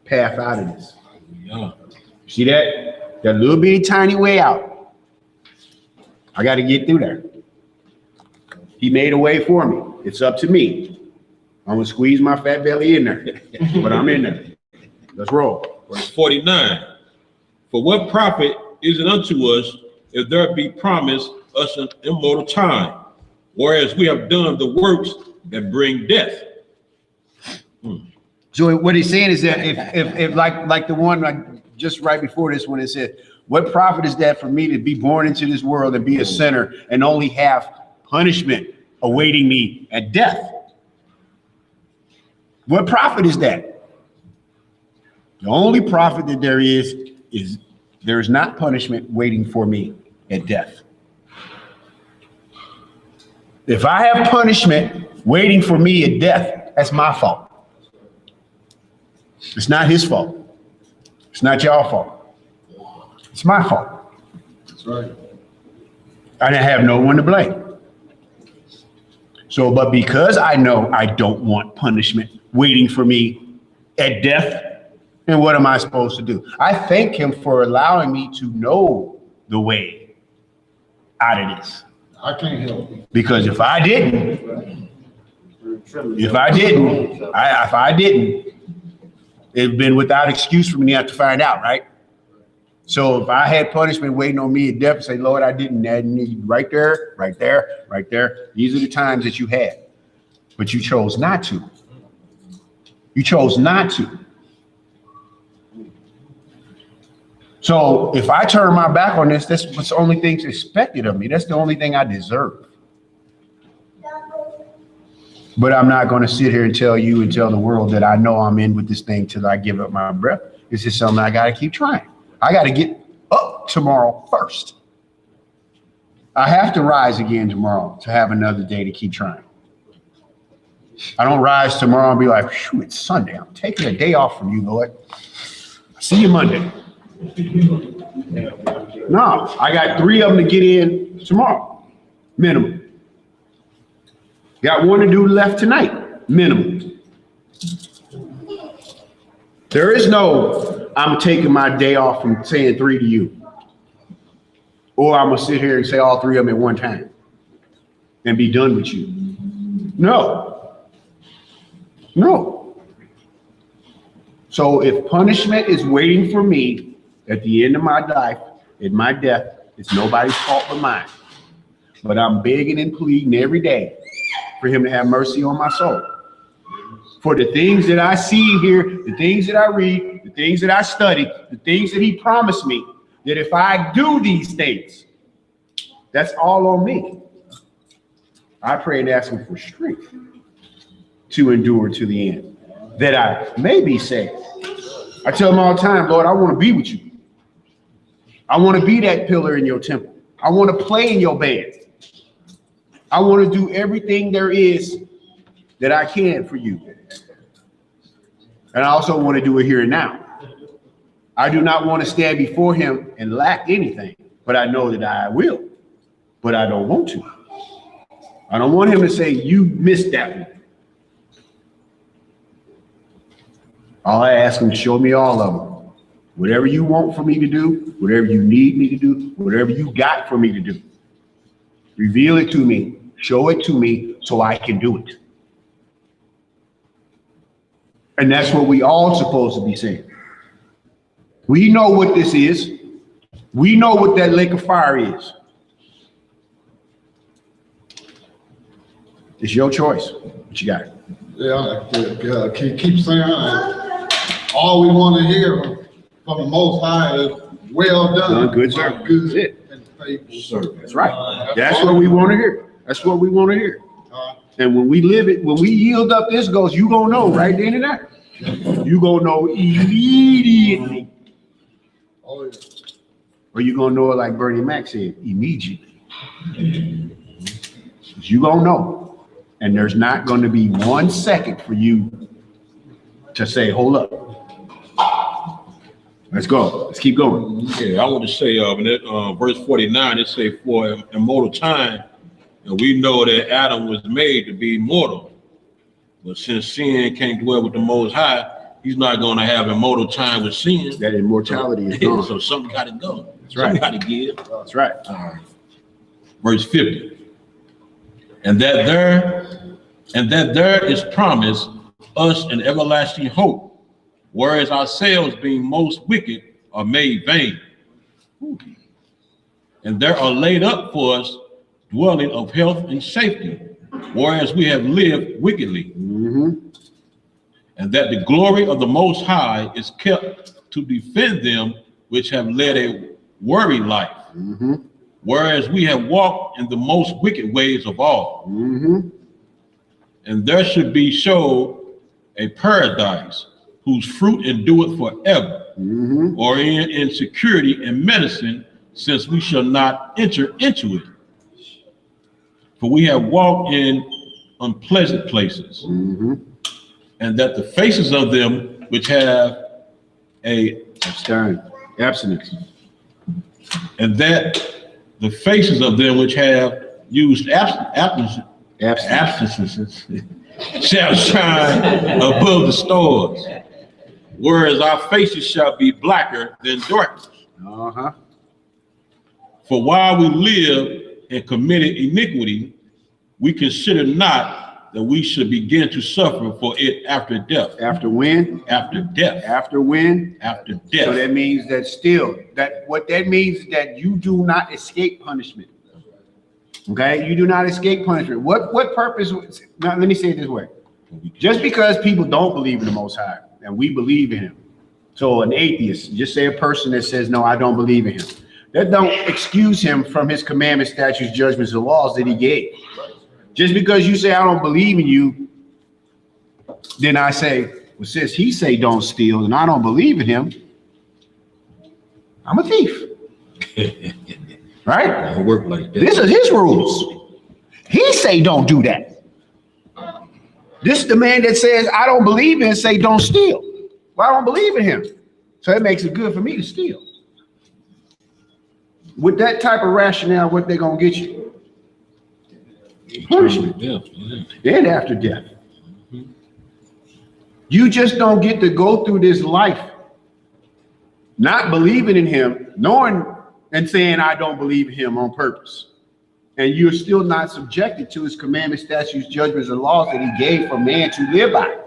path out of this. Yeah. See that? That little bitty tiny way out. I got to get through there. He made a way for me. It's up to me. I'm going to squeeze my fat belly in there, but I'm in there. Let's roll. Verse 49. For what profit is it unto us if there be promised us an immortal time, whereas we have done the works that bring death? So what he's saying is that if like the one like just right before this one, it said, what profit is that for me to be born into this world and be a sinner and only have punishment awaiting me at death? What profit is that? The only profit that there is there's not punishment waiting for me at death. If I have punishment waiting for me at death, that's my fault. It's not his fault. It's not your fault. It's my fault. That's right. I didn't have no one to blame. So, but because I know I don't want punishment waiting for me at death, then what am I supposed to do? I thank him for allowing me to know the way out of this. I can't help it. Because if I didn't, If I didn't, it'd been without excuse for me not to find out, right? So if I had punishment waiting on me at death, say, Lord, I didn't, that need right there, right there, right there. These are the times that you had, but you chose not to. You chose not to. So if I turn my back on this, that's what's the only thing expected of me. That's the only thing I deserve. But I'm not going to sit here and tell you and tell the world that I know I'm in with this thing till I give up my breath. This is something I got to keep trying. I got to get up tomorrow first. I have to rise again tomorrow to have another day to keep trying. I don't rise tomorrow and be like, phew, it's Sunday. I'm taking a day off from you, Lord. See you Monday. No, I got 3 of them to get in tomorrow, minimum. Got 1 to do left tonight, minimum. There is no, I'm taking my day off from saying 3 to you. Or I'm gonna sit here and say all 3 of them at one time and be done with you. No. No. So if punishment is waiting for me at the end of my life, at my death, it's nobody's fault but mine. But I'm begging and pleading every day for him to have mercy on my soul. For the things that I see here, the things that I read, the things that I study, the things that he promised me, that if I do these things, that's all on me. I pray and ask him for strength to endure to the end, that I may be saved. I tell him all the time, Lord, I want to be with you. I want to be that pillar in your temple. I want to play in your band. I want to do everything there is that I can for you. And I also want to do it here and now. I do not want to stand before him and lack anything, but I know that I will, but I don't want to. I don't want him to say, you missed that one. All I ask him to show me all of them. Whatever you want for me to do, whatever you need me to do, whatever you got for me to do. Reveal it to me, show it to me so I can do it. And that's what we all supposed to be saying. We know what this is. We know what that lake of fire is. It's your choice. What you got? Yeah, keep saying all we want to hear from the Most High is well done. Good sir. Good and faithful servant. That's right. That's what we want to hear. That's what we want to hear. And when we live it, when we yield up this goes, you gonna know right then and there. You gonna know immediately. Oh, yeah. Or you gonna know it like Bernie Mac said, immediately. You gonna know. And there's not gonna be 1 second for you to say, hold up. Let's go. Let's keep going. Yeah, I want to say, in that, verse 49, it say, for immortal time, and we know that Adam was made to be mortal. But since sin can't dwell with the Most High, he's not going to have immortal time with sin. That immortality is gone. So something got to go. That's right. Something got to give. That's right. Verse 50. And that there is promised us an everlasting hope, whereas ourselves being most wicked are made vain. And there are laid up for us dwelling of health and safety, whereas we have lived wickedly. And that the glory of the Most High is kept to defend them which have led a worried life, whereas we have walked in the most wicked ways of all. And there should be showed a paradise whose fruit endureth forever, or in security and medicine, since we shall not enter into it. For we have walked in unpleasant places, and that the faces of them which have a abstinence, and that the faces of them which have used abstinences shall shine above the stars, whereas our faces shall be blacker than darkness. For while we live and committed iniquity, we consider not that we should begin to suffer for it after death. After when? After death. After when? After So death. that means that still, what that means is that you do not escape punishment. Okay? You do not escape punishment. What purpose? Now, let me say it this way. Just because people don't believe in the Most High and we believe in him. So an atheist, just say a person that says, no, I don't believe in him. That don't excuse him from his commandments, statutes, judgments, and laws that he gave. Just because you say, I don't believe in you, then I say, well, since he say don't steal and I don't believe in him, I'm a thief. Right? Don't work like that. This is his rules. He say don't do that. This is the man that says, I don't believe in, say don't steal. Well, I don't believe in him. So it makes it good for me to steal. With that type of rationale, what they gonna get you? Punishment. Death, yeah. And after death. You just don't get to go through this life not believing in him, knowing and saying I don't believe in him on purpose. And you're still not subjected to his commandments, statutes, judgments, and laws that he gave for man to live by.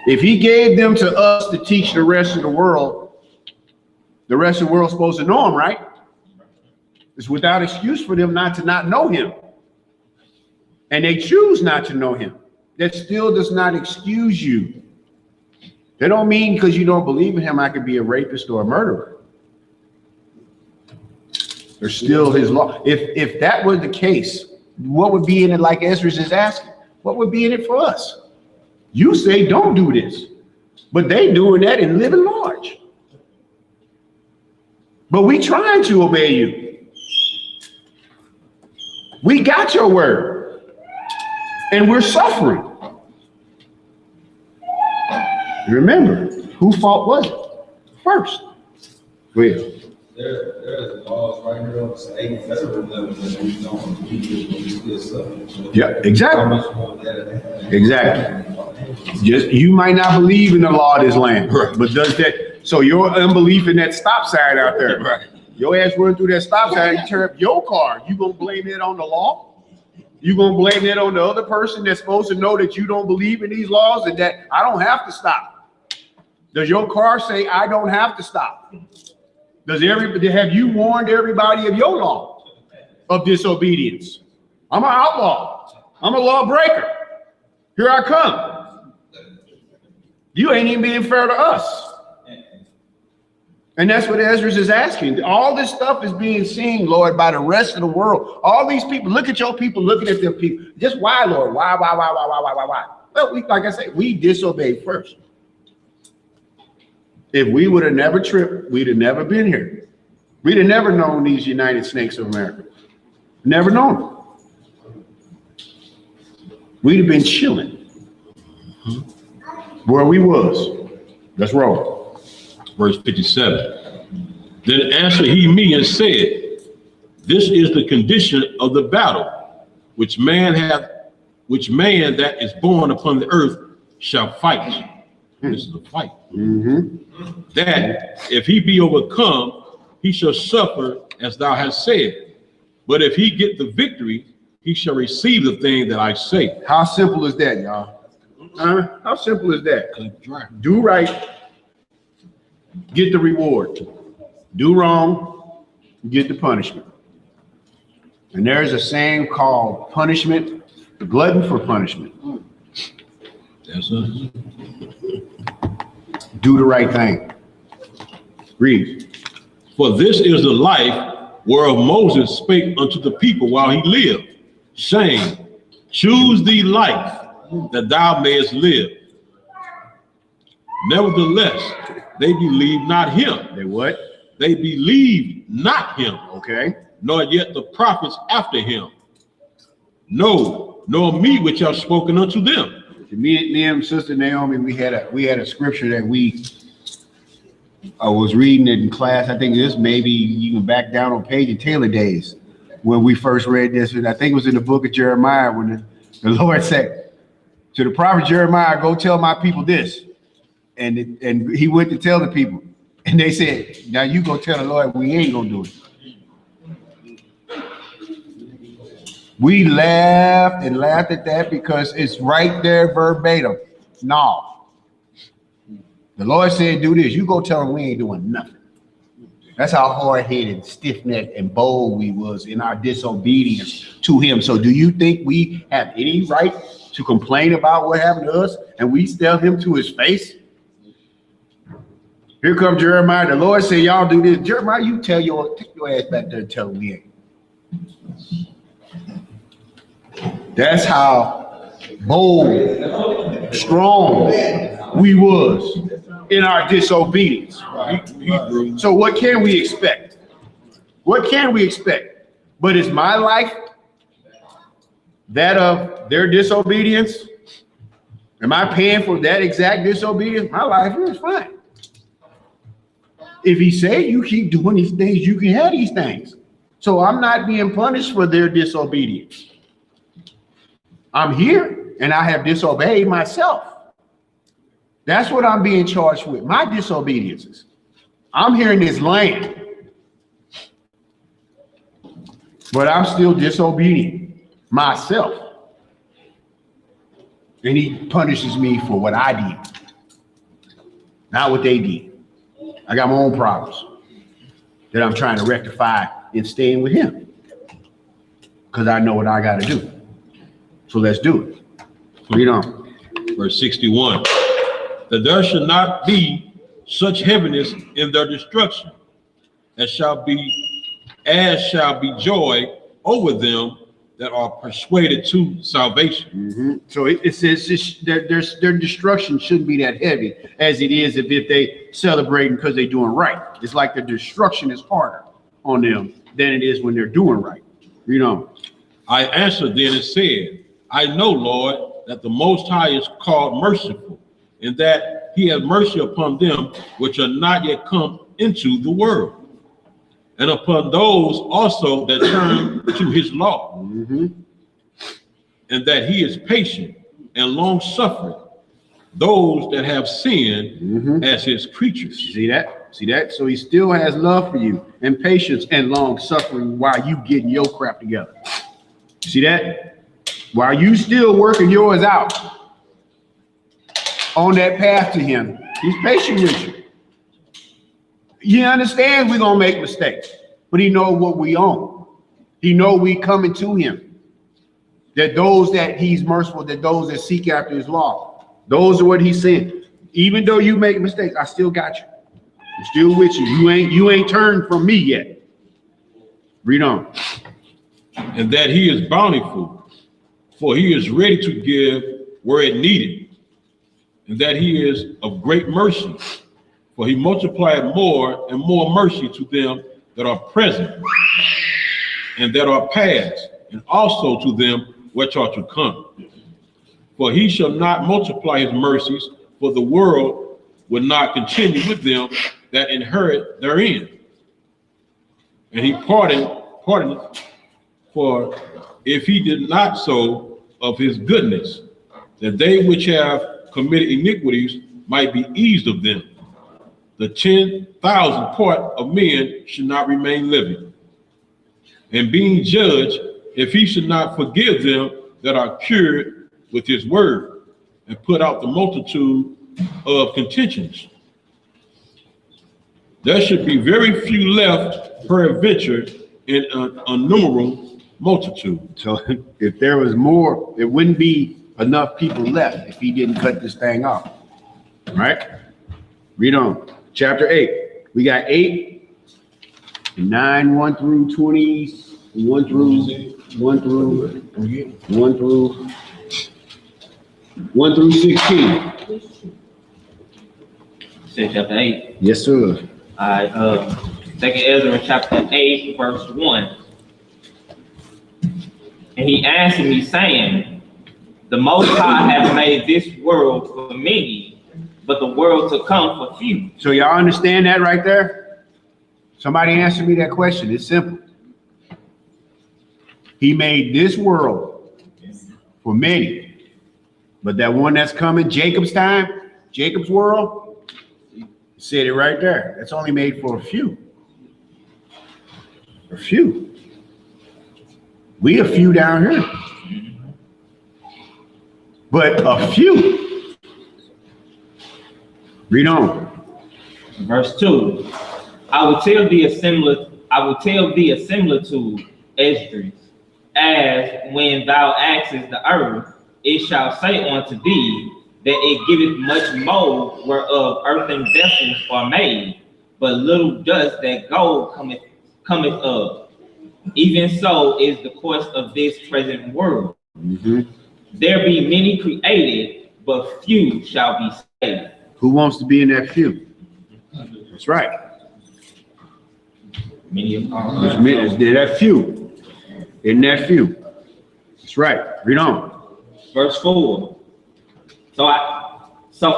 If he gave them to us to teach the rest of the world supposed to know him, right? It's without excuse for them not to not know him. And they choose not to know him. That still does not excuse you. That don't mean because you don't believe in him, I could be a rapist or a murderer. There's still his law. If that were the case, what would be in it, like Ezra is asking? What would be in it for us? You say don't do this, but they doing that and living large. But we trying to obey you. We got your word, and we're suffering. Remember, whose fault was it? First. Well, There's laws right here on the state federal level that we don't, we still suffer. yeah, How exactly. much more that? Exactly. Just you might not believe in the law of this land, but does that? So your unbelief in that stop sign out there, Right. your ass run through that stop sign, you turn up your car. You gonna blame it on the law? You gonna blame it on the other person that's supposed to know that you don't believe in these laws and that I don't have to stop? Does your car say I don't have to stop? Have you warned everybody of your law of disobedience? I'm an outlaw. I'm a lawbreaker. Here I come. You ain't even being fair to us. And that's what Ezra is asking. All this stuff is being seen, Lord, by the rest of the world. All these people, look at your people, looking at them people. Just why, Lord? Why? Well, like I said, we disobeyed first. If we would have never tripped, we'd have never been here. We'd have never known these United Snakes of America. Never known them. We'd have been chilling where we was. Let's roll. Verse 57. Then answered he me and said, this is the condition of the battle, which man that is born upon the earth shall fight. This is a fight. That if he be overcome, he shall suffer as thou hast said. But if he get the victory, he shall receive the thing that I say. How simple is that, y'all? How simple is that? Do right, get the reward. Do wrong, get the punishment. And there's a saying called punishment, the glutton for punishment. That's it. Do the right thing. Read. For this is the life whereof Moses spake unto the people while he lived, saying, choose thee life that thou mayest live. Nevertheless, they believed not him. They what? They believed not him, Okay. nor yet the prophets after him. No, nor me which have spoken unto them. Me and Sister Naomi, we had a scripture that I was reading it in class. I think this maybe even back down on Page and Taylor days when we first read this. And I think it was in the book of Jeremiah when the Lord said to the prophet Jeremiah, go tell my people this. And he went to tell the people. And they said, now you go tell the Lord we ain't gonna do it. We laughed and laughed at that because it's right there verbatim. No. The Lord said, do this. You go tell them we ain't doing nothing. That's how hard-headed, stiff-necked, and bold we was in our disobedience to him. So do you think we have any right to complain about what happened to us and we tell him to his face? Here comes Jeremiah. The Lord said, y'all do this. Jeremiah, you take your ass back there and tell him we ain't. That's how bold, strong we was in our disobedience. So what can we expect? What can we expect? But is my life that of their disobedience? Am I paying for that exact disobedience? My life is fine. If he say you keep doing these things, you can have these things. So I'm not being punished for their disobedience. I'm here and I have disobeyed myself. That's what I'm being charged with, my disobediences. I'm here in this land, but I'm still disobedient myself. And he punishes me for what I did, not what they did. I got my own problems that I'm trying to rectify in staying with him because I know what I got to do. So let's do it. Read on. Verse 61. That there should not be such heaviness in their destruction, as shall be joy over them that are persuaded to salvation. So it says their destruction shouldn't be that heavy as it is if they celebrating because they're doing right. It's like the destruction is harder on them than it is when they're doing right. Read on. I answered then and said, I know, Lord, that the Most High is called merciful, and that he has mercy upon them which are not yet come into the world, and upon those also that turn to his law, and that he is patient and long-suffering, those that have sinned as his creatures. See that? See that? So he still has love for you and patience and long-suffering while you getting your crap together. See that? While you still working yours out on that path to him, he's patient with you. He understands we're going to make mistakes, but he knows what we own. He knows we coming to him. That those that he's merciful, that those that seek after his law, those are what he's saying. Even though you make mistakes, I still got you. I'm still with you. You ain't turned from me yet. Read on. And that he is bountiful, for he is ready to give where it needed, and that he is of great mercy, for he multiplied more and more mercy to them that are present and that are past, and also to them which are to come. For he shall not multiply his mercies, for the world will not continue with them that inherit therein. And he pardoned, for if he did not so of his goodness, that they which have committed iniquities might be eased of them. The 10,000 part of men should not remain living. And being judged, if he should not forgive them that are cured with his word, and put out the multitude of contentions, there should be very few left peradventure in an innumerable multitude. So if there was more, there wouldn't be enough people left if he didn't cut this thing off. Right? Read on. Chapter 8. We got 8 and 9, 1 through 20, 1 through 16. Say chapter 8. Yes, sir. All right, Second Ezra chapter 8, verse 1. And he answered me, saying, the Most High hath made this world for many, but the world to come for few. So y'all understand that right there? Somebody answer me that question. It's simple. He made this world for many, but that one that's coming, Jacob's time, Jacob's world, said it right there. That's only made for a few. A few. We a few down here. But a few. Read on. Verse 2. I will tell thee a similar to Esdras, as when thou askest the earth, it shall say unto thee that it giveth much mold whereof earthen vessels are made, but little dust that gold cometh of. Even so is the course of this present world. There be many created, but few shall be saved. Who wants to be in that few? That's right. Many of That few. In that few. That's right. Read on. Verse 4. So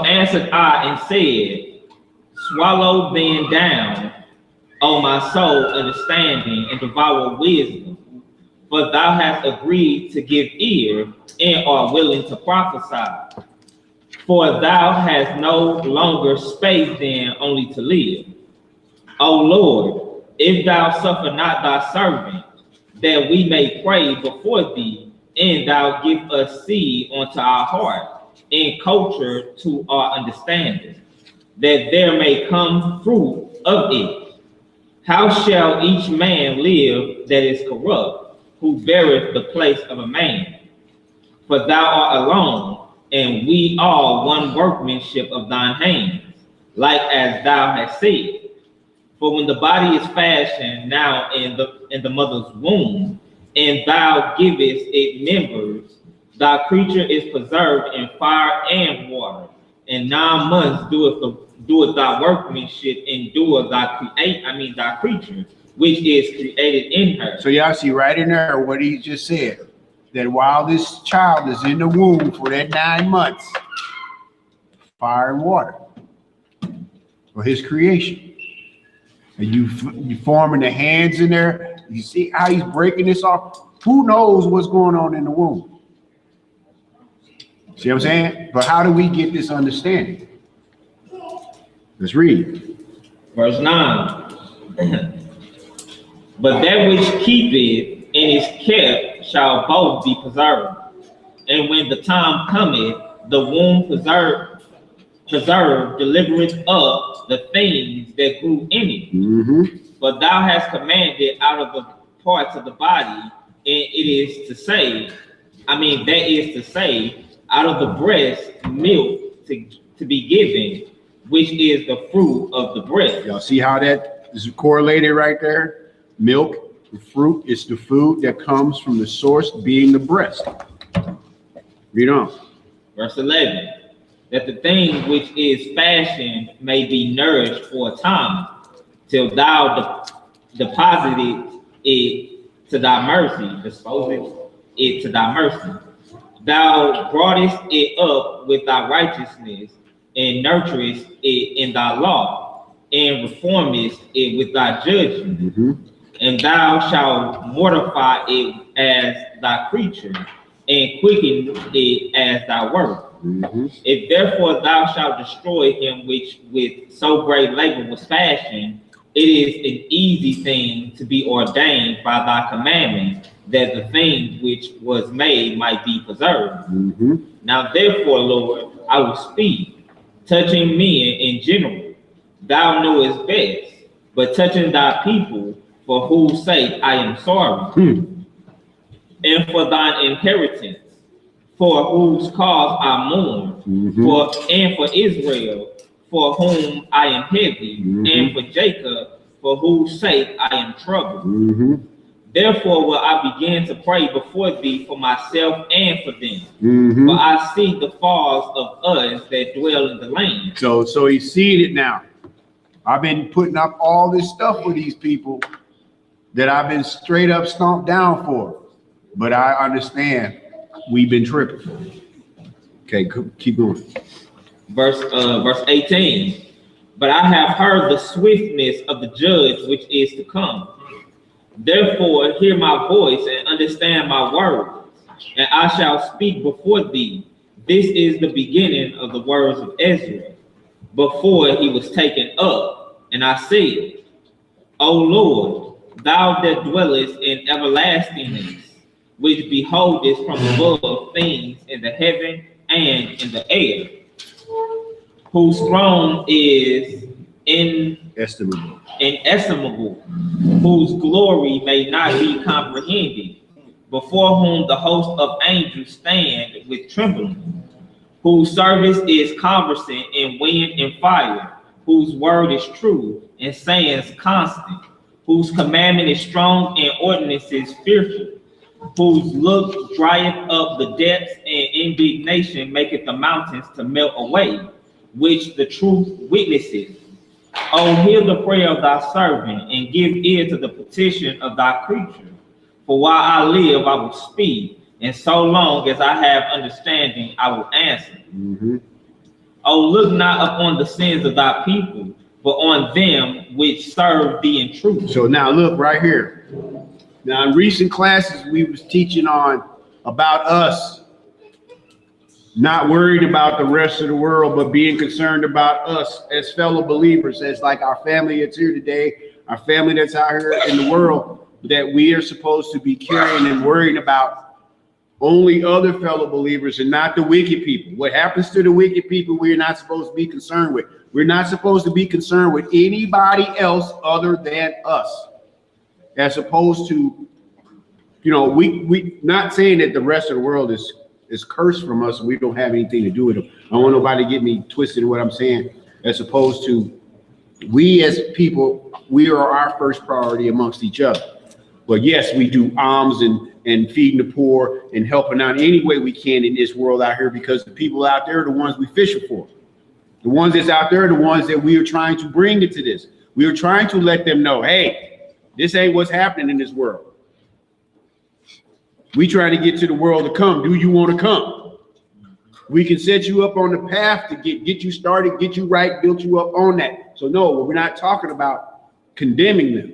answered I and said, swallow then down, O my soul, understanding, and devour wisdom. For thou hast agreed to give ear, and art willing to prophesy. For thou hast no longer space then only to live. O Lord, if thou suffer not thy servant, that we may pray before thee, and thou give us seed unto our heart, and culture to our understanding, that there may come fruit of it. How shall each man live that is corrupt, who beareth the place of a man? For thou art alone, and we all one workmanship of thine hands, like as thou hast said. For when the body is fashioned now in the mother's womb, and thou givest it members, thy creature is preserved in fire and water. And 9 months doeth thy workmanship endure thy creature, which is created in her. So y'all see right in there what he just said. That while this child is in the womb for that 9 months, fire and water for his creation. And you forming the hands in there. You see how he's breaking this off? Who knows what's going on in the womb? See what I'm saying? But how do we get this understanding? Let's read. Verse 9. But that which keepeth and is kept shall both be preserved. And when the time cometh, the womb preserved delivereth up the things that grew in it. But thou hast commanded out of the parts of the body, and it is to say, that is to say, out of the breast milk to be given, which is the fruit of the breast. Y'all see how that is correlated right there? Milk, the fruit, is the food that comes from the source being the breast. Read on. Verse 11. That the thing which is fashioned may be nourished for a time, till thou deposited it to thy mercy, disposed it to thy mercy. Thou broughtest it up with thy righteousness, and nurturest it in thy law, and reformest it with thy judgment. And thou shalt mortify it as thy creature, and quicken it as thy work. If therefore thou shalt destroy him which with so great labor was fashioned, it is an easy thing to be ordained by thy commandment, that the thing which was made might be preserved. Now therefore, Lord, I will speak, touching men in general. Thou knowest best, but touching thy people, for whose sake I am sorry, and for thine inheritance, for whose cause I mourn, and for Israel, for whom I am heavy, and for Jacob, for whose sake I am troubled. Therefore will I begin to pray before thee for myself and for them. For I see the falls of us that dwell in the land. So he's seeing it now. I've been putting up all this stuff with these people that I've been straight up stomped down for. But I understand we've been tripping. Okay, keep going. Verse 18. But I have heard the swiftness of the judge which is to come. Therefore hear my voice and understand my words, and I shall speak before thee. This is the beginning of the words of Ezra, before he was taken up. And I said, O Lord, thou that dwellest in everlastingness, which beholdeth from above things in the heaven and in the air, whose throne is inestimable, whose glory may not be comprehended, before whom the host of angels stand with trembling, whose service is conversant in wind and fire, whose word is true and sayings constant, whose commandment is strong and ordinances fearful, whose look drieth up the depths and indignation maketh the mountains to melt away, which the truth witnesseth. O hear the prayer of thy servant, and give ear to the petition of thy creature. For while I live, I will speak, and so long as I have understanding, I will answer. O look not upon the sins of thy people, but on them which serve thee in truth. So now look right here. Now in recent classes, we was teaching on about us, not worried about the rest of the world, but being concerned about us as fellow believers, as like our family that's here today, our family that's out here in the world, that we are supposed to be caring and worrying about only other fellow believers and not the wicked people. What happens to the wicked people, we're not supposed to be concerned with. We're not supposed to be concerned with anybody else other than us. As opposed to, you know, we not saying that the rest of the world is cursed from us and we don't have anything to do with them. I don't want nobody to get me twisted in what I'm saying. As opposed to, we as people, we are our first priority amongst each other. But yes, we do alms and feeding the poor and helping out any way we can in this world out here, because the people out there are the ones we fishing for. The ones that's out there are the ones that we are trying to bring into this. We are trying to let them know, hey, this ain't what's happening in this world. We try to get to the world to come. Do you want to come? We can set you up on the path to get you started, get you right, build you up on that. So no, we're not talking about condemning them.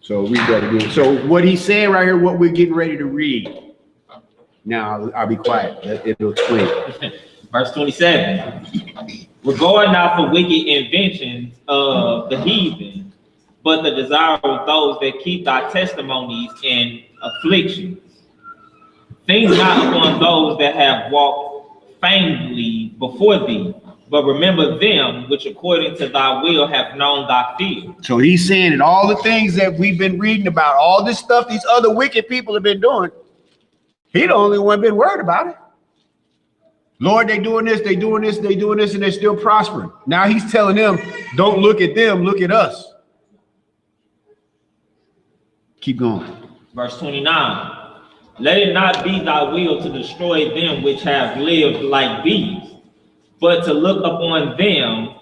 So we better do it. So what he's saying right here, what we're getting ready to read. Now I'll be quiet. It'll explain. Verse 27. Regard not for wicked inventions of the heathen, but the desire of those that keep thy testimonies in afflictions. Think not upon those that have walked faintly before thee, but remember them which according to thy will have known thy fear. So he's saying that all the things that we've been reading about, all this stuff these other wicked people have been doing, he the only one been worried about it. Lord, they doing this, they doing this, they doing this, and they're still prospering. Now he's telling them, don't look at them, look at us. Keep going. Verse 29. Let it not be thy will to destroy them which have lived like these, but to look upon them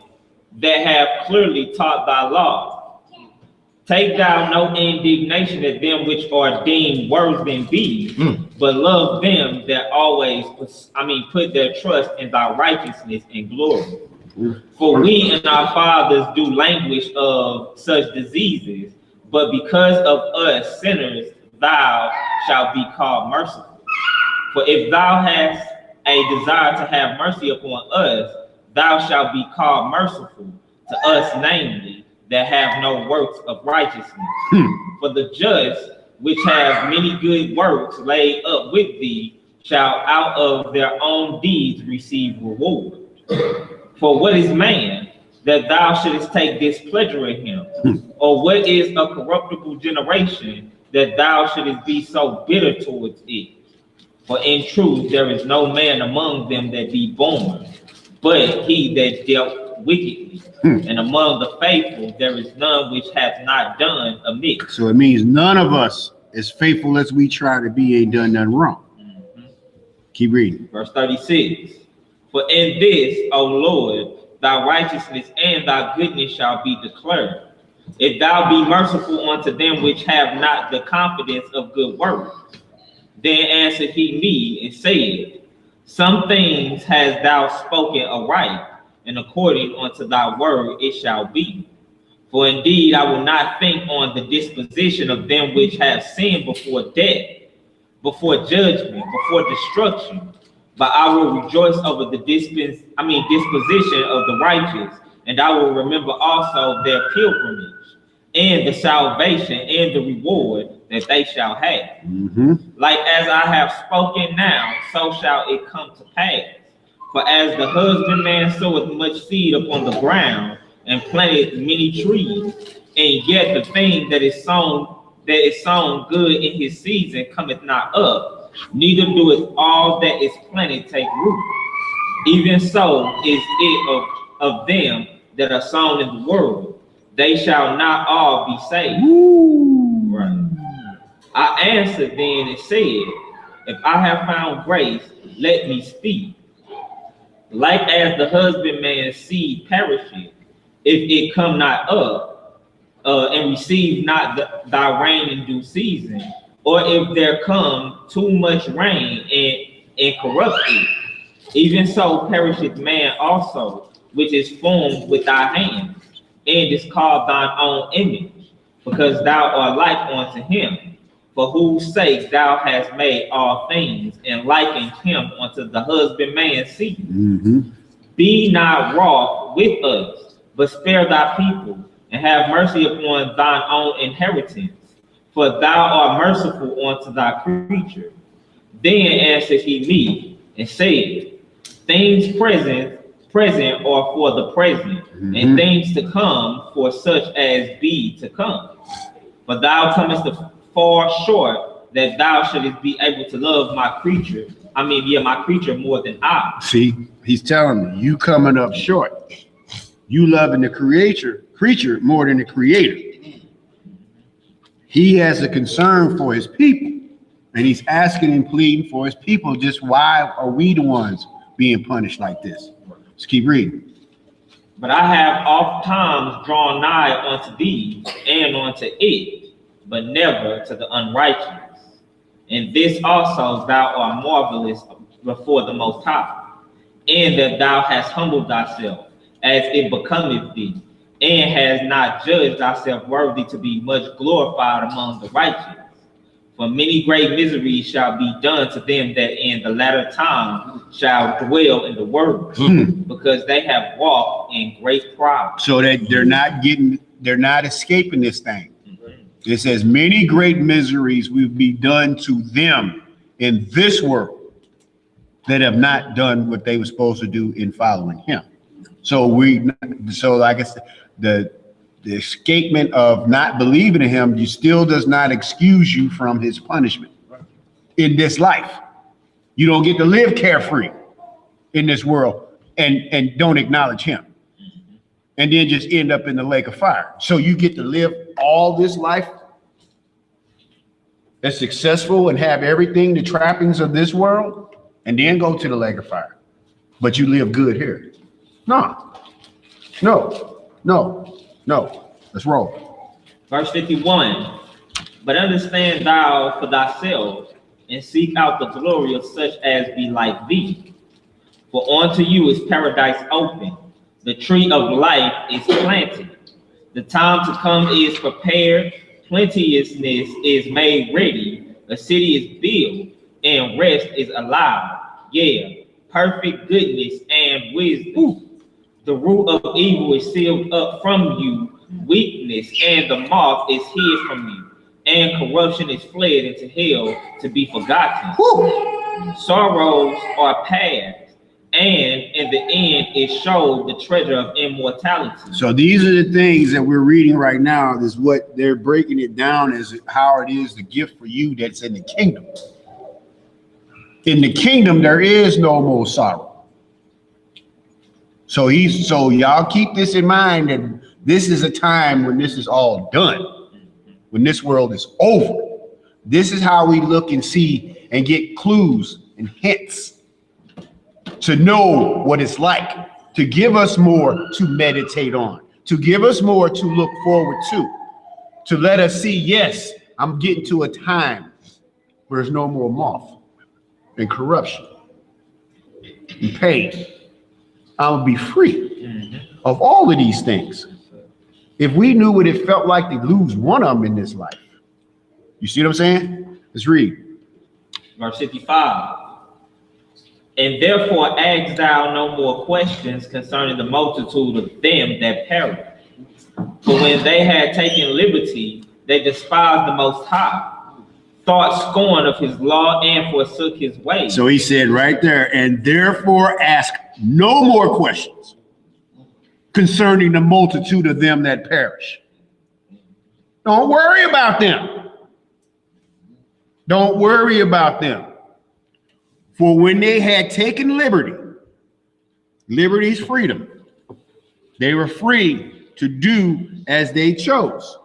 that have clearly taught thy law. Take thou no indignation at them which are deemed worse than thee, but love them that always, put their trust in thy righteousness and glory. For we and our fathers do languish of such diseases, but because of us sinners, thou shalt be called merciful. For if thou hast a desire to have mercy upon us, thou shalt be called merciful to us, namely, that have no works of righteousness. For the just, which have many good works laid up with thee, shall out of their own deeds receive reward. For what is man, that thou shouldest take displeasure in him? Or what is a corruptible generation, that thou shouldest be so bitter towards it? For in truth there is no man among them that be born, but he that dealt wickedly. And among the faithful there is none which hath not done amiss. So it means none of us, as faithful as we try to be, ain't done nothing wrong. Keep reading. Verse 36. For in this, O Lord, thy righteousness and thy goodness shall be declared. If thou be merciful unto them which have not the confidence of good works. Then answered he me and said, some things hast thou spoken aright, and according unto thy word it shall be. For indeed I will not think on the disposition of them which have sinned before death, before judgment, before destruction, but I will rejoice over the disposition of the righteous, and I will remember also their pilgrimage, and the salvation and the reward that they shall have. Mm-hmm. Like as I have spoken now, so shall it come to pass. For as the husbandman soweth much seed upon the ground, and planted many trees, and yet the thing that is sown good in his season cometh not up, neither doeth all that is planted take root. Even so is it of them that are sown in the world. They shall not all be saved. Right. I answered then and said, if I have found grace, let me speak. Like as the husbandman's seed perisheth, if it come not up, and receive not thy rain in due season, or if there come too much rain and corrupt it, even so perisheth man also, which is formed with thy hands, and is called thine own image, because thou art like unto him, for whose sake thou hast made all things, and likened him unto the husbandman's seed. Mm-hmm. Be not wroth with us, but spare thy people, and have mercy upon thine own inheritance, for thou art merciful unto thy creature. Then answered he me, and said, things present are for the present, and things to come for such as be to come. For thou comest far short that thou shouldest be able to love my creature. My creature more than I. See, he's telling me, you coming up short. You loving the creature more than the creator. He has a concern for his people, and he's asking and pleading for his people. Just why are we the ones being punished like this? Let's keep reading. But I have oft times drawn nigh unto thee and unto it, but never to the unrighteous. And this also thou art marvelous before the Most High, and that thou hast humbled thyself as it becometh thee, and hast not judged thyself worthy to be much glorified among the righteous. For many great miseries shall be done to them that in the latter time shall dwell in the world, because they have walked in great pride. So that they're not escaping this thing. It says many great miseries will be done to them in this world that have not done what they were supposed to do in following him. So like I said, the escapement of not believing in him, you still does not excuse you from his punishment in this life. You don't get to live carefree in this world and don't acknowledge him, and then just end up in the lake of fire. So you get to live all this life that's successful and have everything, the trappings of this world, and then go to the lake of fire. But you live good here. No. Let's roll. Verse 51, but understand thou for thyself, and seek out the glory of such as be like thee. For unto you is paradise open, the tree of life is planted. The time to come is prepared, plenteousness is made ready, a city is built, and rest is allowed. Yeah, perfect goodness and wisdom. The root of evil is sealed up from you, weakness and the moth is hid from you, and corruption is fled into hell to be forgotten. Sorrows are past, and in the end it showed the treasure of immortality. So these are the things that we're reading right now. Is what they're breaking it down as how it is the gift for you that's in the kingdom. In the kingdom, there is no more sorrow. So y'all keep this in mind, that this is a time when this is all done, when this world is over. This is how we look and see and get clues and hints to know what it's like, to give us more to meditate on, to give us more to look forward to let us see, yes, I'm getting to a time where there's no more moth and corruption and pain. I'll be free of all of these things. If we knew what it felt like to lose one of them in this life. You see what I'm saying? Let's read. Verse 55. And therefore ask thou no more questions concerning the multitude of them that perish. For when they had taken liberty, they despised the Most High, thought scorn of his law and forsook his ways. So he said right there, and therefore ask no more questions concerning the multitude of them that perish. Don't worry about them. Don't worry about them. For when they had taken liberty, liberty's freedom, they were free to do as they chose.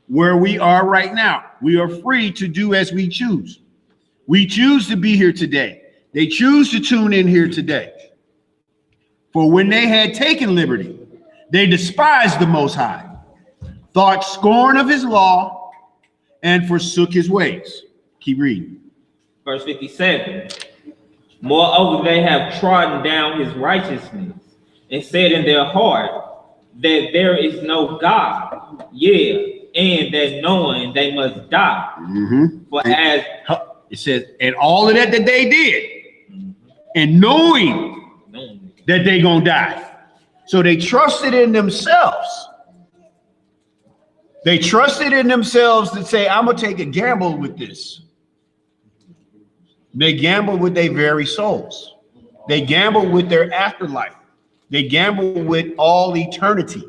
Where we are right now, we are free to do as we choose. We choose to be here today. They choose to tune in here today. For when they had taken liberty, they despised the Most High, thought scorn of his law, and forsook his ways. Keep reading. Verse 57. Moreover, they have trodden down his righteousness and said in their heart that there is no God, yea, and that knowing they must die. For as it says, and all of that they did, and knowing that they gonna die. So they trusted in themselves. They trusted in themselves to say, I'm gonna take a gamble with this. They gamble with their very souls. They gamble with their afterlife. They gamble with all eternity.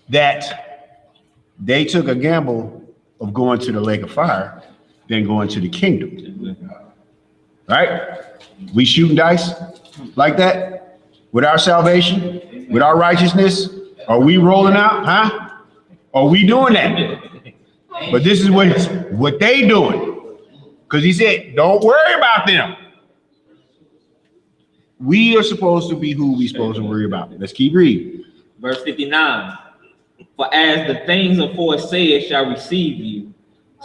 That they took a gamble of going to the lake of fire than going to the kingdom. Right? We shooting dice like that with our salvation, with our righteousness. Are we rolling out? Huh? Are we doing that? But this is what they doing. Because he said, don't worry about them. We are supposed to be who we supposed to worry about. Let's keep reading. Verse 59. For as the things aforesaid shall receive you,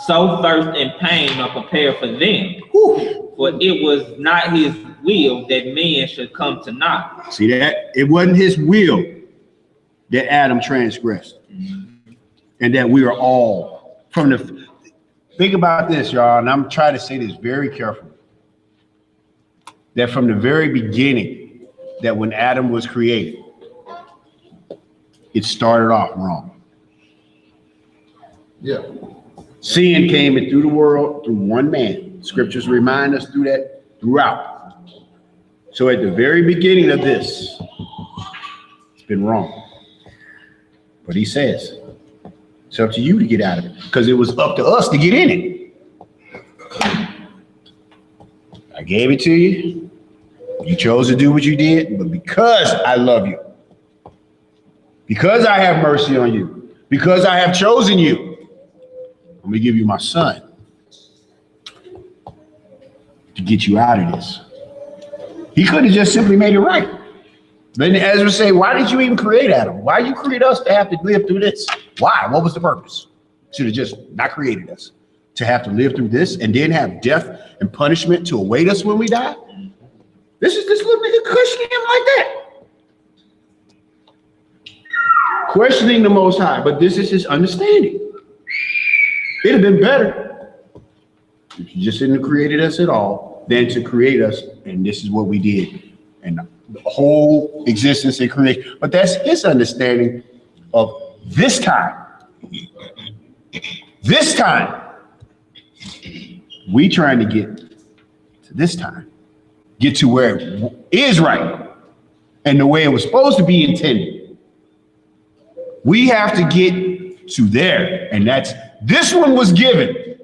so thirst and pain are prepared for them. Whew. For it was not his will that man should come to naught. See that? It wasn't his will that Adam transgressed. And that we are all from the... Think about this, y'all, and I'm trying to say this very carefully. That from the very beginning, that when Adam was created, it started off wrong. Yeah. Sin came in through the world through one man. Scriptures remind us through that throughout. So at the very beginning of this, it's been wrong. But he says, it's up to you to get out of it, because it was up to us to get in it. I gave it to you. You chose to do what you did, but because I love you, because I have mercy on you, because I have chosen you, I'm gonna give you my son to get you out of this. He could have just simply made it right. Then Ezra say, why did you even create Adam? Why you create us to have to live through this? Why? What was the purpose? Should have just not created us to have to live through this and then have death and punishment to await us when we die? This little nigga questioning him like that. Questioning the Most High, but this is his understanding. It'd have been better if you just didn't have created us at all than to create us, and this is what we did. And the whole existence and creation. But that's his understanding of this time. This time. We trying to get to this time. Get to where it is right. And the way it was supposed to be intended. We have to get to there. And this one was given.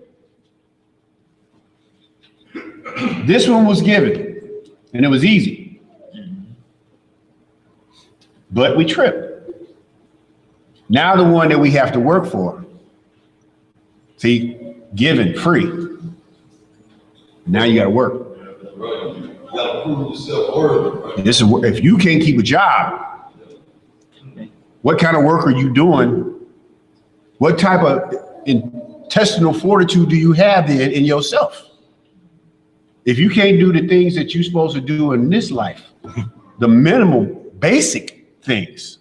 This one was given. And it was easy. But we tripped. Now the one that we have to work for. See, given, free. Now you got to work. You gotta prove yourself worthy. This is if you can't keep a job. What kind of work are you doing? What type of intestinal fortitude do you have then in yourself? If you can't do the things that you're supposed to do in this life, the minimal, basic things.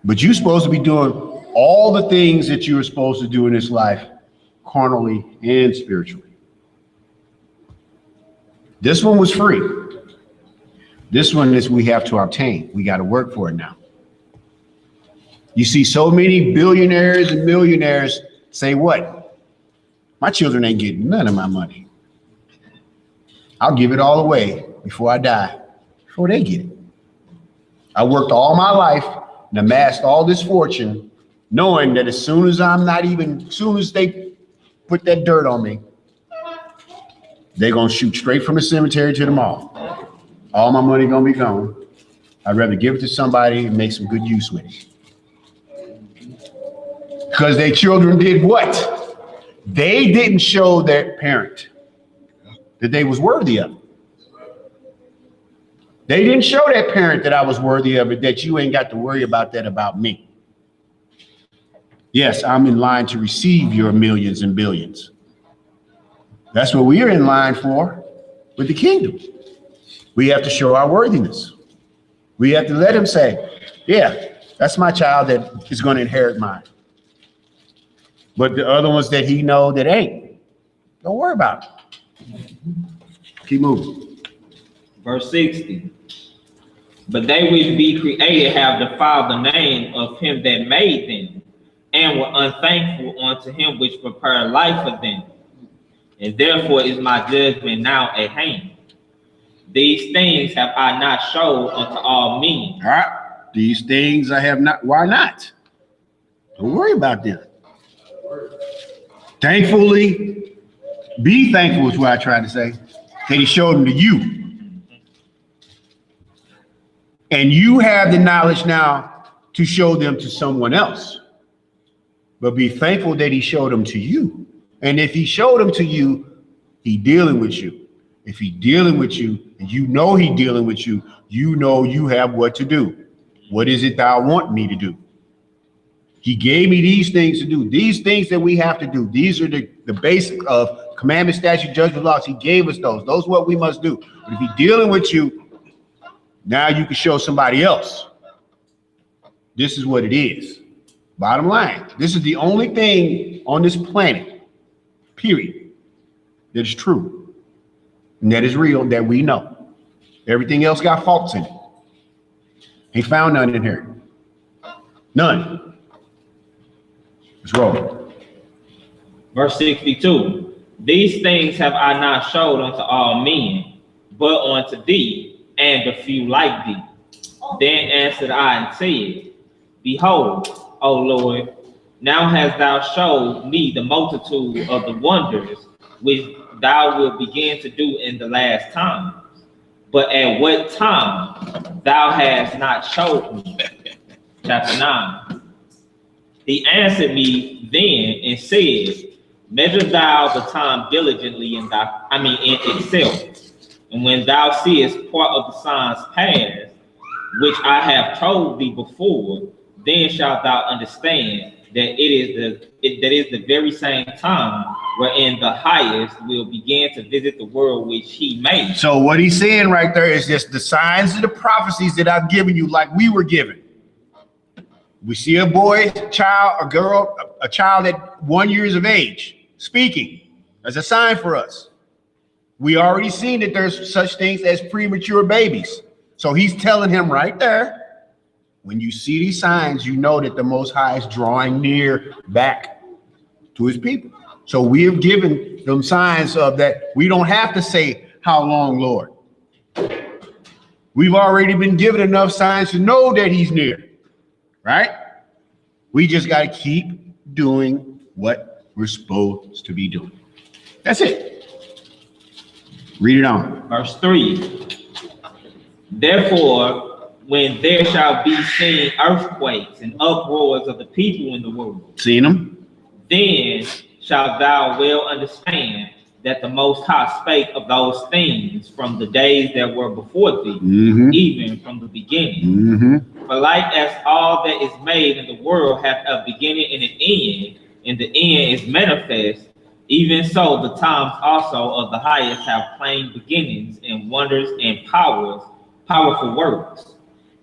But you're supposed to be doing all the things that you were supposed to do in this life, carnally and spiritually. This one was free. This one is we have to obtain. We got to work for it now. You see so many billionaires and millionaires say what? My children ain't getting none of my money. I'll give it all away before I die, before they get it. I worked all my life and amassed all this fortune, knowing that as soon as they put that dirt on me, they're gonna shoot straight from the cemetery to the mall. All my money gonna be gone. I'd rather give it to somebody and make some good use with it. Because their children did what? They didn't show their parent that they was worthy of it. They didn't show that parent that I was worthy of it, that you ain't got to worry about that about me. Yes, I'm in line to receive your millions and billions. That's what we are in line for with the kingdom. We have to show our worthiness. We have to let him say, yeah, that's my child that is going to inherit mine. But the other ones that he know that ain't, don't worry about it. Keep moving. Verse 60. But they which be created have defiled the name of him that made them, and were unthankful unto him which prepared life for them. And therefore is my judgment now at hand. These things have I not showed unto all men. All right. These things I have not. Why not? Don't worry about them. Thankfully, be thankful is what I tried to say. That he showed them to you. And you have the knowledge now to show them to someone else. But be thankful that he showed them to you. And if he showed them to you, he dealing with you. If he dealing with you, and you know he dealing with you, you know you have what to do. What is it thou want me to do? He gave me these things to do. These things that we have to do. These are the basic of commandment, statute, judgment, laws. He gave us those. Those are what we must do. But if he's dealing with you, now you can show somebody else. This is what it is. Bottom line. This is the only thing on this planet, period, that is true and that is real that we know. Everything else got faults in it. Ain't found none in here. None. Let's roll. Verse 62. These things have I not showed unto all men, but unto thee, and a few like thee. Then answered I and said, Behold, O Lord, now hast thou showed me the multitude of the wonders which thou wilt begin to do in the last times. But at what time thou hast not showed me. Chapter 9. He answered me then and said, Measure thou the time diligently in itself. And when thou seest part of the signs past, which I have told thee before, then shalt thou understand that it is the very same time wherein the highest will begin to visit the world which he made. So what he's saying right there is just the signs and the prophecies that I've given you, like we were given. We see a boy, child, a girl, a child at 1 year of age speaking as a sign for us. We already seen that there's such things as premature babies. So he's telling him right there, when you see these signs, you know that the Most High is drawing near back to his people. So we have given them signs of that. We don't have to say, how long, Lord? We've already been given enough signs to know that he's near, right? We just got to keep doing what we're supposed to be doing. That's it. Read it on. Verse 3. Therefore, when there shall be seen earthquakes and uproars of the people in the world, Seen them? then shalt thou well understand that the Most High spake of those things from the days that were before thee, even from the beginning. For like as all that is made in the world hath a beginning and an end, and the end is manifest, even so the times also of the highest have plain beginnings and wonders and powerful works,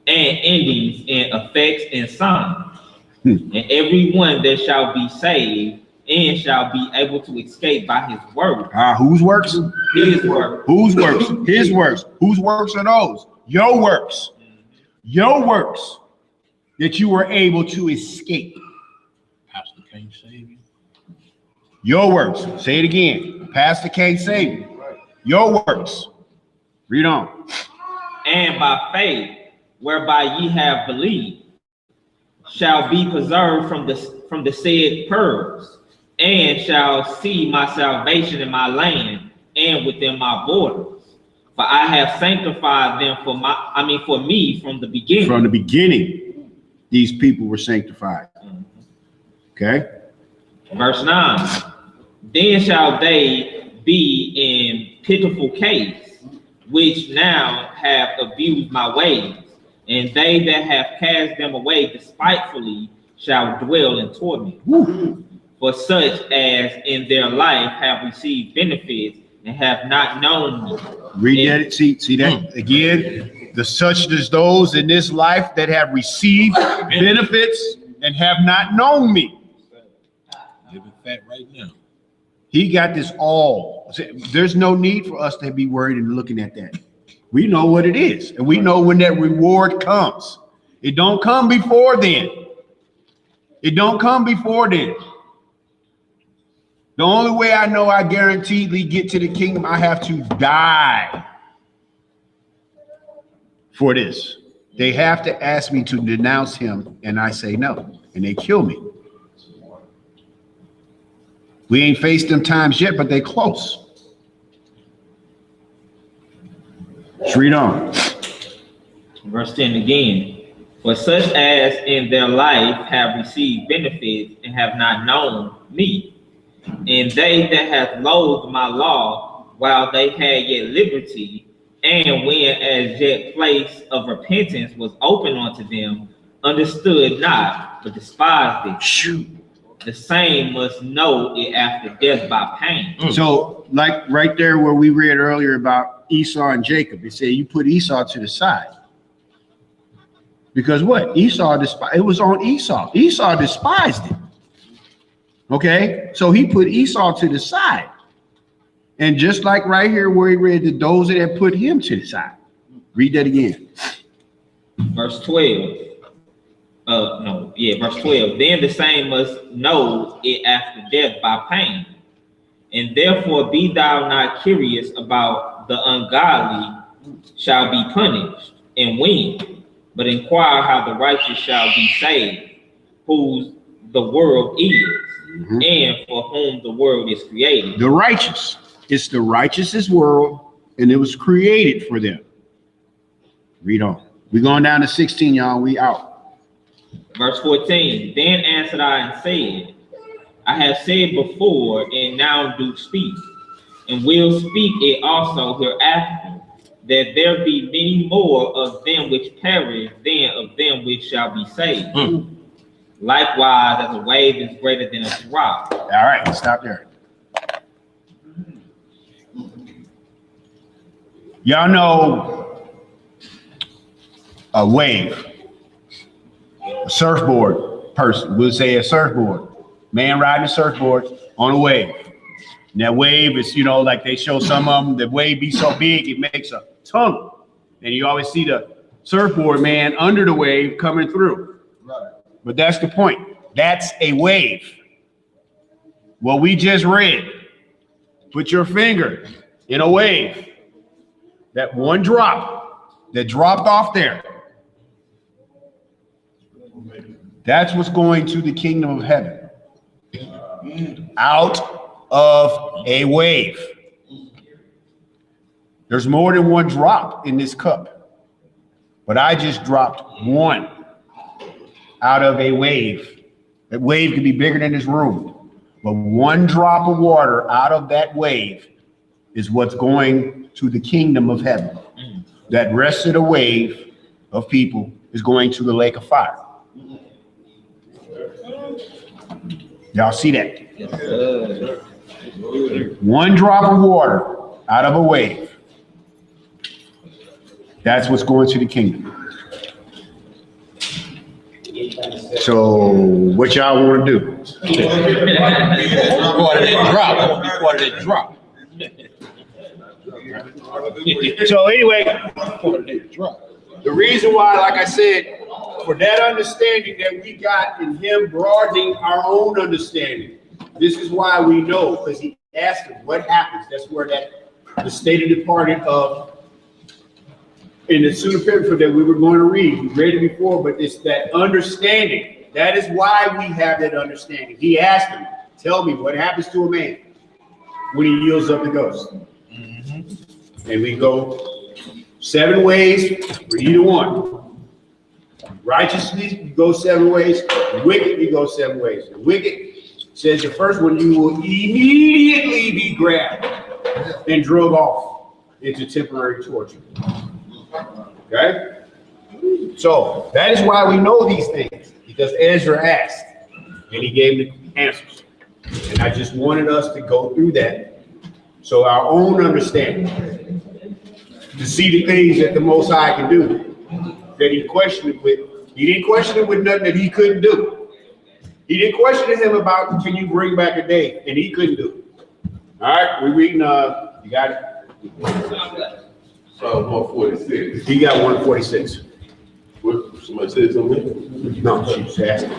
and endings and effects and signs. And every one that shall be saved and shall be able to escape by his word. Whose works? His work. Whose works? His works. Whose works are those? Your works. Your works. that you were able to escape. Pastor can't save you. Your works. Say it again. Pastor can't save you. Your works. Read on. And by faith, whereby ye have believed, shall be preserved from the said pearls, and shall see my salvation in my land and within my borders. For I have sanctified them for me from the beginning. From the beginning, these people were sanctified. Okay. Verse 9. Then shall they be in pitiful case, which now have abused my ways, and they that have cast them away despitefully shall dwell in torment. Woo. For such as in their life have received benefits and have not known me. Read that. See that again. The such as those in this life that have received benefits and have not known me. Living fat right now. He got this all. There's no need for us to be worried and looking at that. We know what it is, and we know when that reward comes. It don't come before then. It don't come before then. The only way I know I guaranteedly get to the kingdom, I have to die for this. They have to ask me to denounce him, and I say no, and they kill me. We ain't faced them times yet, but they close. Let's read on. Verse 10 again. For such as in their life have received benefits and have not known me, and they that have loathed my law while they had yet liberty, and when as yet place of repentance was open unto them, understood not, but despised it. Shoot. The same must know it after death by pain. So, like right there where we read earlier about Esau and Jacob, it said you put Esau to the side. Because what? Esau despised it. Was on Esau. Esau despised it. Okay? So he put Esau to the side. And just like right here where he read that those that had put him to the side. Read that again. Verse 12. Verse 12. Then the same must know it after death by pain. And therefore be thou not curious about the ungodly shall be punished and when, but inquire how the righteous shall be saved, whose the world is, and for whom the world is created. The righteous. It's the righteousest world, and it was created for them. Read on. We're going down to 16, y'all. We out. Verse 14, then answered I and said, I have said before, and now do speak, and will speak it also hereafter, that there be many more of them which perish than of them which shall be saved. Likewise, as a wave is greater than a drop. All right, stop there. Y'all know a wave. A surfboard person, we'll say a surfboard, man riding a surfboard on a wave. And that wave is, like they show some of them, the wave be so big, it makes a tunnel. And you always see the surfboard man under the wave coming through. Right. But that's the point. That's a wave. What we just read, put your finger in a wave. That one drop that dropped off there. That's what's going to the kingdom of heaven. Out of a wave. There's more than one drop in this cup. But I just dropped one out of a wave. That wave could be bigger than this room. But one drop of water out of that wave is what's going to the kingdom of heaven. That rest of the wave of people is going to the lake of fire. Y'all see that? Yes, sir. One drop of water out of a wave. That's what's going to the kingdom. So what y'all want to do? Before they drop. So anyway, the reason why, like I said, for that understanding that we got in him broadening our own understanding, this is why we know, because he asked him what happens. That's where the state of departed of in the pseudepigrapha that we were going to read. We read it before, but it's that understanding. That is why we have that understanding. He asked him, tell me what happens to a man when he yields up the ghost. And we go 7 ways for either one. Righteously, you go 7 ways. Wicked, you go 7 ways. The wicked says the first one, you will immediately be grabbed and drug off into temporary torture. Okay? So that is why we know these things, because Ezra asked and he gave the answers. And I just wanted us to go through that. So our own understanding, to see the things that the Most High can do, that he questioned it with. He didn't question it with nothing that he couldn't do. He didn't question him about, can you bring back a day? And he couldn't do it. All right, we're reading, you got it? Psalm 146. He got 146. What, somebody said something? No, she was asking.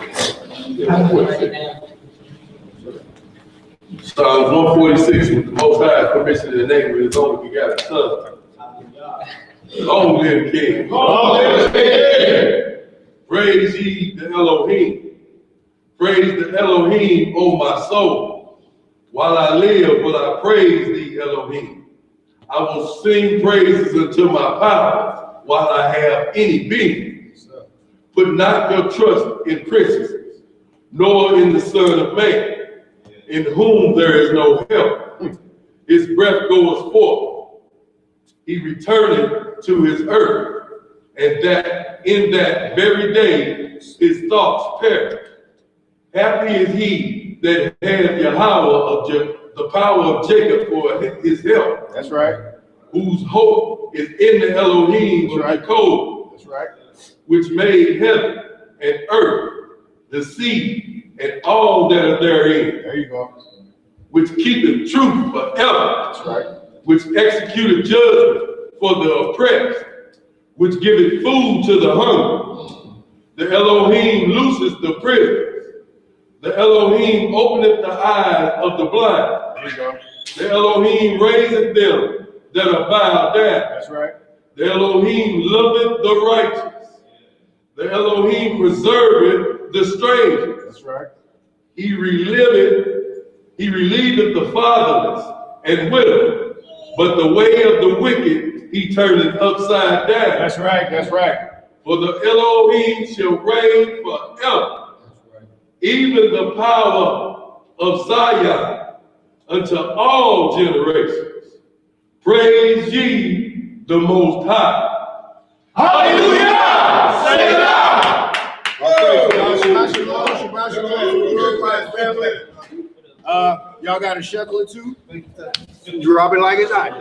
Psalms 146, with the Most High permission in the name of his only begotten Son. Long live King. Long live King. Praise ye the Elohim. Praise the Elohim, O my soul. While I live, will I praise thee, Elohim. I will sing praises unto my power while I have any being. Put not your trust in princes, nor in the Son of Man, in whom there is no help. His breath goeth forth. He returneth to his earth, and that in that very day his thoughts perish. Happy is he that had Yahweh the power of Jacob for his help. That's right. Whose hope is in the Elohim of Jacob. That's right. Which made heaven and earth, the sea, and all that are therein. There you go. Which keepeth truth forever. That's right. Which executeth judgment for the oppressed. Which giveth food to the hungry. The Elohim looseth the prisoners. The Elohim openeth the eyes of the blind. There you go. The Elohim raiseth them that are bowed down. That's right. The Elohim loveth the righteous. The Elohim preserveth the stranger. That's right. He relieveth the fatherless and widow, but the way of the wicked he turneth upside down. That's right. That's right. For the Elohim shall reign forever. Even the power of Zion unto all generations. Praise ye the Most High. Hallelujah! Say it out! Y'all got a shekel or two? Drop it like it's hot.